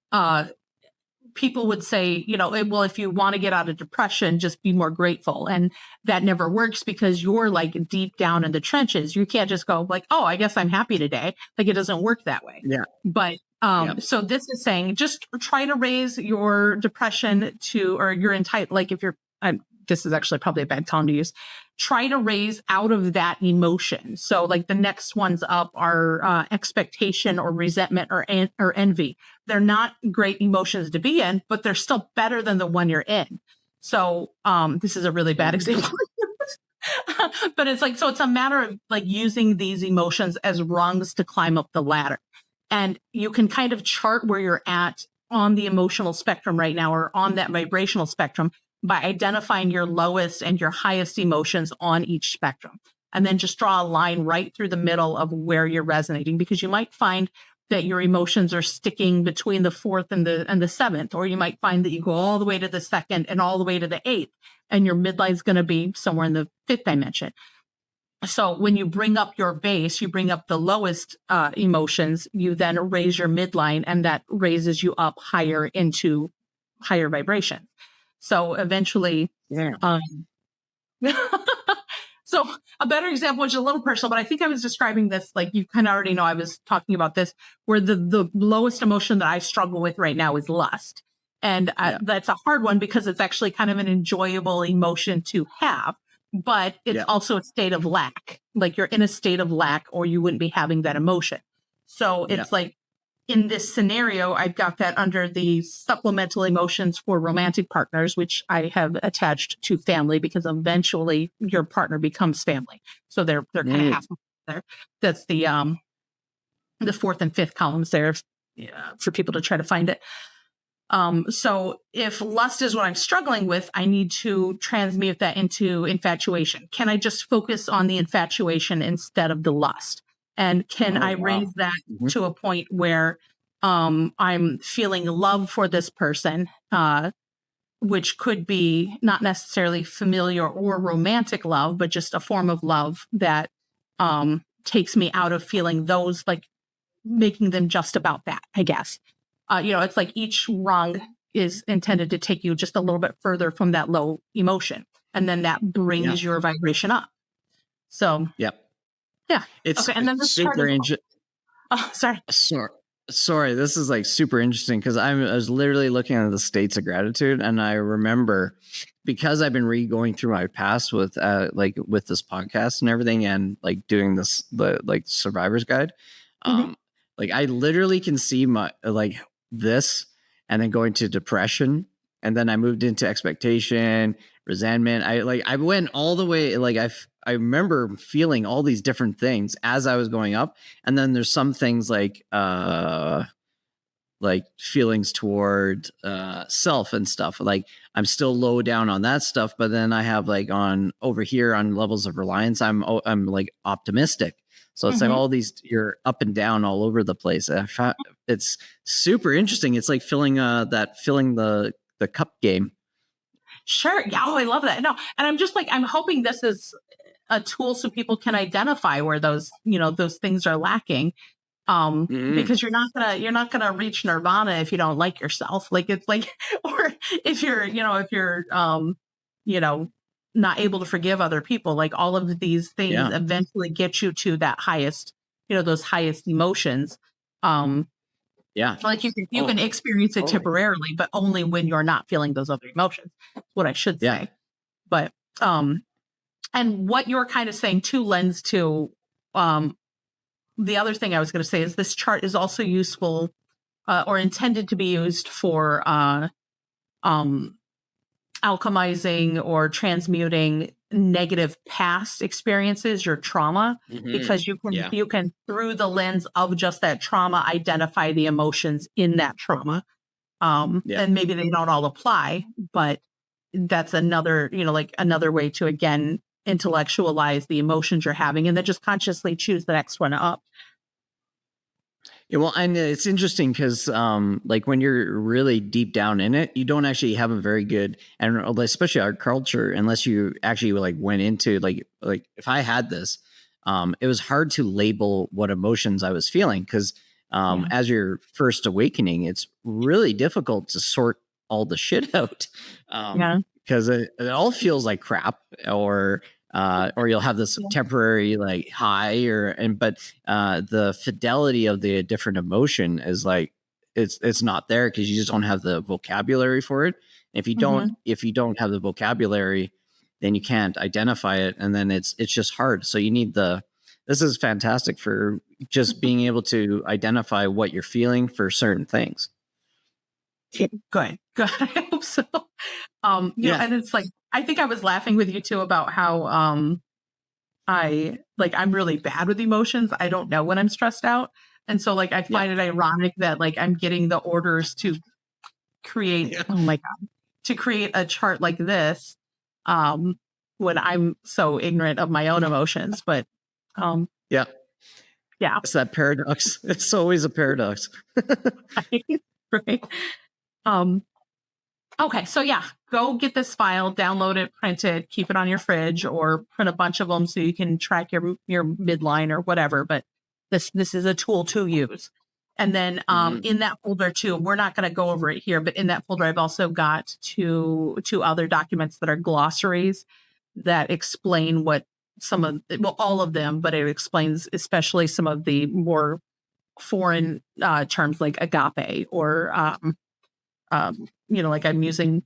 people would say, well, if you want to get out of depression, just be more grateful. And that never works because you're like deep down in the trenches. You can't just go like, oh, I guess I'm happy today. Like it doesn't work that way. Yeah. But so this is saying just try to raise your depression or your entitled, like if you're, this is actually probably a bad term to use, try to raise out of that emotion. So like the next ones up are expectation or resentment or envy. They're not great emotions to be in, but they're still better than the one you're in. So this is a really bad example. But it's like, so it's a matter of like using these emotions as rungs to climb up the ladder. And you can kind of chart where you're at on the emotional spectrum right now, or on that vibrational spectrum, by identifying your lowest and your highest emotions on each spectrum. And then just draw a line right through the middle of where you're resonating, because you might find that your emotions are sticking between the 4th and the 7th, or you might find that you go all the way to the 2nd and all the way to the 8th, and your midline is going to be somewhere in the 5th dimension. So when you bring up your base, you bring up the lowest emotions, you then raise your midline, and that raises you up higher into higher vibration. So eventually, so a better example, which is a little personal, but I think I was describing this, like you kind of already know I was talking about this, where the lowest emotion that I struggle with right now is lust. And that's a hard one because it's actually kind of an enjoyable emotion to have. But it's also a state of lack. Like you're in a state of lack, or you wouldn't be having that emotion. So it's like in this scenario, I've got that under the supplemental emotions for romantic partners, which I have attached to family, because eventually your partner becomes family. So they're kind of half there. That's the 4th and 5th columns there for people to try to find it. So if lust is what I'm struggling with, I need to transmute that into infatuation. Can I just focus on the infatuation instead of the lust? And can I raise that to a point where I'm feeling love for this person, which could be not necessarily familiar or romantic love, but just a form of love that takes me out of feeling those, like making them just about that, I guess. It's like each rung is intended to take you just a little bit further from that low emotion. And then that brings your vibration up. So, yeah. It's okay. And then this super interesting. Oh, sorry. Sorry. This is like super interesting because I was literally looking at the states of gratitude. And I remember, because I've been going through my past with with this podcast and everything, and like doing this, the survivor's guide. Like I literally can see my this, and then going to depression, and then I moved into expectation, resentment. I went all the way. I remember feeling all these different things as I was going up, and then there's some things like feelings toward self and stuff. Like I'm still low down on that stuff, but then I have like on over here on levels of reliance, I'm like optimistic. So it's like all these, you're up and down all over the place. It's super interesting. It's like filling the cup game. Sure. Yeah. Oh, I love that. No. And I'm just like, I'm hoping this is a tool so people can identify where those things are lacking. Because you're not gonna reach nirvana if you don't like yourself. Like it's like, or if you're not able to forgive other people, like all of these things eventually get you to that highest, those highest emotions. Like you can experience it temporarily, but only when you're not feeling those other emotions. That's what I should say. But, and what you're kind of saying too lends to, the other thing I was going to say is this chart is also useful, or intended to be used for, alchemizing or transmuting negative past experiences, your trauma, because you can through the lens of just that trauma identify the emotions in that trauma. And maybe they don't all apply, but that's another another way to again intellectualize the emotions you're having, and then just consciously choose the next one up. Yeah, well, and it's interesting because, like when you're really deep down in it, you don't actually have a very good, and especially our culture, unless you actually like went into like if I had this, it was hard to label what emotions I was feeling because, as you're first awakening, it's really difficult to sort all the shit out. Yeah. Because it all feels like crap, or you'll have this temporary like high, but the fidelity of the different emotion is like it's not there because you just don't have the vocabulary for it. If you don't have the vocabulary, then you can't identify it, and then it's just hard. So you need this is fantastic for just being able to identify what you're feeling for certain things. Good. I hope so. You know, and it's like, I think I was laughing with you too about how I'm really bad with emotions. I don't know when I'm stressed out. And so like I find it ironic that like I'm getting the orders to create to create a chart like this when I'm so ignorant of my own emotions. But yeah. It's that paradox. It's always a paradox. Right. Okay, so yeah, go get this file, download it, print it, keep it on your fridge, or print a bunch of them so you can track your midline or whatever. But this is a tool to use. And then in that folder too, we're not going to go over it here, but in that folder, I've also got two other documents that are glossaries that explain what all of them, but it explains especially some of the more foreign terms like agape or like I'm using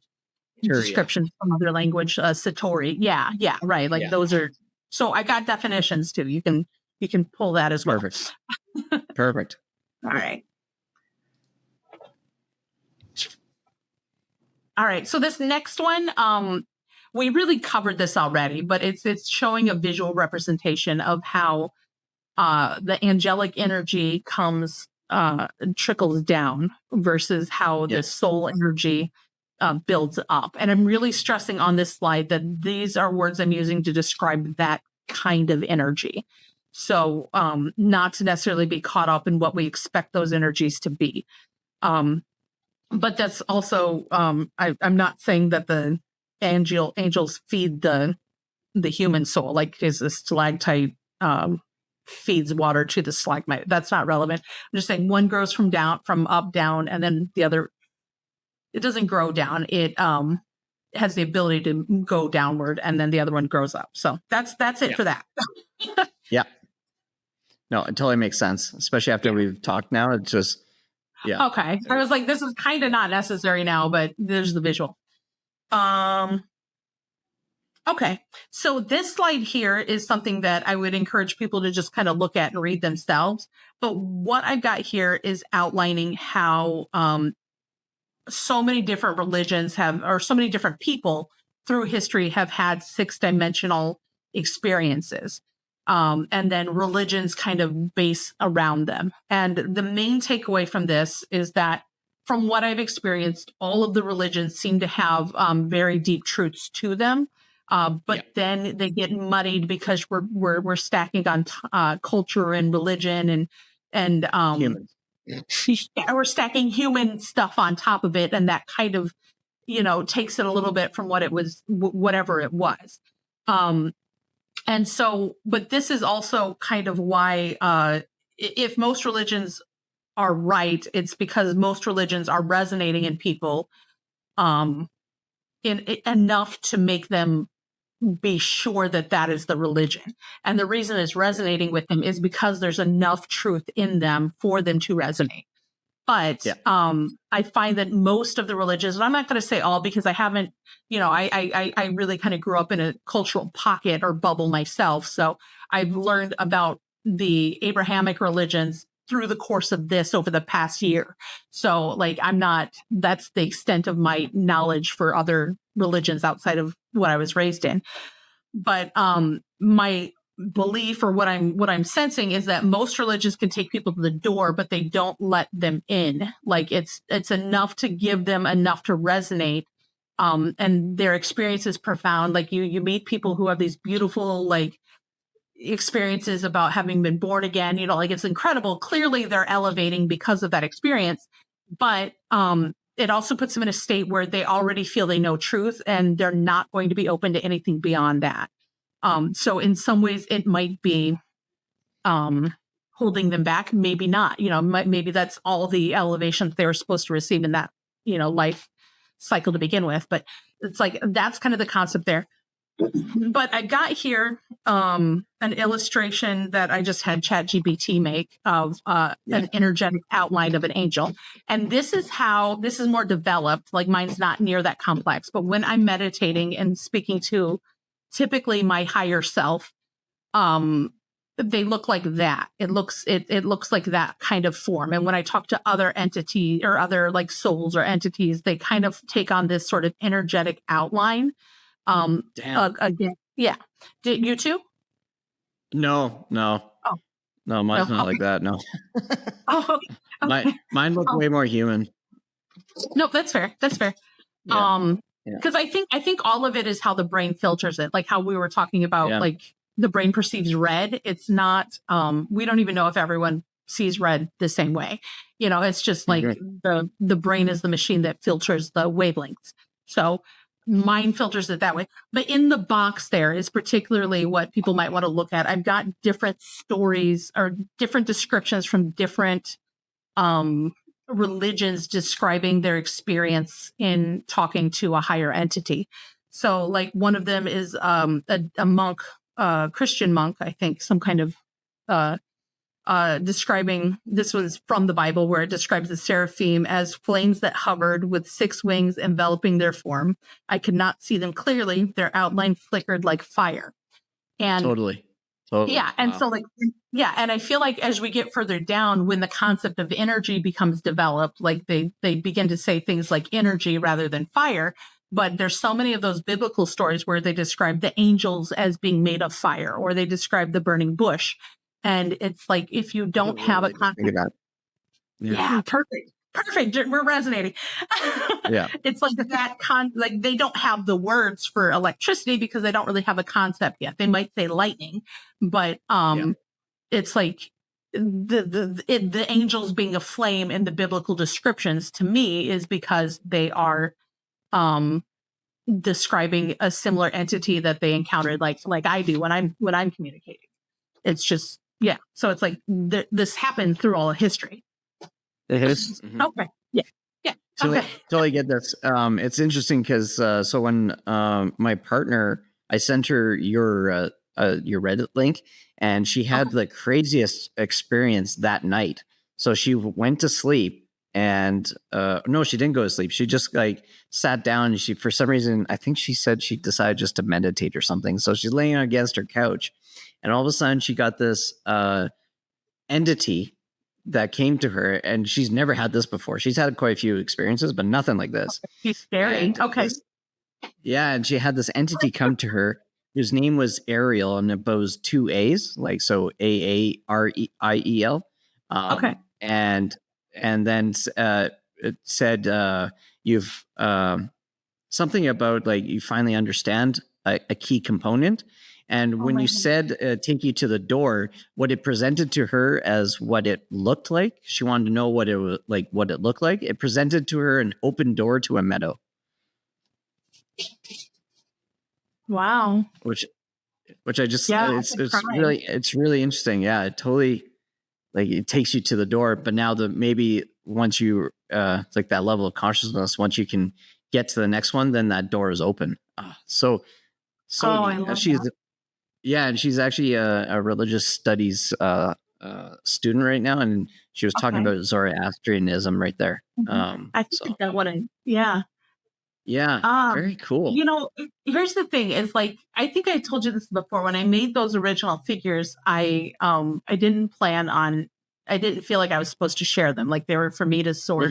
descriptions from other language, satori. Yeah, right. Like those are. So I got definitions too. You can pull that as well. Perfect. All right. All right. So this next one, we really covered this already, but it's showing a visual representation of how the angelic energy comes trickles down versus how the soul energy builds up. And I'm really stressing on this slide that these are words I'm using to describe that kind of energy. So not to necessarily be caught up in what we expect those energies to be. But that's also, I'm not saying that the angels feed the human soul, like is a stalactite feeds water to the stalagmite. That's not relevant. I'm just saying one grows from up, down, and then the other, it doesn't grow down. It has the ability to go downward, and then the other one grows up. So that's it for that. Yeah. No, it totally makes sense, especially after we've talked now. It's just, Okay. I was like, this is kind of not necessary now, but there's the visual. Okay, so this slide here is something that I would encourage people to just kind of look at and read themselves. But what I've got here is outlining how so many different religions or so many different people through history have had 6-dimensional experiences. And then religions kind of base around them. And the main takeaway from this is that from what I've experienced, all of the religions seem to have very deep truths to them. But then they get muddied because we're stacking on culture and religion and humans. We're stacking human stuff on top of it, and that kind of takes it a little bit from what it was, whatever it was. And so, but this is also kind of why if most religions are right, it's because most religions are resonating in people in enough to make them be sure that is the religion. And the reason it's resonating with them is because there's enough truth in them for them to resonate. But I find that most of the religions, and I'm not going to say all because I haven't, I really kind of grew up in a cultural pocket or bubble myself. So I've learned about the Abrahamic religions through the course of this over the past year. So like, that's the extent of my knowledge for other religions outside of what I was raised in. But my belief or what I'm sensing is that most religions can take people to the door, but they don't let them in. Like it's enough to give them enough to resonate. And their experience is profound. Like you meet people who have these beautiful, like, experiences about having been born again, like it's incredible. Clearly they're elevating because of that experience, but it also puts them in a state where they already feel they know truth and they're not going to be open to anything beyond that. So in some ways it might be holding them back, maybe not, maybe that's all the elevation that they were supposed to receive in that, life cycle to begin with, but it's like, that's kind of the concept there. But I got here an illustration that I just had ChatGPT make of an energetic outline of an angel. And this is more developed. Like mine's not near that complex. But when I'm meditating and speaking to typically my higher self, they look like that. It looks like that kind of form. And when I talk to other entities or other like souls or entities, they kind of take on this sort of energetic outline. Again, yeah. Did you too? No. Oh. No, mine's not like that. No. Oh, okay. Mine look way more human. No, that's fair. That's fair. Yeah. Because I think all of it is how the brain filters it, like how we were talking about, like the brain perceives red. It's not. We don't even know if everyone sees red the same way. You know, it's just like the brain is the machine that filters the wavelengths. So mine filters it that way. But in the box there is particularly what people might want to look at. I've got different stories or different descriptions from different religions describing their experience in talking to a higher entity. So like one of them is a monk, Christian monk, I think, some kind of describing, this was from the Bible, where it describes the seraphim as flames that hovered with 6 wings enveloping their form. I could not see them clearly. Their outline flickered like fire. And totally. Yeah. And so like, yeah. And I feel like as we get further down, when the concept of energy becomes developed, like they begin to say things like energy rather than fire. But there's so many of those biblical stories where they describe the angels as being made of fire, or they describe the burning bush. And it's like, if you don't have a concept. Yeah, perfect. We're resonating. Yeah. It's like like they don't have the words for electricity because they don't really have a concept yet. They might say lightning, but it's like the angels being a flame in the biblical descriptions to me is because they are describing a similar entity that they encountered like I do when I'm communicating. It's just so it's like this happened through all of history. It is. Okay. Yeah. Totally get this. It's interesting because so when my partner, I sent her your Reddit link, and she had the craziest experience that night. So she went to sleep, and no, she didn't go to sleep. She just like sat down, and she, for some reason, I think she said she decided just to meditate or something. So she's laying against her couch, and all of a sudden she got this entity that came to her, and she's never had this before. She's had quite a few experiences, but nothing like this. She's scary. And okay. And she had this entity come to her whose name was Ariel, and it was 2 A's, like so AARIEL. Okay. And then it said you've something about like you finally understand a key component. And when you said take you to the door, what it presented to her as what it looked like, she wanted to know what it was like, what it looked like. It presented to her an open door to a meadow. Wow. Which I just it's really interesting. Yeah, it totally like it takes you to the door. But now maybe once you it's like that level of consciousness, once you can get to the next one, then that door is open. So I love she's that. Yeah, and she's actually a religious studies student right now, and she was talking about Zoroastrianism right there. I think that one. Yeah. Very cool. You know, here's the thing: is like I think I told you this before. When I made those original figures, I didn't plan on. I didn't feel like I was supposed to share them. Like they were for me to sort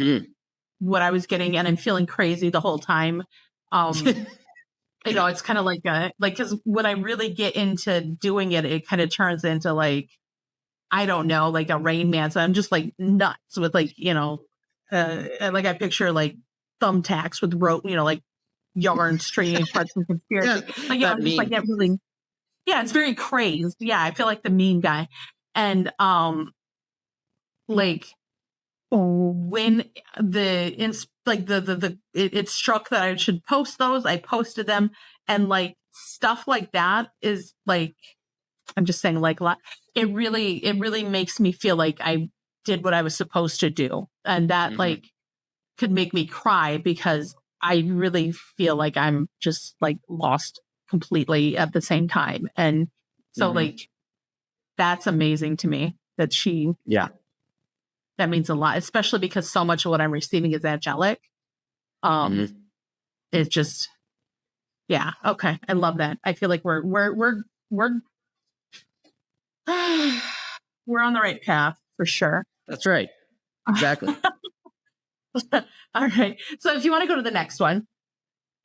what I was getting, and I'm feeling crazy the whole time. You know, it's kind of like because when I really get into doing it, it kind of turns into like, I don't know, like a Rain Man. So I'm just like nuts with like, you know, like I picture like thumbtacks with rope, you know, like yarn stringing parts of conspiracy. Like, you know, I'm just like that really, it's very crazed. Yeah, I feel like the meme guy. And like when it struck that I should post those, I posted them, and like stuff like that is like, I'm just saying like a lot. It really makes me feel like I did what I was supposed to do. And that like could make me cry because I really feel like I'm just like lost completely at the same time. And so like that's amazing to me that that means a lot, especially because so much of what I'm receiving is angelic. It's just, yeah. Okay. I love that. I feel like we're we're on the right path for sure. That's right. Exactly. All right. So if you want to go to the next one.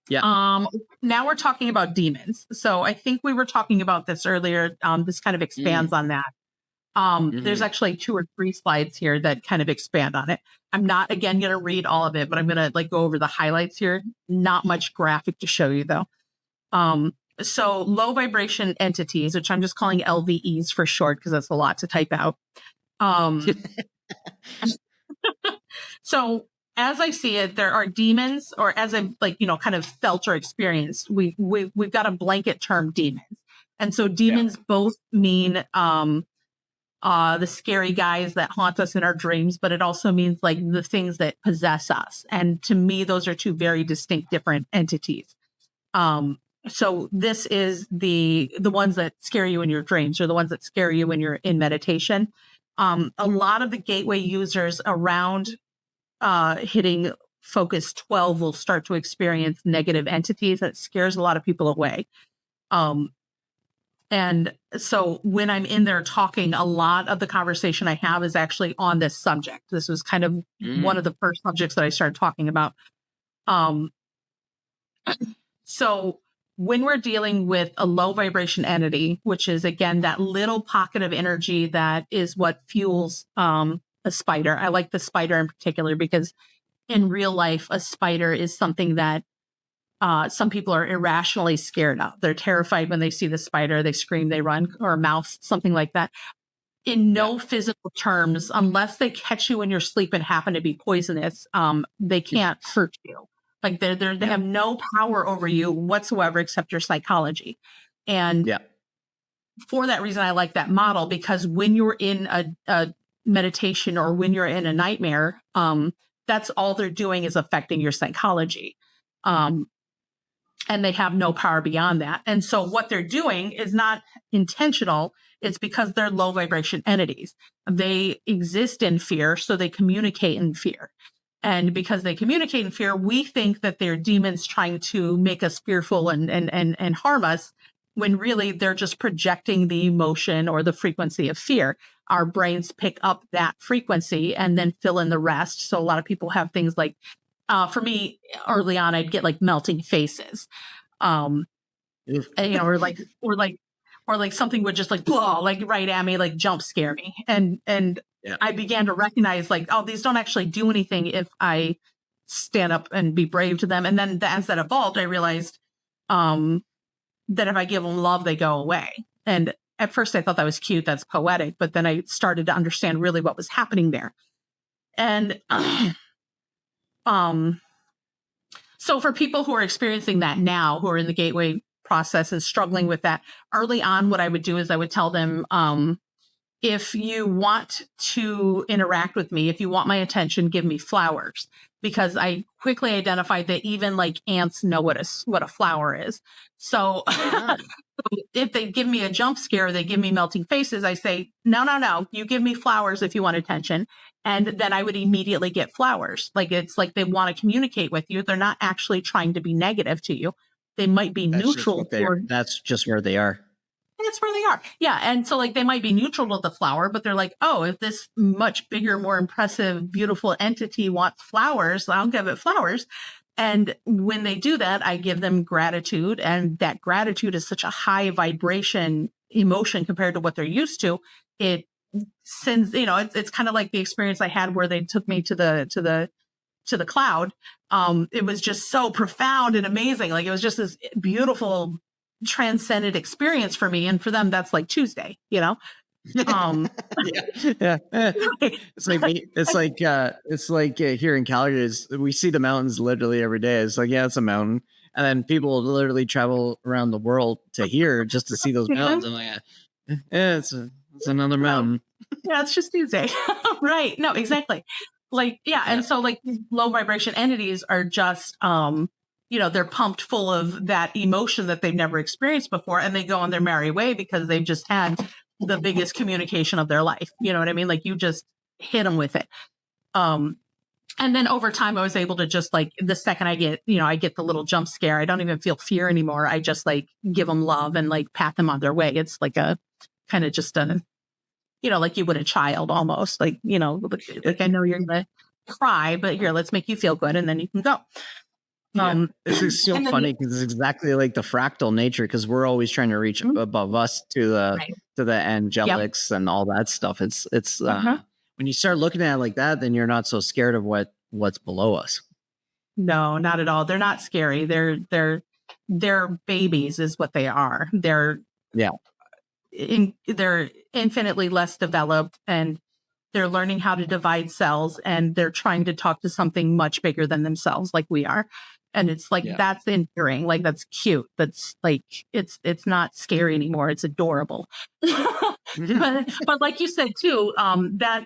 Yeah. Now we're talking about demons. So I think we were talking about this earlier. This kind of expands on that. There's actually 2 or 3 slides here that kind of expand on it. I'm not again going to read all of it, but I'm going to like go over the highlights here. Not much graphic to show you though. So low vibration entities, which I'm just calling LVEs for short because that's a lot to type out. So as I see it, there are demons, or as I've like, kind of felt or experienced, we've got a blanket term demons. And so demons both mean the scary guys that haunt us in our dreams, but it also means like the things that possess us. And to me, those are 2 very distinct different entities. So this is the ones that scare you in your dreams, or the ones that scare you when you're in meditation. A lot of the gateway users around hitting focus 12 will start to experience negative entities. That scares a lot of people away. And so when I'm in there talking, a lot of the conversation I have is actually on this subject. This was kind of one of the first subjects that I started talking about. So when we're dealing with a low vibration entity, which is again that little pocket of energy that is what fuels a spider. I like the spider in particular because in real life, a spider is something that some people are irrationally scared of. They're terrified when they see the spider, they scream, they run, or a mouse, something like that. In no physical terms, unless they catch you in your sleep and happen to be poisonous, they can't hurt you. Like they have no power over you whatsoever except your psychology. And for that reason, I like that model, because when you're in a meditation or when you're in a nightmare, that's all they're doing is affecting your psychology. And they have no power beyond that. And so what they're doing is not intentional. It's because they're low vibration entities. They exist in fear, so they communicate in fear. And because they communicate in fear, we think that they're demons trying to make us fearful and harm us, when really they're just projecting the emotion or the frequency of fear. Our brains pick up that frequency and then fill in the rest. So a lot of people have things like, for me, early on, I'd get like melting faces, and, or like something would just like, blah, like right at me, like jump scare me. And I began to recognize like, oh, these don't actually do anything if I stand up and be brave to them. And then as that evolved, I realized, that if I give them love, they go away. And at first I thought that was cute. That's poetic. But then I started to understand really what was happening there. And, so for people who are experiencing that now, who are in the gateway process and struggling with that, early on, what I would do is I would tell them, if you want to interact with me, if you want my attention, give me flowers. Because I quickly identified that even like ants know what a flower is. So if they give me a jump scare, they give me melting faces, I say, no, you give me flowers if you want attention. And then I would immediately get flowers. Like it's like they want to communicate with you. They're not actually trying to be negative to you. They might be neutral. That's just where they are. That's where they are. Yeah. And so like they might be neutral to the flower, but they're like, oh, if this much bigger, more impressive, beautiful entity wants flowers, I'll give it flowers. And when they do that, I give them gratitude. And that gratitude is such a high vibration emotion compared to what they're used to. It sends, it's kind of like the experience I had where they took me to the cloud. It was just so profound and amazing. Like it was just this beautiful, transcendent experience for me, and for them that's like Tuesday. Yeah. It's like here in Calgary, we see the mountains literally every day. It's like, it's a mountain, and then people literally travel around the world to here just to see those mountains. I'm like, it's another mountain. Yeah, it's just Tuesday. Right. No, exactly. Like, yeah. And so like low vibration entities are just, they're pumped full of that emotion that they've never experienced before. And they go on their merry way because they've just had the biggest communication of their life. You know what I mean? Like you just hit them with it. And then over time, I was able to just like the second I get the little jump scare, I don't even feel fear anymore. I just like give them love and like pat them on their way. It's like a kind of just a, like you would a child almost like, like I know you're going to cry, but here, let's make you feel good. And then you can go. This is so funny because it's exactly like the fractal nature because we're always trying to reach above us to the angelics and all that stuff. It's when you start looking at it like that, then you're not so scared of what's below us. No, not at all. They're not scary. They're babies is what they are. They're infinitely less developed and they're learning how to divide cells and they're trying to talk to something much bigger than themselves like we are. And it's like, that's endearing. Like, that's cute. That's like, it's not scary anymore. It's adorable. but like you said too, that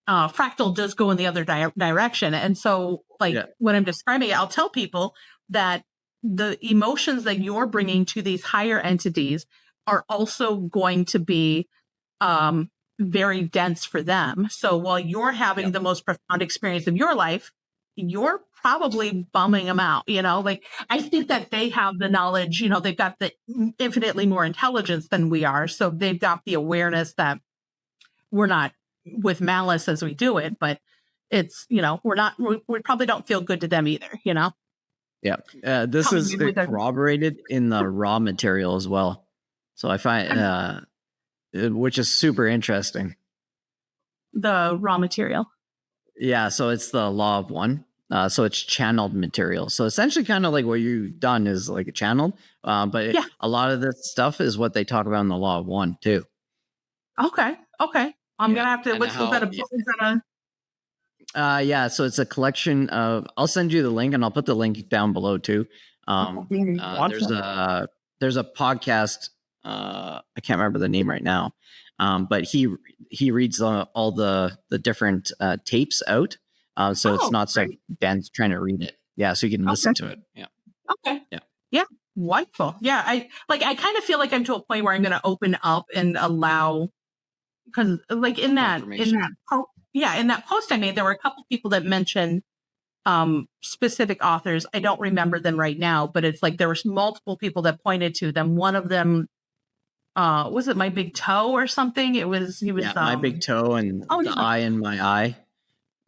fractal does go in the other direction. And so like when I'm describing it, I'll tell people that the emotions that you're bringing to these higher entities are also going to be, very dense for them. So while you're having the most profound experience of your life, you're probably bumming them out, like I think that they have the knowledge, they've got the infinitely more intelligence than we are. So they've got the awareness that we're not with malice as we do it, but it's, we probably don't feel good to them either, Yeah. This is corroborated in the raw material as well. So I find, which is super interesting. The raw material. Yeah, so it's the law of one. So it's channeled material. So essentially kind of like what you've done is like a channeled. But a lot of this stuff is what they talk about in the law of one too. Okay. I'm going to have to, what's that? So it's a collection of, I'll send you the link and I'll put the link down below too. There's a podcast. I can't remember the name right now. But he reads all the different tapes out. So it's not so dense trying to read it. Yeah. So you can listen to it. Yeah. Okay. Yeah. Wonderful. Yeah. I kind of feel like I'm to a point where I'm going to open up and allow, because like in that post I made, there were a couple people that mentioned specific authors. I don't remember them right now, but it's like there were multiple people that pointed to them. One of them, was it My Big Toe or something? He was My Big Toe and the eye in my eye.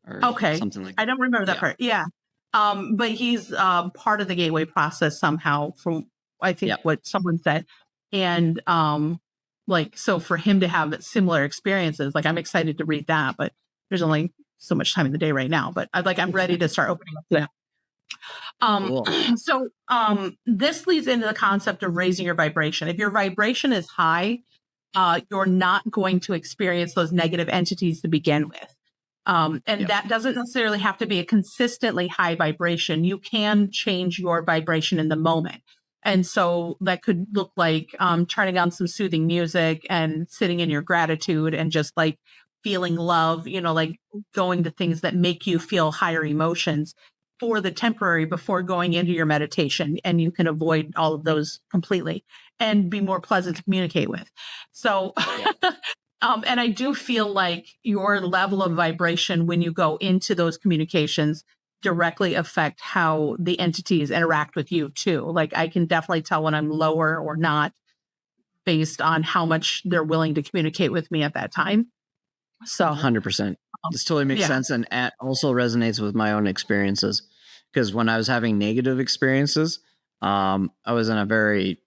Or something like that. I don't remember that part. Yeah. But he's part of the gateway process somehow from I think what someone said. And so for him to have similar experiences, like I'm excited to read that, but there's only so much time in the day right now. But I'm ready to start opening up to that. Cool. So this leads into the concept of raising your vibration. If your vibration is high, you're not going to experience those negative entities to begin with. That doesn't necessarily have to be a consistently high vibration. You can change your vibration in the moment. And so that could look like turning on some soothing music and sitting in your gratitude and just like feeling love, like going to things that make you feel higher emotions for the temporary before going into your meditation. And you can avoid all of those completely and be more pleasant to communicate with. So, and I do feel like your level of vibration when you go into those communications directly affect how the entities interact with you too. Like I can definitely tell when I'm lower or not based on how much they're willing to communicate with me at that time. So 100%. This totally makes sense. And also resonates with my own experiences. Because when I was having negative experiences, I was in a very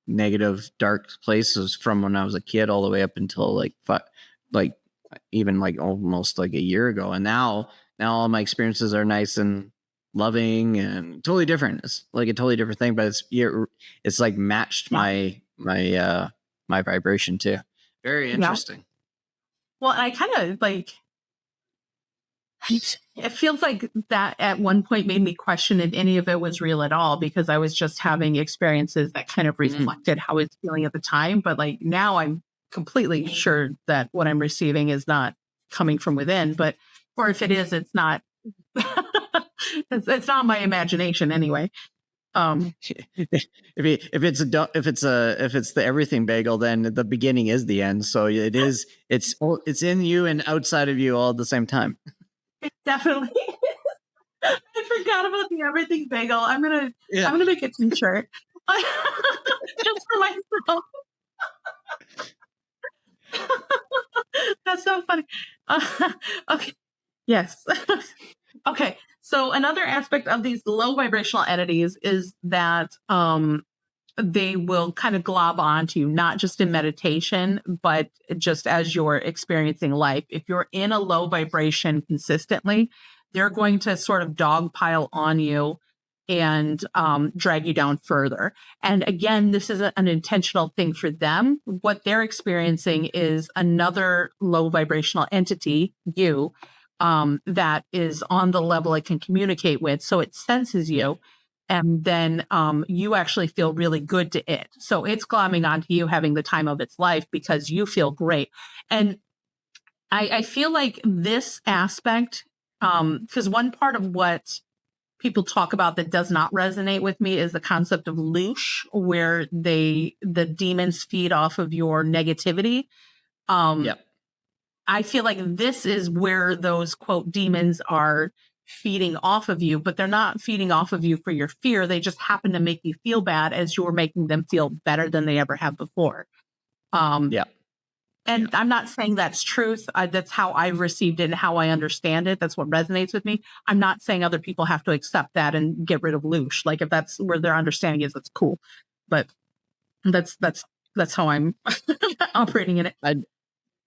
negative, dark places from when I was a kid all the way up until even almost a year ago. And now all my experiences are nice and loving and totally different. It's like a totally different thing, but it's like matched my vibration too. Very interesting. Well, I kind of it feels like that at one point made me question if any of it was real at all, because I was just having experiences that kind of reflected how I was feeling at the time. But now I'm completely sure that what I'm receiving is not coming from within. But Or if it is, it's not. It's not my imagination anyway. If it's the everything bagel, then the beginning is the end. So it's in you and outside of you all at the same time. It definitely. I forgot about the everything bagel. I'm gonna make a t-shirt just for myself. That's so funny. Okay. Yes. Okay. So another aspect of these low vibrational entities is that they will kind of glob onto you, not just in meditation, but just as you're experiencing life. If you're in a low vibration consistently, they're going to sort of dogpile on you and drag you down further. And again, this is an intentional thing for them. What they're experiencing is another low vibrational entity, you, that is on the level it can communicate with. So it senses you. And then you actually feel really good to it. So it's glomming onto you, having the time of its life because you feel great. And I feel like this aspect, because one part of what people talk about that does not resonate with me is the concept of loosh, where the demons feed off of your negativity. I feel like this is where those quote demons are feeding off of you, but they're not feeding off of you for your fear. They just happen to make you feel bad as you're making them feel better than they ever have before. And I'm not saying that's truth. That's how I've received it and how I understand it. That's what resonates with me. I'm not saying other people have to accept that and get rid of loosh. Like if that's where their understanding is, that's cool. But that's how I'm operating in it.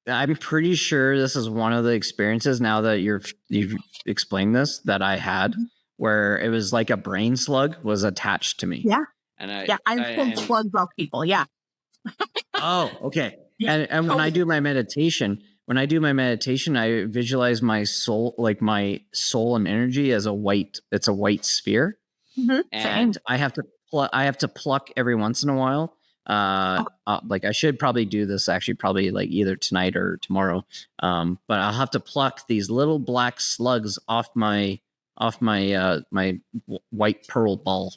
I'm pretty sure this is one of the experiences now that you've explained this that I had where it was like a brain slug was attached to me. Yeah. And I pulled slugs off people. Yeah. Oh, okay. Yeah, and when I do my meditation, I visualize my soul, like my soul and energy as it's a white sphere. And I have to pluck every once in a while. Like I should probably do this actually probably like either tonight or tomorrow. But I'll have to pluck these little black slugs off my my white pearl ball.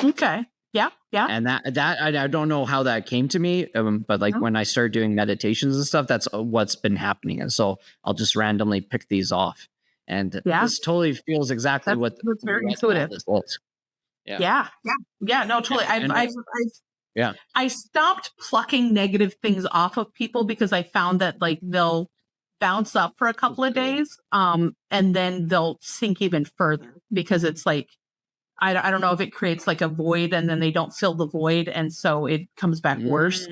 Okay. Yeah. And that I don't know how that came to me, but like when I started doing meditations and stuff, that's what's been happening. And so I'll just randomly pick these off, and this totally feels exactly that's very intuitive. Yeah. No, totally. I stopped plucking negative things off of people because I found that like they'll bounce up for a couple of days, and then they'll sink even further because it's like. I don't know if it creates like a void and then they don't fill the void. And so it comes back worse.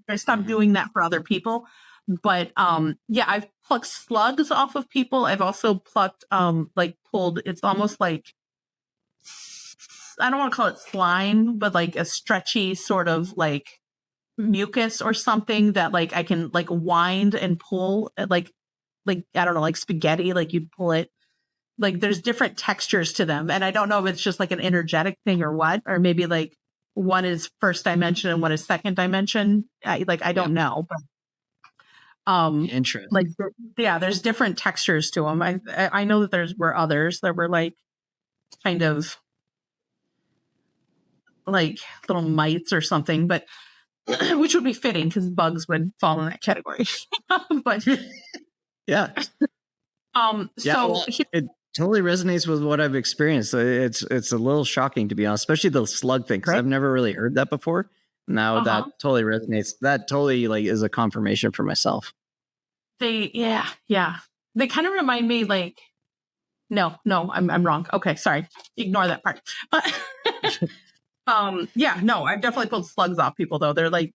I stopped doing that for other people. But I've plucked slugs off of people. I've also plucked, pulled, it's almost like, I don't want to call it slime, but like a stretchy sort of like mucus or something that like I can like wind and pull like, I don't know, like spaghetti, like you'd pull it. Like there's different textures to them. And I don't know if it's just like an energetic thing or what, or maybe like one is first dimension and one is second dimension. I don't know, but interesting. Like, there's different textures to them. I know that there were others that were like kind of like little mites or something, but which would be fitting because bugs would fall in that category. But yeah. It totally resonates with what I've experienced. It's a little shocking to be honest, especially the slug thing because I've never really heard that before. Now that totally resonates. That totally like is a confirmation for myself. They kind of remind me like no, I'm wrong. Okay, sorry, ignore that part. But I've definitely pulled slugs off people though. They're like,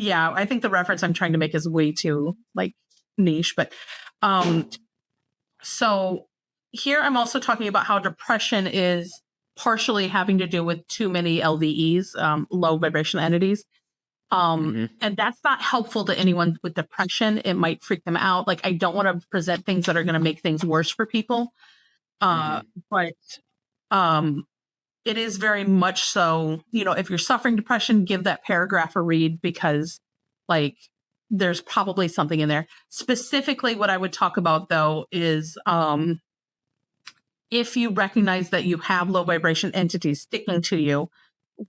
I think the reference I'm trying to make is way too like niche, but so here I'm also talking about how depression is partially having to do with too many LVEs, low vibration entities. And that's not helpful to anyone with depression. It might freak them out. Like I don't want to present things that are going to make things worse for people. But it is very much so, if you're suffering depression, give that paragraph a read because like there's probably something in there. Specifically, what I would talk about though is if you recognize that you have low vibration entities sticking to you,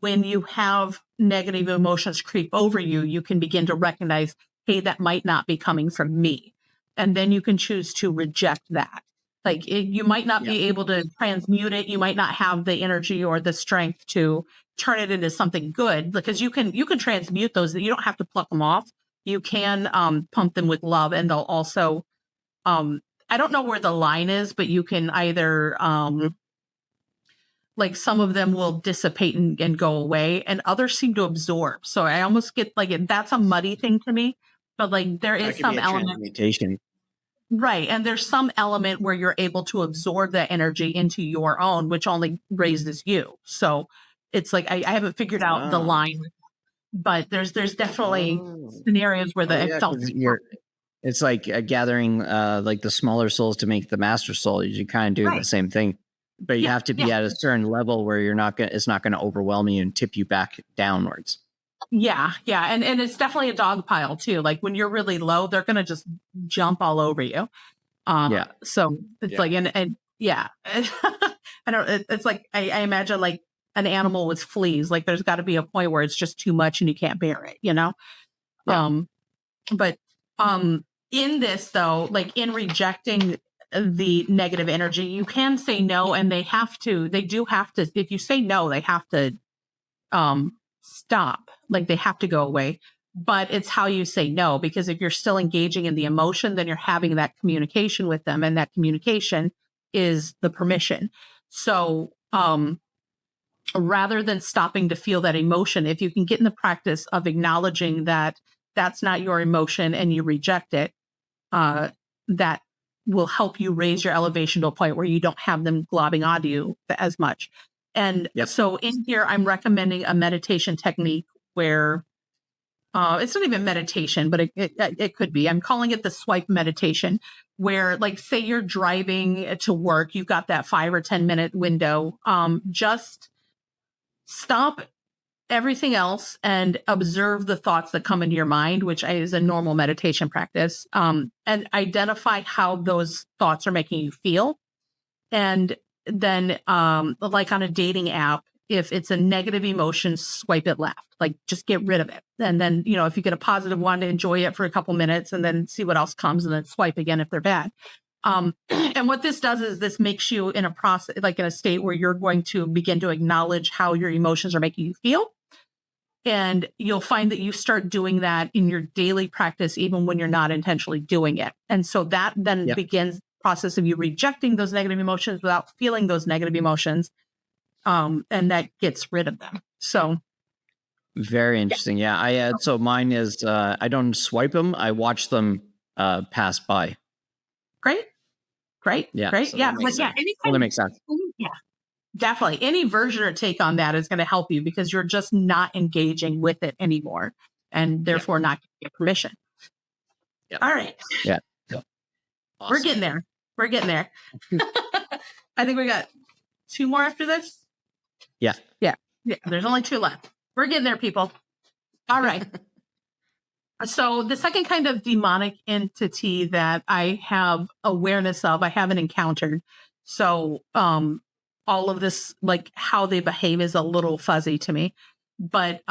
when you have negative emotions creep over you, you can begin to recognize, hey, that might not be coming from me. And then you can choose to reject that. Like you might not be able to transmute it. You might not have the energy or the strength to turn it into something good, because you can transmute those. You don't have to pluck them off. You can pump them with love, and they'll also I don't know where the line is, but you can either like some of them will dissipate and go away, and others seem to absorb. So I almost get like that's a muddy thing for me, but like there is some element. Transmutation. Right. And there's some element where you're able to absorb that energy into your own, which only raises you. So it's like I haven't figured out the line, but there's definitely scenarios where it felt. It's like gathering like the smaller souls to make the master soul. You kind of do the same thing, but you have to be at a certain level where it's not going to overwhelm you and tip you back downwards. Yeah. And it's definitely a dog pile too. Like when you're really low, they're going to just jump all over you. So it's like, and I don't, it's like, I imagine like an animal with fleas, like there's got to be a point where it's just too much and you can't bear it, you know? But in this though, like in rejecting the negative energy, you can say no, and they do have to, if you say no, they have to, stop, like they have to go away. But it's how you say no, because if you're still engaging in the emotion, then you're having that communication with them, and that communication is the permission. So rather than stopping to feel that emotion, if you can get in the practice of acknowledging that that's not your emotion and you reject it, that will help you raise your elevation to a point where you don't have them globbing onto you as much. And so in here, I'm recommending a meditation technique where it's not even meditation, but it could be. I'm calling it the swipe meditation, where like, say you're driving to work, you've got that 5 or 10 minute window. Just stop everything else and observe the thoughts that come into your mind, which is a normal meditation practice, and identify how those thoughts are making you feel. And then like on a dating app, if it's a negative emotion, swipe it left, like just get rid of it. And then, you know, if you get a positive one, enjoy it for a couple minutes and then see what else comes, and then swipe again if they're bad. And what this does is this makes you in a process, like in a state where you're going to begin to acknowledge how your emotions are making you feel. And you'll find that you start doing that in your daily practice, even when you're not intentionally doing it. And so that then begins the process of you rejecting those negative emotions without feeling those negative emotions. And that gets rid of them. So very interesting. Yeah. So mine is, I don't swipe them. I watch them pass by. Great. Yeah. Great. So Yeah. But yeah, that makes sense. Yeah. Definitely. Any version or take on that is going to help you, because you're just not engaging with it anymore, and therefore not getting permission. All right. Yeah. Awesome. We're getting there. I think we got 2 more after this. Yeah. There's only 2 left. We're getting there, people. All right. So the second kind of demonic entity that I have awareness of, I haven't encountered. So, all of this, like how they behave, is a little fuzzy to me, but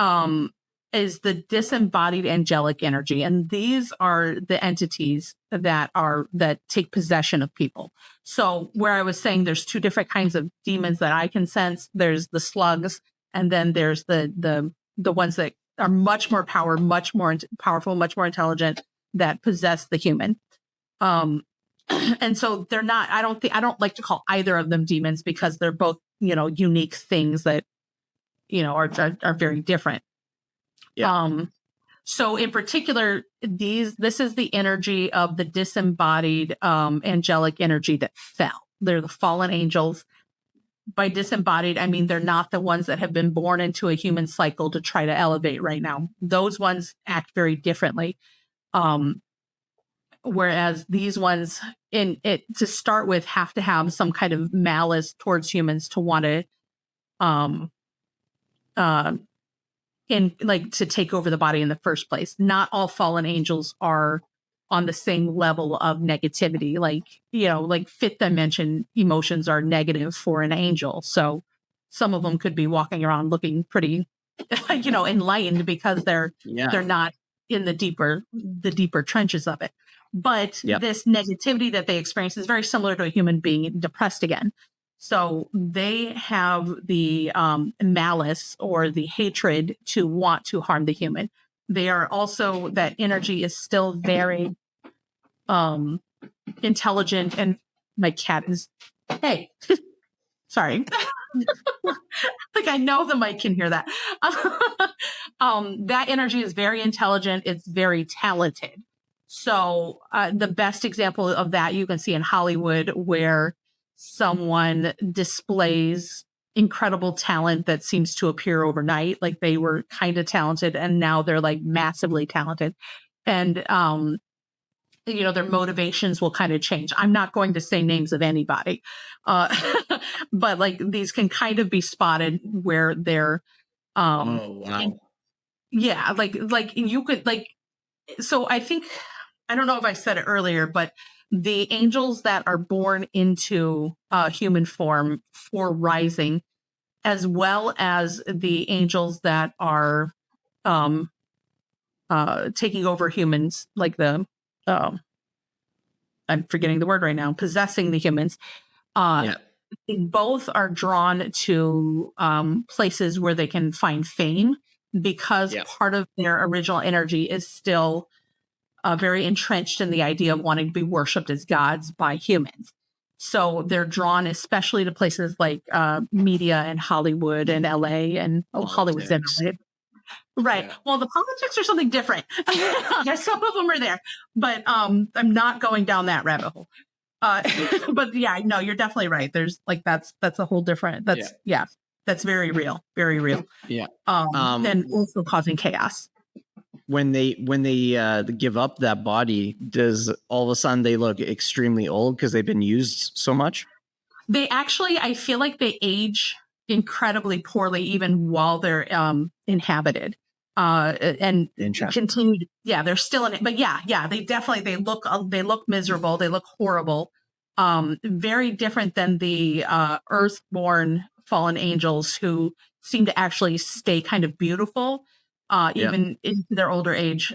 is the disembodied angelic energy. And these are the entities that take possession of people. So where I was saying there's 2 different kinds of demons that I can sense. There's the slugs, and then there's the ones that are much more powerful, much more intelligent, that possess the human. And so they're not, I don't like to call either of them demons, because they're both, you know, unique things that, you know, are very different. Yeah. So in particular, this is the energy of the disembodied, angelic energy that fell. They're the fallen angels. By disembodied, I mean, they're not the ones that have been born into a human cycle to try to elevate right now. Those ones act very differently. Whereas these ones, to start with, have to have some kind of malice towards humans to want to in like to take over the body in the first place. Not all fallen angels are on the same level of negativity. Like, like fifth dimension emotions are negative for an angel. So some of them could be walking around looking pretty, enlightened because they're not in the deeper trenches of it. But this negativity that they experience is very similar to a human being depressed again. So they have the malice or the hatred to want to harm the human. They are also, that energy is still very intelligent. And my cat is, hey, sorry. Like I know the mic can hear that. That energy is very intelligent. It's very talented. So the best example of that you can see in Hollywood, where someone displays incredible talent that seems to appear overnight. Like they were kind of talented and now they're like massively talented. And, their motivations will kind of change. I'm not going to say names of anybody, but like these can kind of be spotted where they're, oh, wow. like you could like, so I think, I don't know if I said it earlier, but the angels that are born into human form for rising, as well as the angels that are taking over humans, like the, I'm forgetting the word right now, possessing the humans. Both are drawn to places where they can find fame because part of their original energy is still very entrenched in the idea of wanting to be worshipped as gods by humans. So they're drawn especially to places like media and Hollywood and LA and Hollywood's in LA. Right. Yeah. Well, the politics are something different. Some of them are there, but I'm not going down that rabbit hole. But yeah, no, you're definitely right. There's like, that's a whole different, that's very real, very real. Yeah. And also causing chaos. When they give up that body, does all of a sudden they look extremely old because they've been used so much? They actually, I feel like they age incredibly poorly even while they're inhabited. And continue. Yeah, they're still in it, but they look miserable. They look horrible. Very different than the earthborn fallen angels who seem to actually stay kind of beautiful, even in their older age,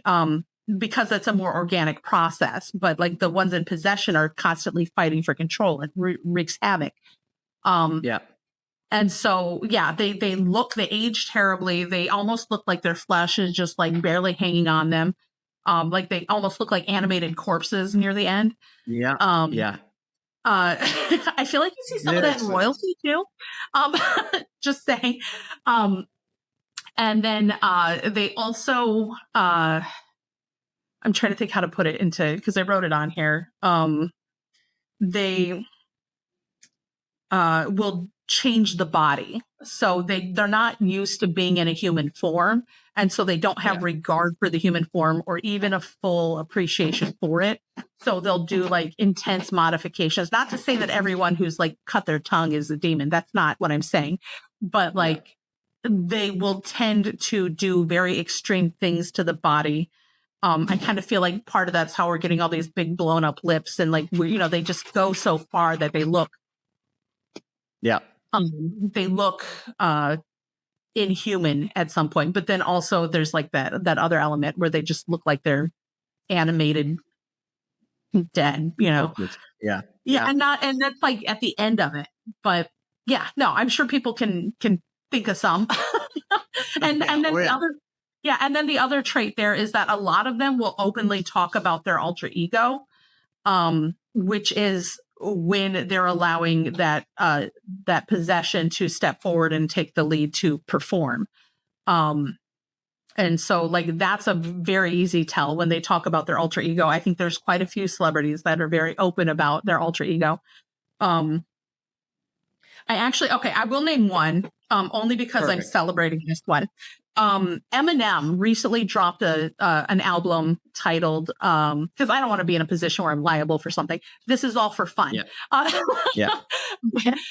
because that's a more organic process. But like the ones in possession are constantly fighting for control and wreaks havoc. And so, they age terribly. They almost look like their flesh is just like barely hanging on them. Like they almost look like animated corpses near the end. I feel like you see some of that in royalty too. Just saying. And then they also, I'm trying to think how to put it into, because I wrote it on here. They will change the body. So they're not used to being in a human form. And so they don't have regard for the human form or even a full appreciation for it. So they'll do like intense modifications. Not to say that everyone who's like cut their tongue is a demon. That's not what I'm saying. But like they will tend to do very extreme things to the body. I kind of feel like part of that's how we're getting all these big blown up lips and like, they just go so far that they look inhuman at some point, but then also there's like that other element where they just look like they're animated dead, and that's like at the end of it. But I'm sure people can think of some. and then the other trait there is that a lot of them will openly talk about their alter ego, which is when they're allowing that possession to step forward and take the lead to perform. And so like, that's a very easy tell when they talk about their alter ego. I think there's quite a few celebrities that are very open about their alter ego. I will name one, only because I'm celebrating this one. Eminem recently dropped an album titled because I don't want to be in a position where I'm liable for something. This is all for fun. Yeah. Uh, Yeah.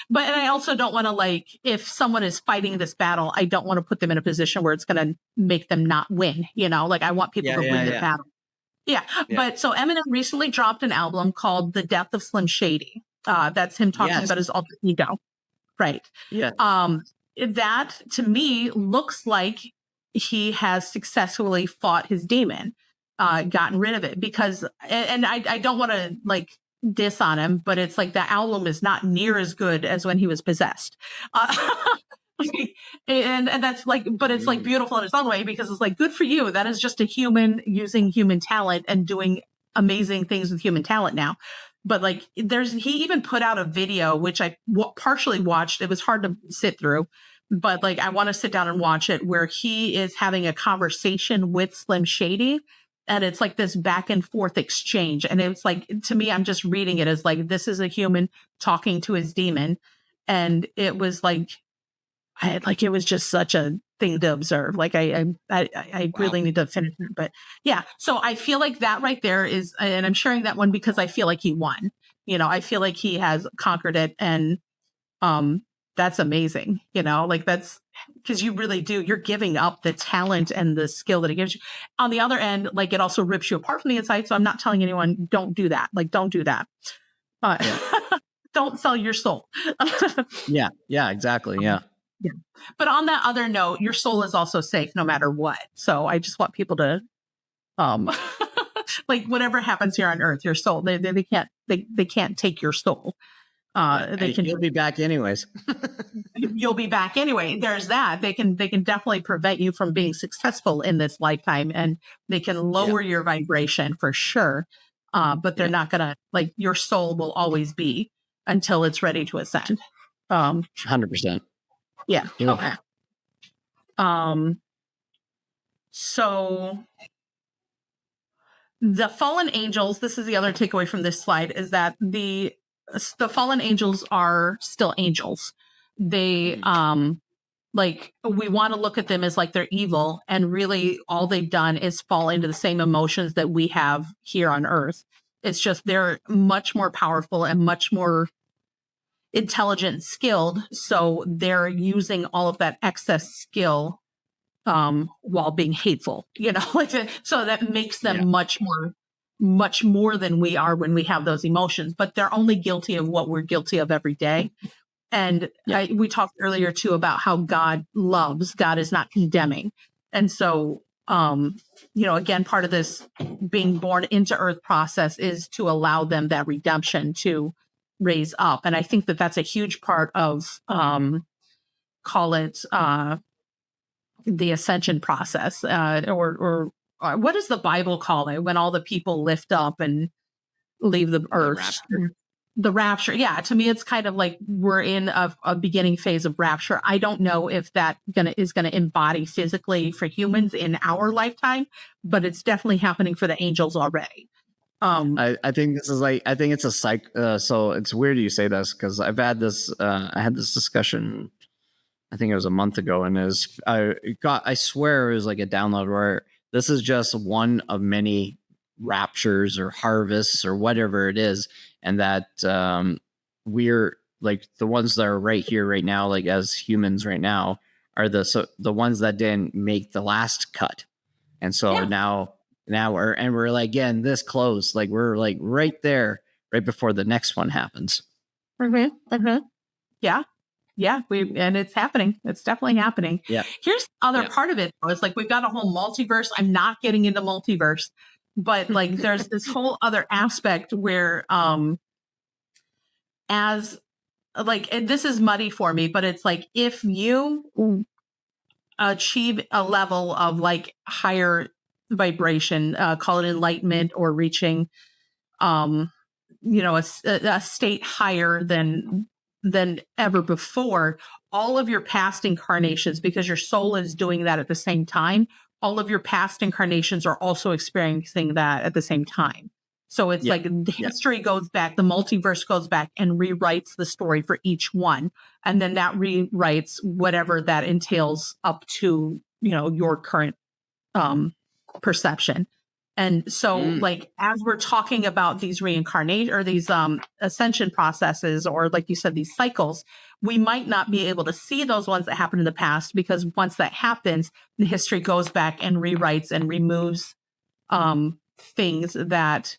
but and I also don't want to, like, if someone is fighting this battle, I don't want to put them in a position where it's going to make them not win. Like, I want people to win the battle. Yeah. But so Eminem recently dropped an album called The Death of Slim Shady. That's him talking about his alter ego. Right. Yeah. That to me looks like he has successfully fought his demon, gotten rid of it, because, and I don't want to like diss on him, but it's like the album is not near as good as when he was possessed. And that's like, but it's like beautiful in its own way, because it's like, good for you. That is just a human using human talent and doing amazing things with human talent now. But like, he even put out a video, which I partially watched. It was hard to sit through, but like, I want to sit down and watch it, where he is having a conversation with Slim Shady. And it's like this back and forth exchange. And it's like, to me, I'm just reading it as like, this is a human talking to his demon. And it was like, it was just such a thing to observe. Like I really need to finish it, but yeah. So I feel like that right there is, and I'm sharing that one because I feel like he won. I feel like he has conquered it, and that's amazing. Like that's because you really do. You're giving up the talent and the skill that it gives you. On the other end, like it also rips you apart from the inside. So I'm not telling anyone don't do that. Like don't do that. Don't sell your soul. Yeah. Exactly. Yeah. Yeah. But on that other note, your soul is also safe no matter what. So I just want people to, like whatever happens here on Earth, your soul, they can't take your soul. You'll be back anyways. You'll be back anyway. There's that. They can definitely prevent you from being successful in this lifetime, and they can lower your vibration for sure. But they're not gonna, like, your soul will always be until it's ready to ascend. 100%. Yeah. Okay. So the fallen angels, this is the other takeaway from this slide, is that the fallen angels are still angels. They, like, we want to look at them as like they're evil, and really all they've done is fall into the same emotions that we have here on Earth. It's just they're much more powerful and much more intelligent and skilled, so they're using all of that excess skill while being hateful, so that makes them much more than we are when we have those emotions. But they're only guilty of what we're guilty of every day. And we talked earlier too about how God loves. God is not condemning. And so again, part of this being born into Earth process is to allow them that redemption to raise up. And I think that that's a huge part of, call it the ascension process, or what does the Bible call it when all the people lift up and leave the earth? The rapture. Yeah. To me, it's kind of like we're in a beginning phase of rapture. I don't know if that is going to embody physically for humans in our lifetime, but it's definitely happening for the angels already. I think this is like, I think it's a psych. So it's weird you say this, because I've had this, I had this discussion, I think it was a month ago, and I swear it was like a download where this is just one of many raptures or harvests or whatever it is. And that, we're like the ones that are right here, right now, like as humans right now, are the ones that didn't make the last cut. And so now we're like, again, this close, like we're like right there, right before the next one happens. Yeah. And it's happening. It's definitely happening. Yeah. Here's the other part of it, though. It's like we've got a whole multiverse. I'm not getting into multiverse, but like there's this whole other aspect where, as like, and this is muddy for me, but it's like if you achieve a level of like higher vibration, call it enlightenment, or reaching, a state higher than ever before, all of your past incarnations, because your soul is doing that at the same time, all of your past incarnations are also experiencing that at the same time. So it's like the history goes back, the multiverse goes back and rewrites the story for each one. And then that rewrites whatever that entails up to your current perception. And so like as we're talking about these reincarnation or these ascension processes, or like you said, these cycles, we might not be able to see those ones that happened in the past, because once that happens, the history goes back and rewrites and removes things that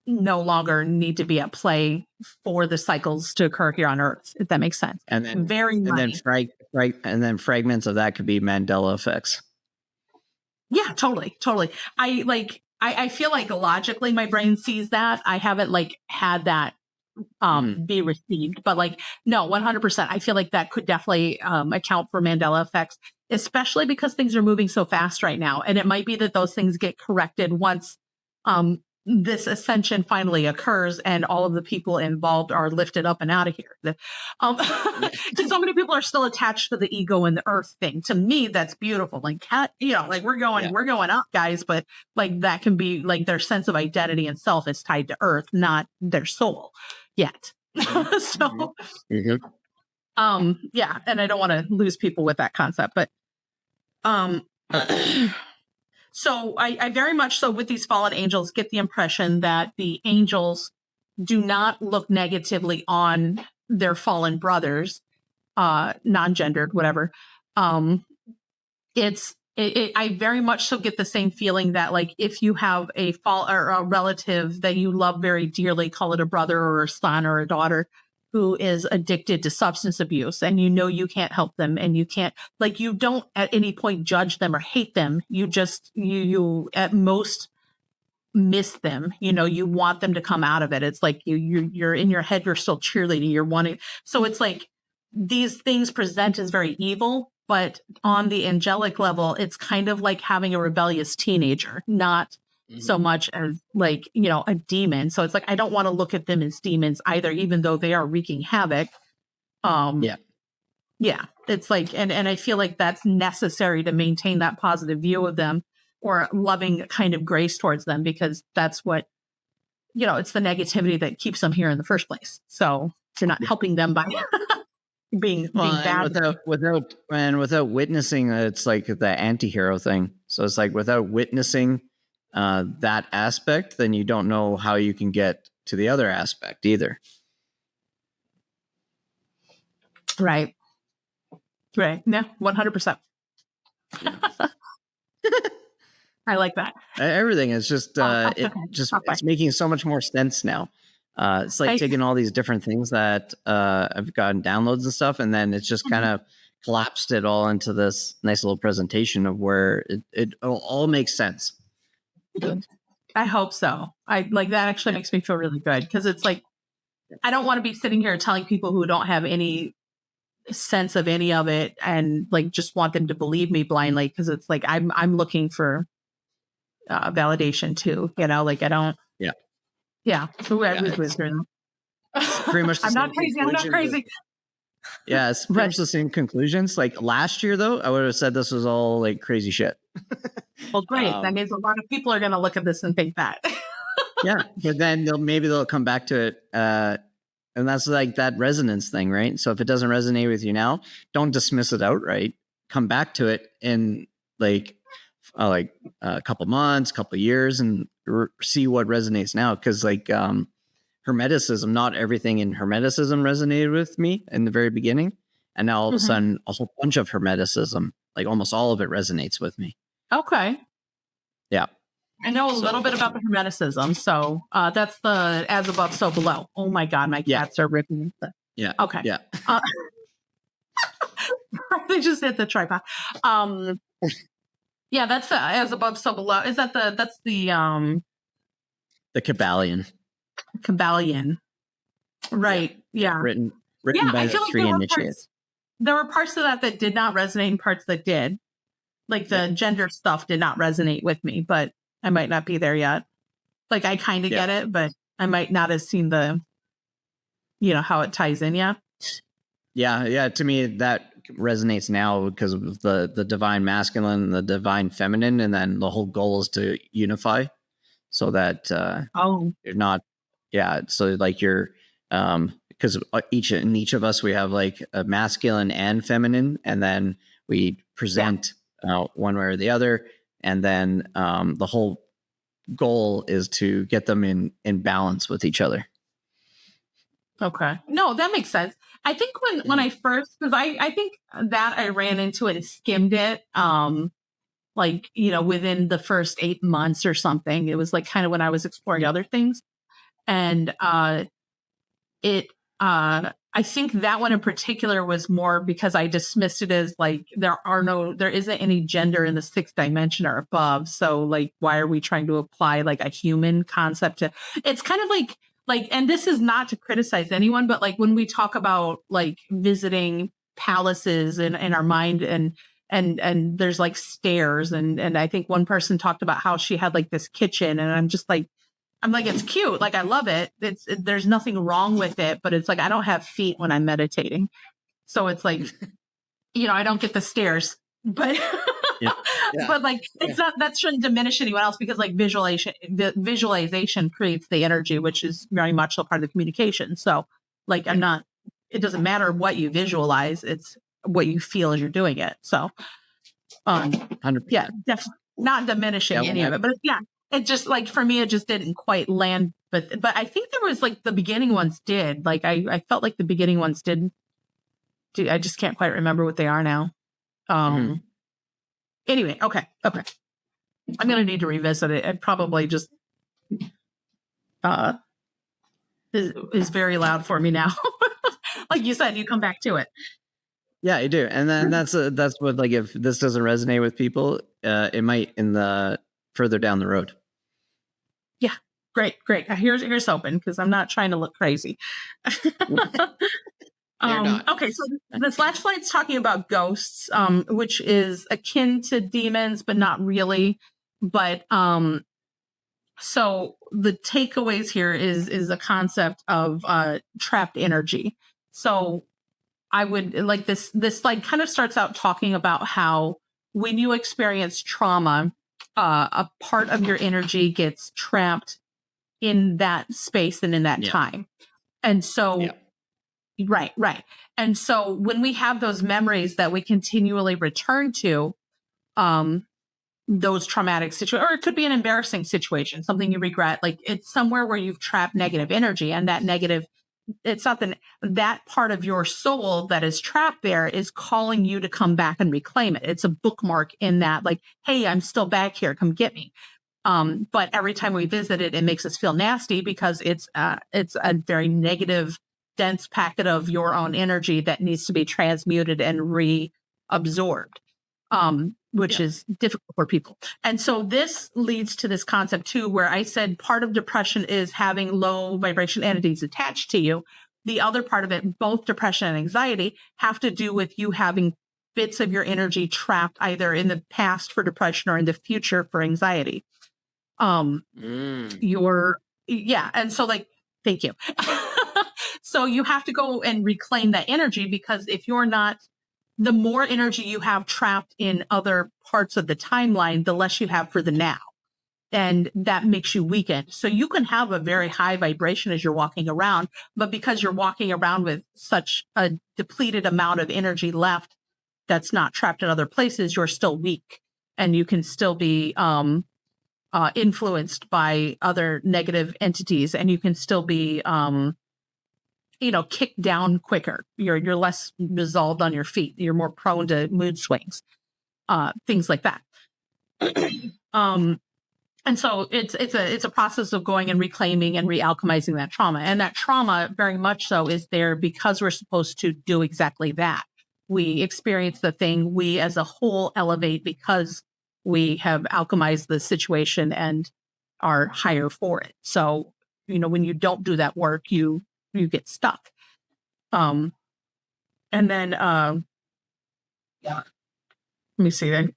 no longer need to be at play for the cycles to occur here on Earth, if that makes sense. And then and then fragments of that could be Mandela effects. Yeah, totally. I feel like logically my brain sees that. I haven't like had that be received, but like, no, 100%. I feel like that could definitely account for Mandela effects, especially because things are moving so fast right now. And it might be that those things get corrected once this ascension finally occurs and all of the people involved are lifted up and out of here. Because so many people are still attached to the ego and the Earth thing. To me, that's beautiful. Like, like we're going up, guys, but like that can be like their sense of identity and self is tied to Earth, not their soul yet. So, yeah, and I don't want to lose people with that concept, but so I very much so with these fallen angels get the impression that the angels do not look negatively on their fallen brothers, non-gendered, whatever. I very much so get the same feeling that like if you have a relative that you love very dearly, call it a brother or a son or a daughter, who is addicted to substance abuse, and you can't help them, and you don't at any point judge them or hate them. You just you at most miss them. You want them to come out of it. It's like you're in your head, you're still cheerleading, you're wanting. So it's like these things present as very evil, but on the angelic level, it's kind of like having a rebellious teenager, not so much as like, a demon. So it's like, I don't want to look at them as demons either, even though they are wreaking havoc. Yeah. It's like, and I feel like that's necessary to maintain that positive view of them, or loving kind of grace towards them, because that's what, it's the negativity that keeps them here in the first place. So you're not helping them by being bad. Without witnessing, it's like the anti-hero thing. So it's like without witnessing that aspect, then you don't know how you can get to the other aspect either. Right. Yeah, 100%. I like that. Everything is just it's making so much more sense now. It's like taking all these different things that I've gotten downloads and stuff, and then it's just kind of collapsed it all into this nice little presentation of where it all makes sense. Good. I hope so. I like that actually makes me feel really good, because it's like I don't want to be sitting here telling people who don't have any sense of any of it and like just want them to believe me blindly, because it's like I'm looking for validation too, like I don't so pretty much I'm not crazy. Yeah, it's pretty much the same conclusions. Like last year though, I would have said this was all like crazy shit. Well, great. That means a lot of people are going to look at this and think that. Yeah, but then they'll come back to it, and that's like that resonance thing, right? So if it doesn't resonate with you now, don't dismiss it outright. Come back to it in like a couple months, couple years, and see what resonates now. Because like Hermeticism, not everything in Hermeticism resonated with me in the very beginning, and now all of a sudden a whole bunch of Hermeticism, like almost all of it, resonates with me. Okay. Yeah. I know a little bit about the Hermeticism. So that's the as above, so below. Oh my God, my cats are ripping. Yeah. Okay. Yeah. They just hit the tripod. Yeah, that's the as above, so below. Is that that's the Kybalion. Kybalion. Right. Yeah. Written by the three initiates. There were parts of that did not resonate and parts that did. Like the gender stuff did not resonate with me, but I might not be there yet. Like I kind of get it, but I might not have seen the, how it ties in yet. Yeah. To me, that resonates now because of the divine masculine and the divine feminine. And then the whole goal is to unify so that you're not. Yeah. So like you're because each of us, we have like a masculine and feminine, and then we present one way or the other. And then the whole goal is to get them in balance with each other. Okay. No, that makes sense. I think when I first, because I think that I ran into it and skimmed it, like, within the first 8 months or something. It was like kind of when I was exploring other things. And I think that one in particular was more because I dismissed it as like, there isn't any gender in the 6th dimension or above. So like, why are we trying to apply like a human concept to, it's kind of like, and this is not to criticize anyone, but like when we talk about like visiting palaces in our mind and there's like stairs and I think one person talked about how she had like this kitchen and I'm like, it's cute. Like, I love it. There's nothing wrong with it, but it's like, I don't have feet when I'm meditating. So it's like, I don't get the stairs, but, but like, it's not, that shouldn't diminish anyone else because like visualization creates the energy, which is very much so part of the communication. So like, it doesn't matter what you visualize. It's what you feel as you're doing it. So, 100%. yeah, definitely not diminishing any of it, but it just like for me, it just didn't quite land. But I think there was like the beginning ones did. Like I felt like the beginning ones did. I just can't quite remember what they are now. Anyway, okay. I'm gonna need to revisit it. It probably just is very loud for me now. Like you said, you come back to it. Yeah, I do. And then that's what, like, if this doesn't resonate with people, it might in the further down the road. Yeah. Great. Here's hoping because I'm not trying to look crazy. Okay, so this last slide's talking about ghosts, which is akin to demons, but not really. But so the takeaways here is a concept of trapped energy. So I would like this slide kind of starts out talking about how when you experience trauma, a part of your energy gets trapped in that space and in that time. And so, right. And so when we have those memories that we continually return to, those traumatic situations, or it could be an embarrassing situation, something you regret, like it's somewhere where you've trapped negative energy and that negative, it's not that part of your soul that is trapped there is calling you to come back and reclaim it. It's a bookmark in that, like, hey, I'm still back here. Come get me. But every time we visit it, it makes us feel nasty because it's a very negative, dense packet of your own energy that needs to be transmuted and reabsorbed, which is difficult for people. And so this leads to this concept too, where I said part of depression is having low vibration entities attached to you. The other part of it, both depression and anxiety, have to do with you having bits of your energy trapped either in the past for depression or in the future for anxiety. And so like, thank you. So you have to go and reclaim that energy because if you're not, the more energy you have trapped in other parts of the timeline, the less you have for the now. And that makes you weaken. So you can have a very high vibration as you're walking around, but because you're walking around with such a depleted amount of energy left that's not trapped in other places, you're still weak and you can still be influenced by other negative entities and you can still be kicked down quicker. You're less resolved on your feet. You're more prone to mood swings, things like that. And so it's a process of going and reclaiming and realchemizing that trauma. And that trauma very much so is there because we're supposed to do exactly that. We experience the thing, we as a whole elevate because we have alchemized the situation and are higher for it. So, when you don't do that work, you get stuck. And then, let me see there.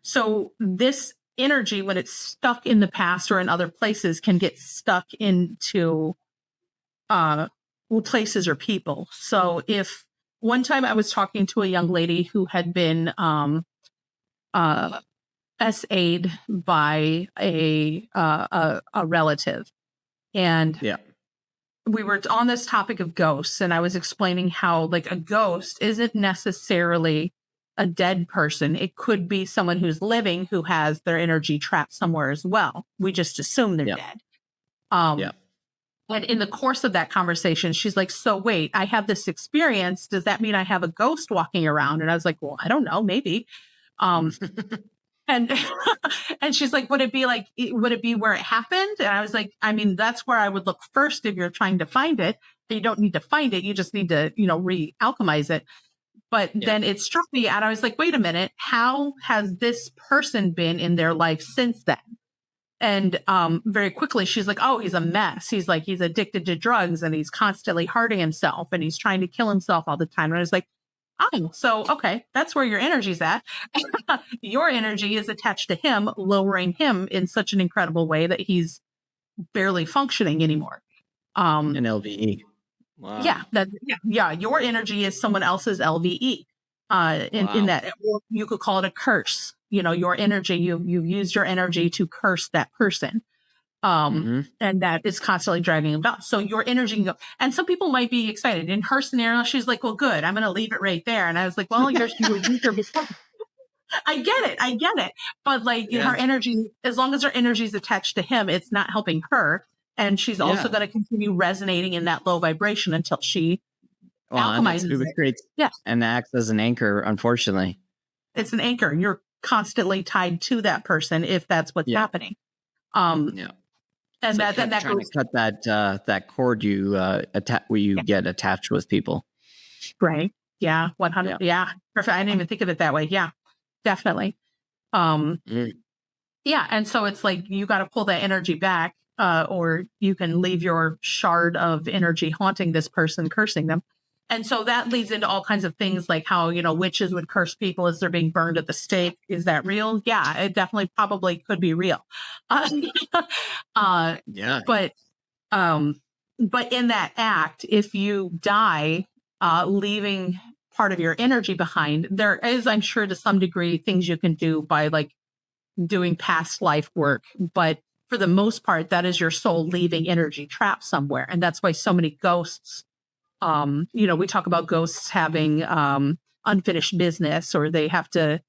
So this energy, when it's stuck in the past or in other places, can get stuck into places or people. So if one time I was talking to a young lady who had been SA'd by a relative, and we were on this topic of ghosts, and I was explaining how like a ghost isn't necessarily a dead person. It could be someone who's living who has their energy trapped somewhere as well. We just assume they're dead. Yeah. And in the course of that conversation, she's like, so wait, I have this experience. Does that mean I have a ghost walking around? And I was like, well, I don't know, maybe. And and she's like, would it be where it happened? And I was like, I mean, that's where I would look first if you're trying to find it. You don't need to find it. You just need to, re-alchemize it. But then it struck me and I was like, wait a minute, how has this person been in their life since then? And very quickly, she's like, oh, he's a mess. He's addicted to drugs and he's constantly hurting himself and he's trying to kill himself all the time. And I was like, oh, so, okay, that's where your energy's at. Your energy is attached to him, lowering him in such an incredible way that he's barely functioning anymore. An LVE. Wow. Yeah. Your energy is someone else's LVE. In that, you could call it a curse. Your energy, you've used your energy to curse that person. And that is constantly dragging them down. So your energy can go, and some people might be excited. In her scenario, she's like, well, good, I'm going to leave it right there. And I was like, well, you were weaker before. I get it. But her energy, as long as her energy is attached to him, it's not helping her. And she's also going to continue resonating in that low vibration until she alchemizes it. And acts as an anchor, unfortunately. It's an anchor. You're constantly tied to that person if that's what's happening. And so that trying goes to cut that cord you where you get attached with people. Right. Yeah. 100. Yeah. Perfect. I didn't even think of it that way. Yeah, definitely. Yeah. And so it's like, you got to pull that energy back, or you can leave your shard of energy haunting this person, cursing them. And so that leads into all kinds of things like how, witches would curse people as they're being burned at the stake. Is that real? Yeah, it definitely probably could be real. But in that act, if you die, leaving part of your energy behind, there is, I'm sure to some degree, things you can do by doing past life work. But for the most part, that is your soul leaving energy trapped somewhere. And that's why so many ghosts, we talk about ghosts having unfinished business, or they have to,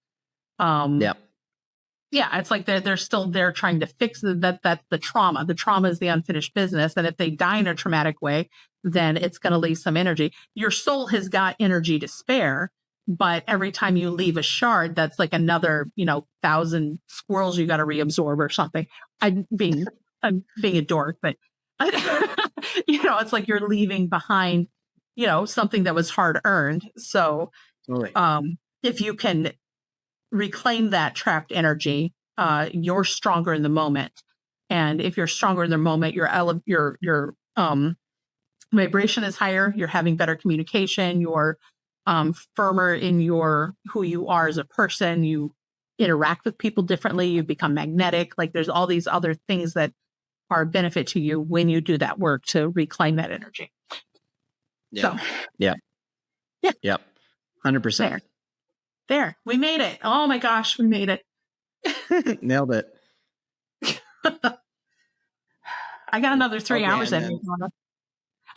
it's like they're still there trying to fix that. That's the trauma. The trauma is the unfinished business. And if they die in a traumatic way, then it's going to leave some energy. Your soul has got energy to spare, but every time you leave a shard, that's like another, 1,000 squirrels you got to reabsorb or something. I'm being a dork, but it's like you're leaving behind, something that was hard earned. So, if you can reclaim that trapped energy, you're stronger in the moment. And if you're stronger in the moment, your vibration is higher. You're having better communication. You're firmer in who you are as a person. You interact with people differently. You become magnetic. Like there's all these other things that are a benefit to you when you do that work to reclaim that energy. Yeah. So, yeah. 100%. There. We made it. Oh my gosh, we made it. Nailed it. I got another 3 hours in.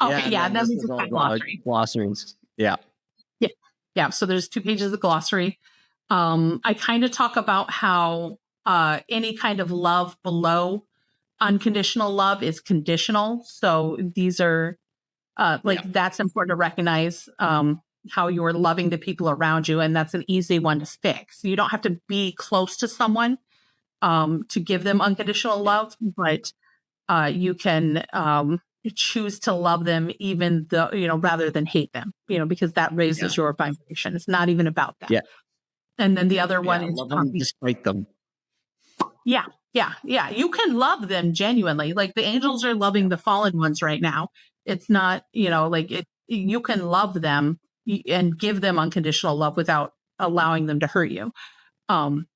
Okay, yeah. Then this is glossary. Glossaries. Yeah. So there's 2 pages of glossary. I kind of talk about how any kind of love below unconditional love is conditional. So these are that's important to recognize how you're loving the people around you. And that's an easy one to fix. You don't have to be close to someone to give them unconditional love, but you can choose to love them even though, rather than hate them, because that raises your vibration. It's not even about that. Yeah. And then the other one is love them despite them. Yeah. You can love them genuinely. Like the angels are loving the fallen ones right now. It's not, you can love them and give them unconditional love without allowing them to hurt you. And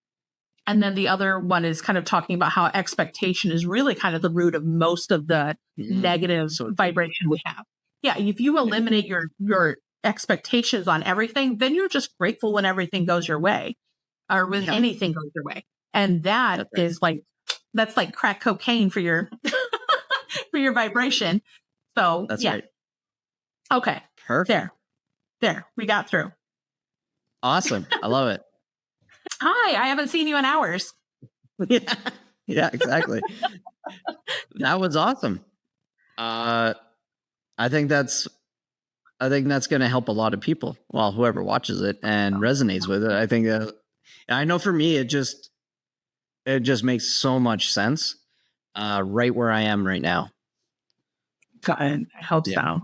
then the other one is kind of talking about how expectation is really kind of the root of most of the negative vibration we have. Yeah. If you eliminate your expectations on everything, then you're just grateful when everything goes your way or when anything goes your way. And that is that's like crack cocaine for your, for your vibration. So that's right. Okay. Perfect. There. We got through. Awesome. I love it. Hi, I haven't seen you in hours. Yeah. Yeah, exactly. That was awesome. I think that's going to help a lot of people. Well, whoever watches it and resonates with it. I think I know for me, it just makes so much sense. Right where I am right now. Good. I hope so.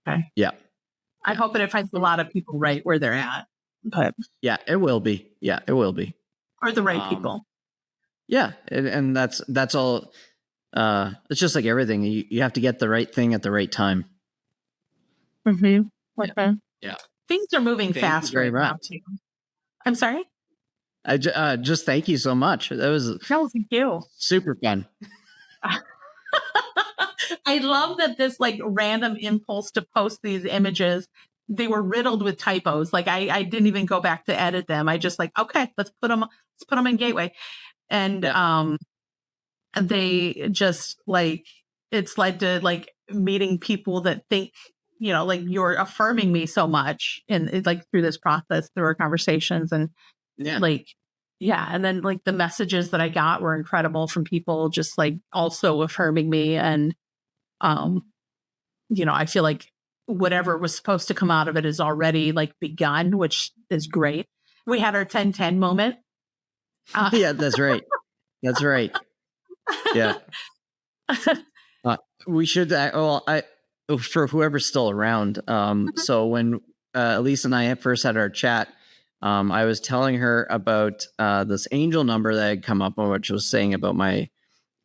Okay. Yeah. I hope it finds a lot of people right where they're at. But yeah, it will be. Yeah, it will be. Or the right people. Yeah, and that's all. It's just like everything. You have to get the right thing at the right time. Mm-hmm. Okay. Yeah. Things are moving fast right now too. I'm sorry? I just thank you so much. That was thank you. Super fun. I love that this like random impulse to post these images, they were riddled with typos. Like I didn't even go back to edit them. I just like, okay, let's put them in Gateway. And they just like, it's led to like meeting people that think, like you're affirming me so much and like through this process, through our conversations and and then like the messages that I got were incredible from people just like also affirming me. And, I feel like whatever was supposed to come out of it is already like begun, which is great. We had our 10-10 moment. Yeah, that's right. That's right. Yeah. We should, for whoever's still around. So when Elise and I first had our chat, I was telling her about this angel number that had come up on, which was saying about my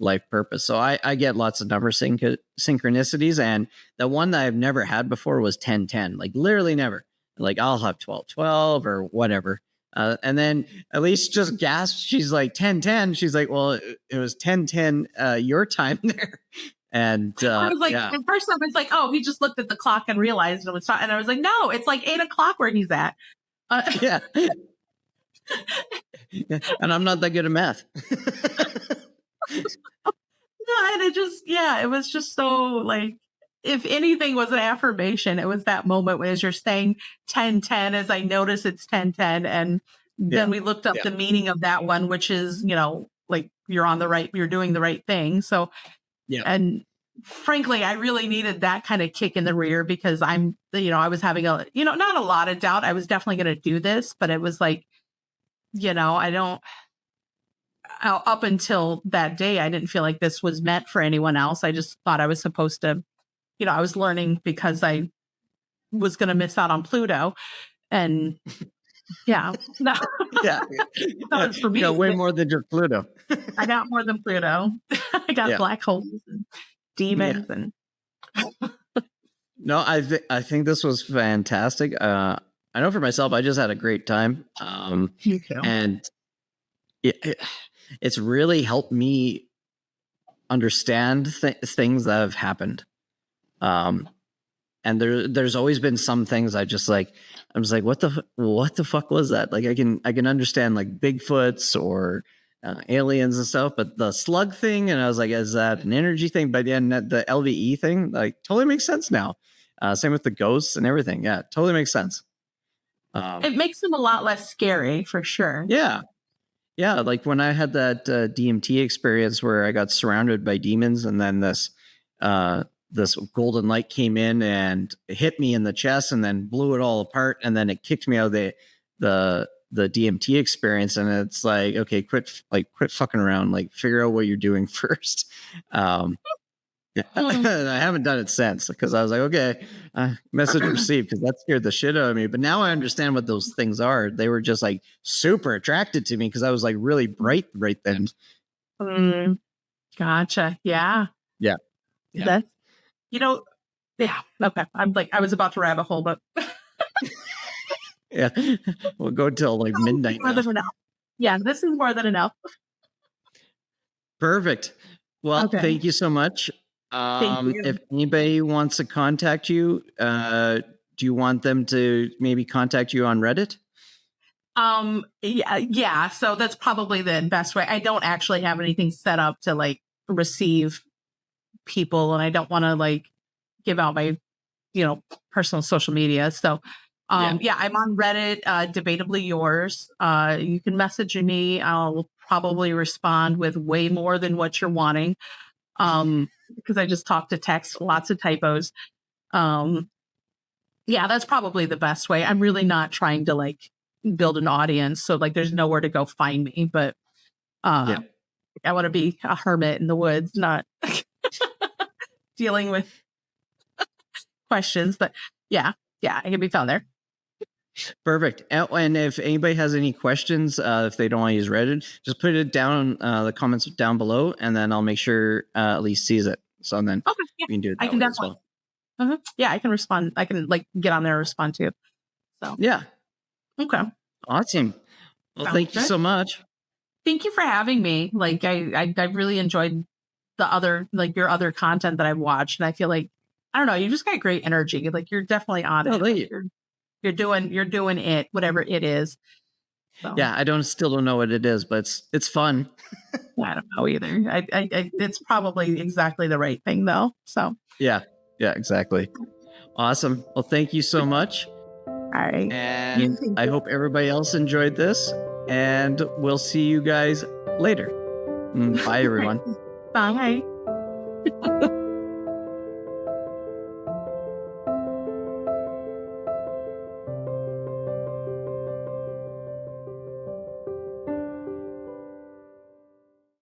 life purpose. So I get lots of number synchronicities, and the one that I've never had before was 10-10, like literally never. Like I'll have 12-12 or whatever. And then Elise just gasped. She's like 10-10. She's like, well, it was 10-10 your time there. And I was like, at first I was like, oh, he just looked at the clock and realized it was time. And I was like, no, it's like 8 o'clock where he's at. Yeah. And I'm not that good at math. No, and it was just so like, if anything was an affirmation, it was that moment as you're saying 10-10, as I notice it's 10-10. And then we looked up the meaning of that one, which is, like you're doing the right thing. So, and frankly, I really needed that kind of kick in the rear because I was having not a lot of doubt. I was definitely going to do this, but it was like, up until that day, I didn't feel like this was meant for anyone else. I just thought I was supposed to, I was learning because I was going to miss out on Pluto. And that was for me. Way more than just Pluto. I got more than Pluto. I got black holes and demons and. No, I think this was fantastic. I know for myself, I just had a great time. You too. And it's really helped me understand things that have happened. And there's always been some things I was like, what the fuck was that? Like I can understand like Bigfoots or aliens and stuff, but the slug thing, and I was like, is that an energy thing? But then the LVE thing, like totally makes sense now. Same with the ghosts and everything. Yeah, totally makes sense. It makes them a lot less scary for sure. Yeah. Yeah, like when I had that DMT experience where I got surrounded by demons, and then this golden light came in and hit me in the chest, and then blew it all apart, and then it kicked me out of the DMT experience. And it's like, okay, quit fucking around, like figure out what you're doing first. I haven't done it since because I was like, okay, message received, because that scared the shit out of me. But now I understand what those things are. They were just like super attracted to me because I was like really bright right then. Gotcha. Yeah. Yeah. That's, okay. I'm like, I was about to rabbit hole, but yeah, we'll go till like midnight. More than enough. Yeah, this is more than enough. Perfect. Well, thank you so much. If anybody wants to contact you, do you want them to maybe contact you on Reddit? Yeah. So that's probably the best way. I don't actually have anything set up to like receive people, and I don't want to like give out my, personal social media. So, Yeah, I'm on Reddit, debatably yours. You can message me. I'll probably respond with way more than what you're wanting. Because I just talk to text, lots of typos. Yeah, that's probably the best way. I'm really not trying to like build an audience. So like there's nowhere to go find me, but I want to be a hermit in the woods, not dealing with questions. But yeah, I can be found there. Perfect. And if anybody has any questions, if they don't want to use Reddit, just put it down the comments down below, and then I'll make sure Elise sees it. So then we can do it that way as well. Yeah, I can respond. I can like get on there and respond too. So yeah. Okay. Awesome. Well, thank you so much. Thank you for having me. Like I really enjoyed the other like your other content that I've watched, and I feel like I don't know, you just got great energy. Like you're definitely on it. Thank you. You're doing it, whatever it is. So. Yeah, I still don't know what it is, but it's fun. I don't know either. I it's probably exactly the right thing though. So yeah, exactly. Awesome. Well, thank you so much. All right. And I hope everybody else enjoyed this, and we'll see you guys later. Bye, everyone. Bye.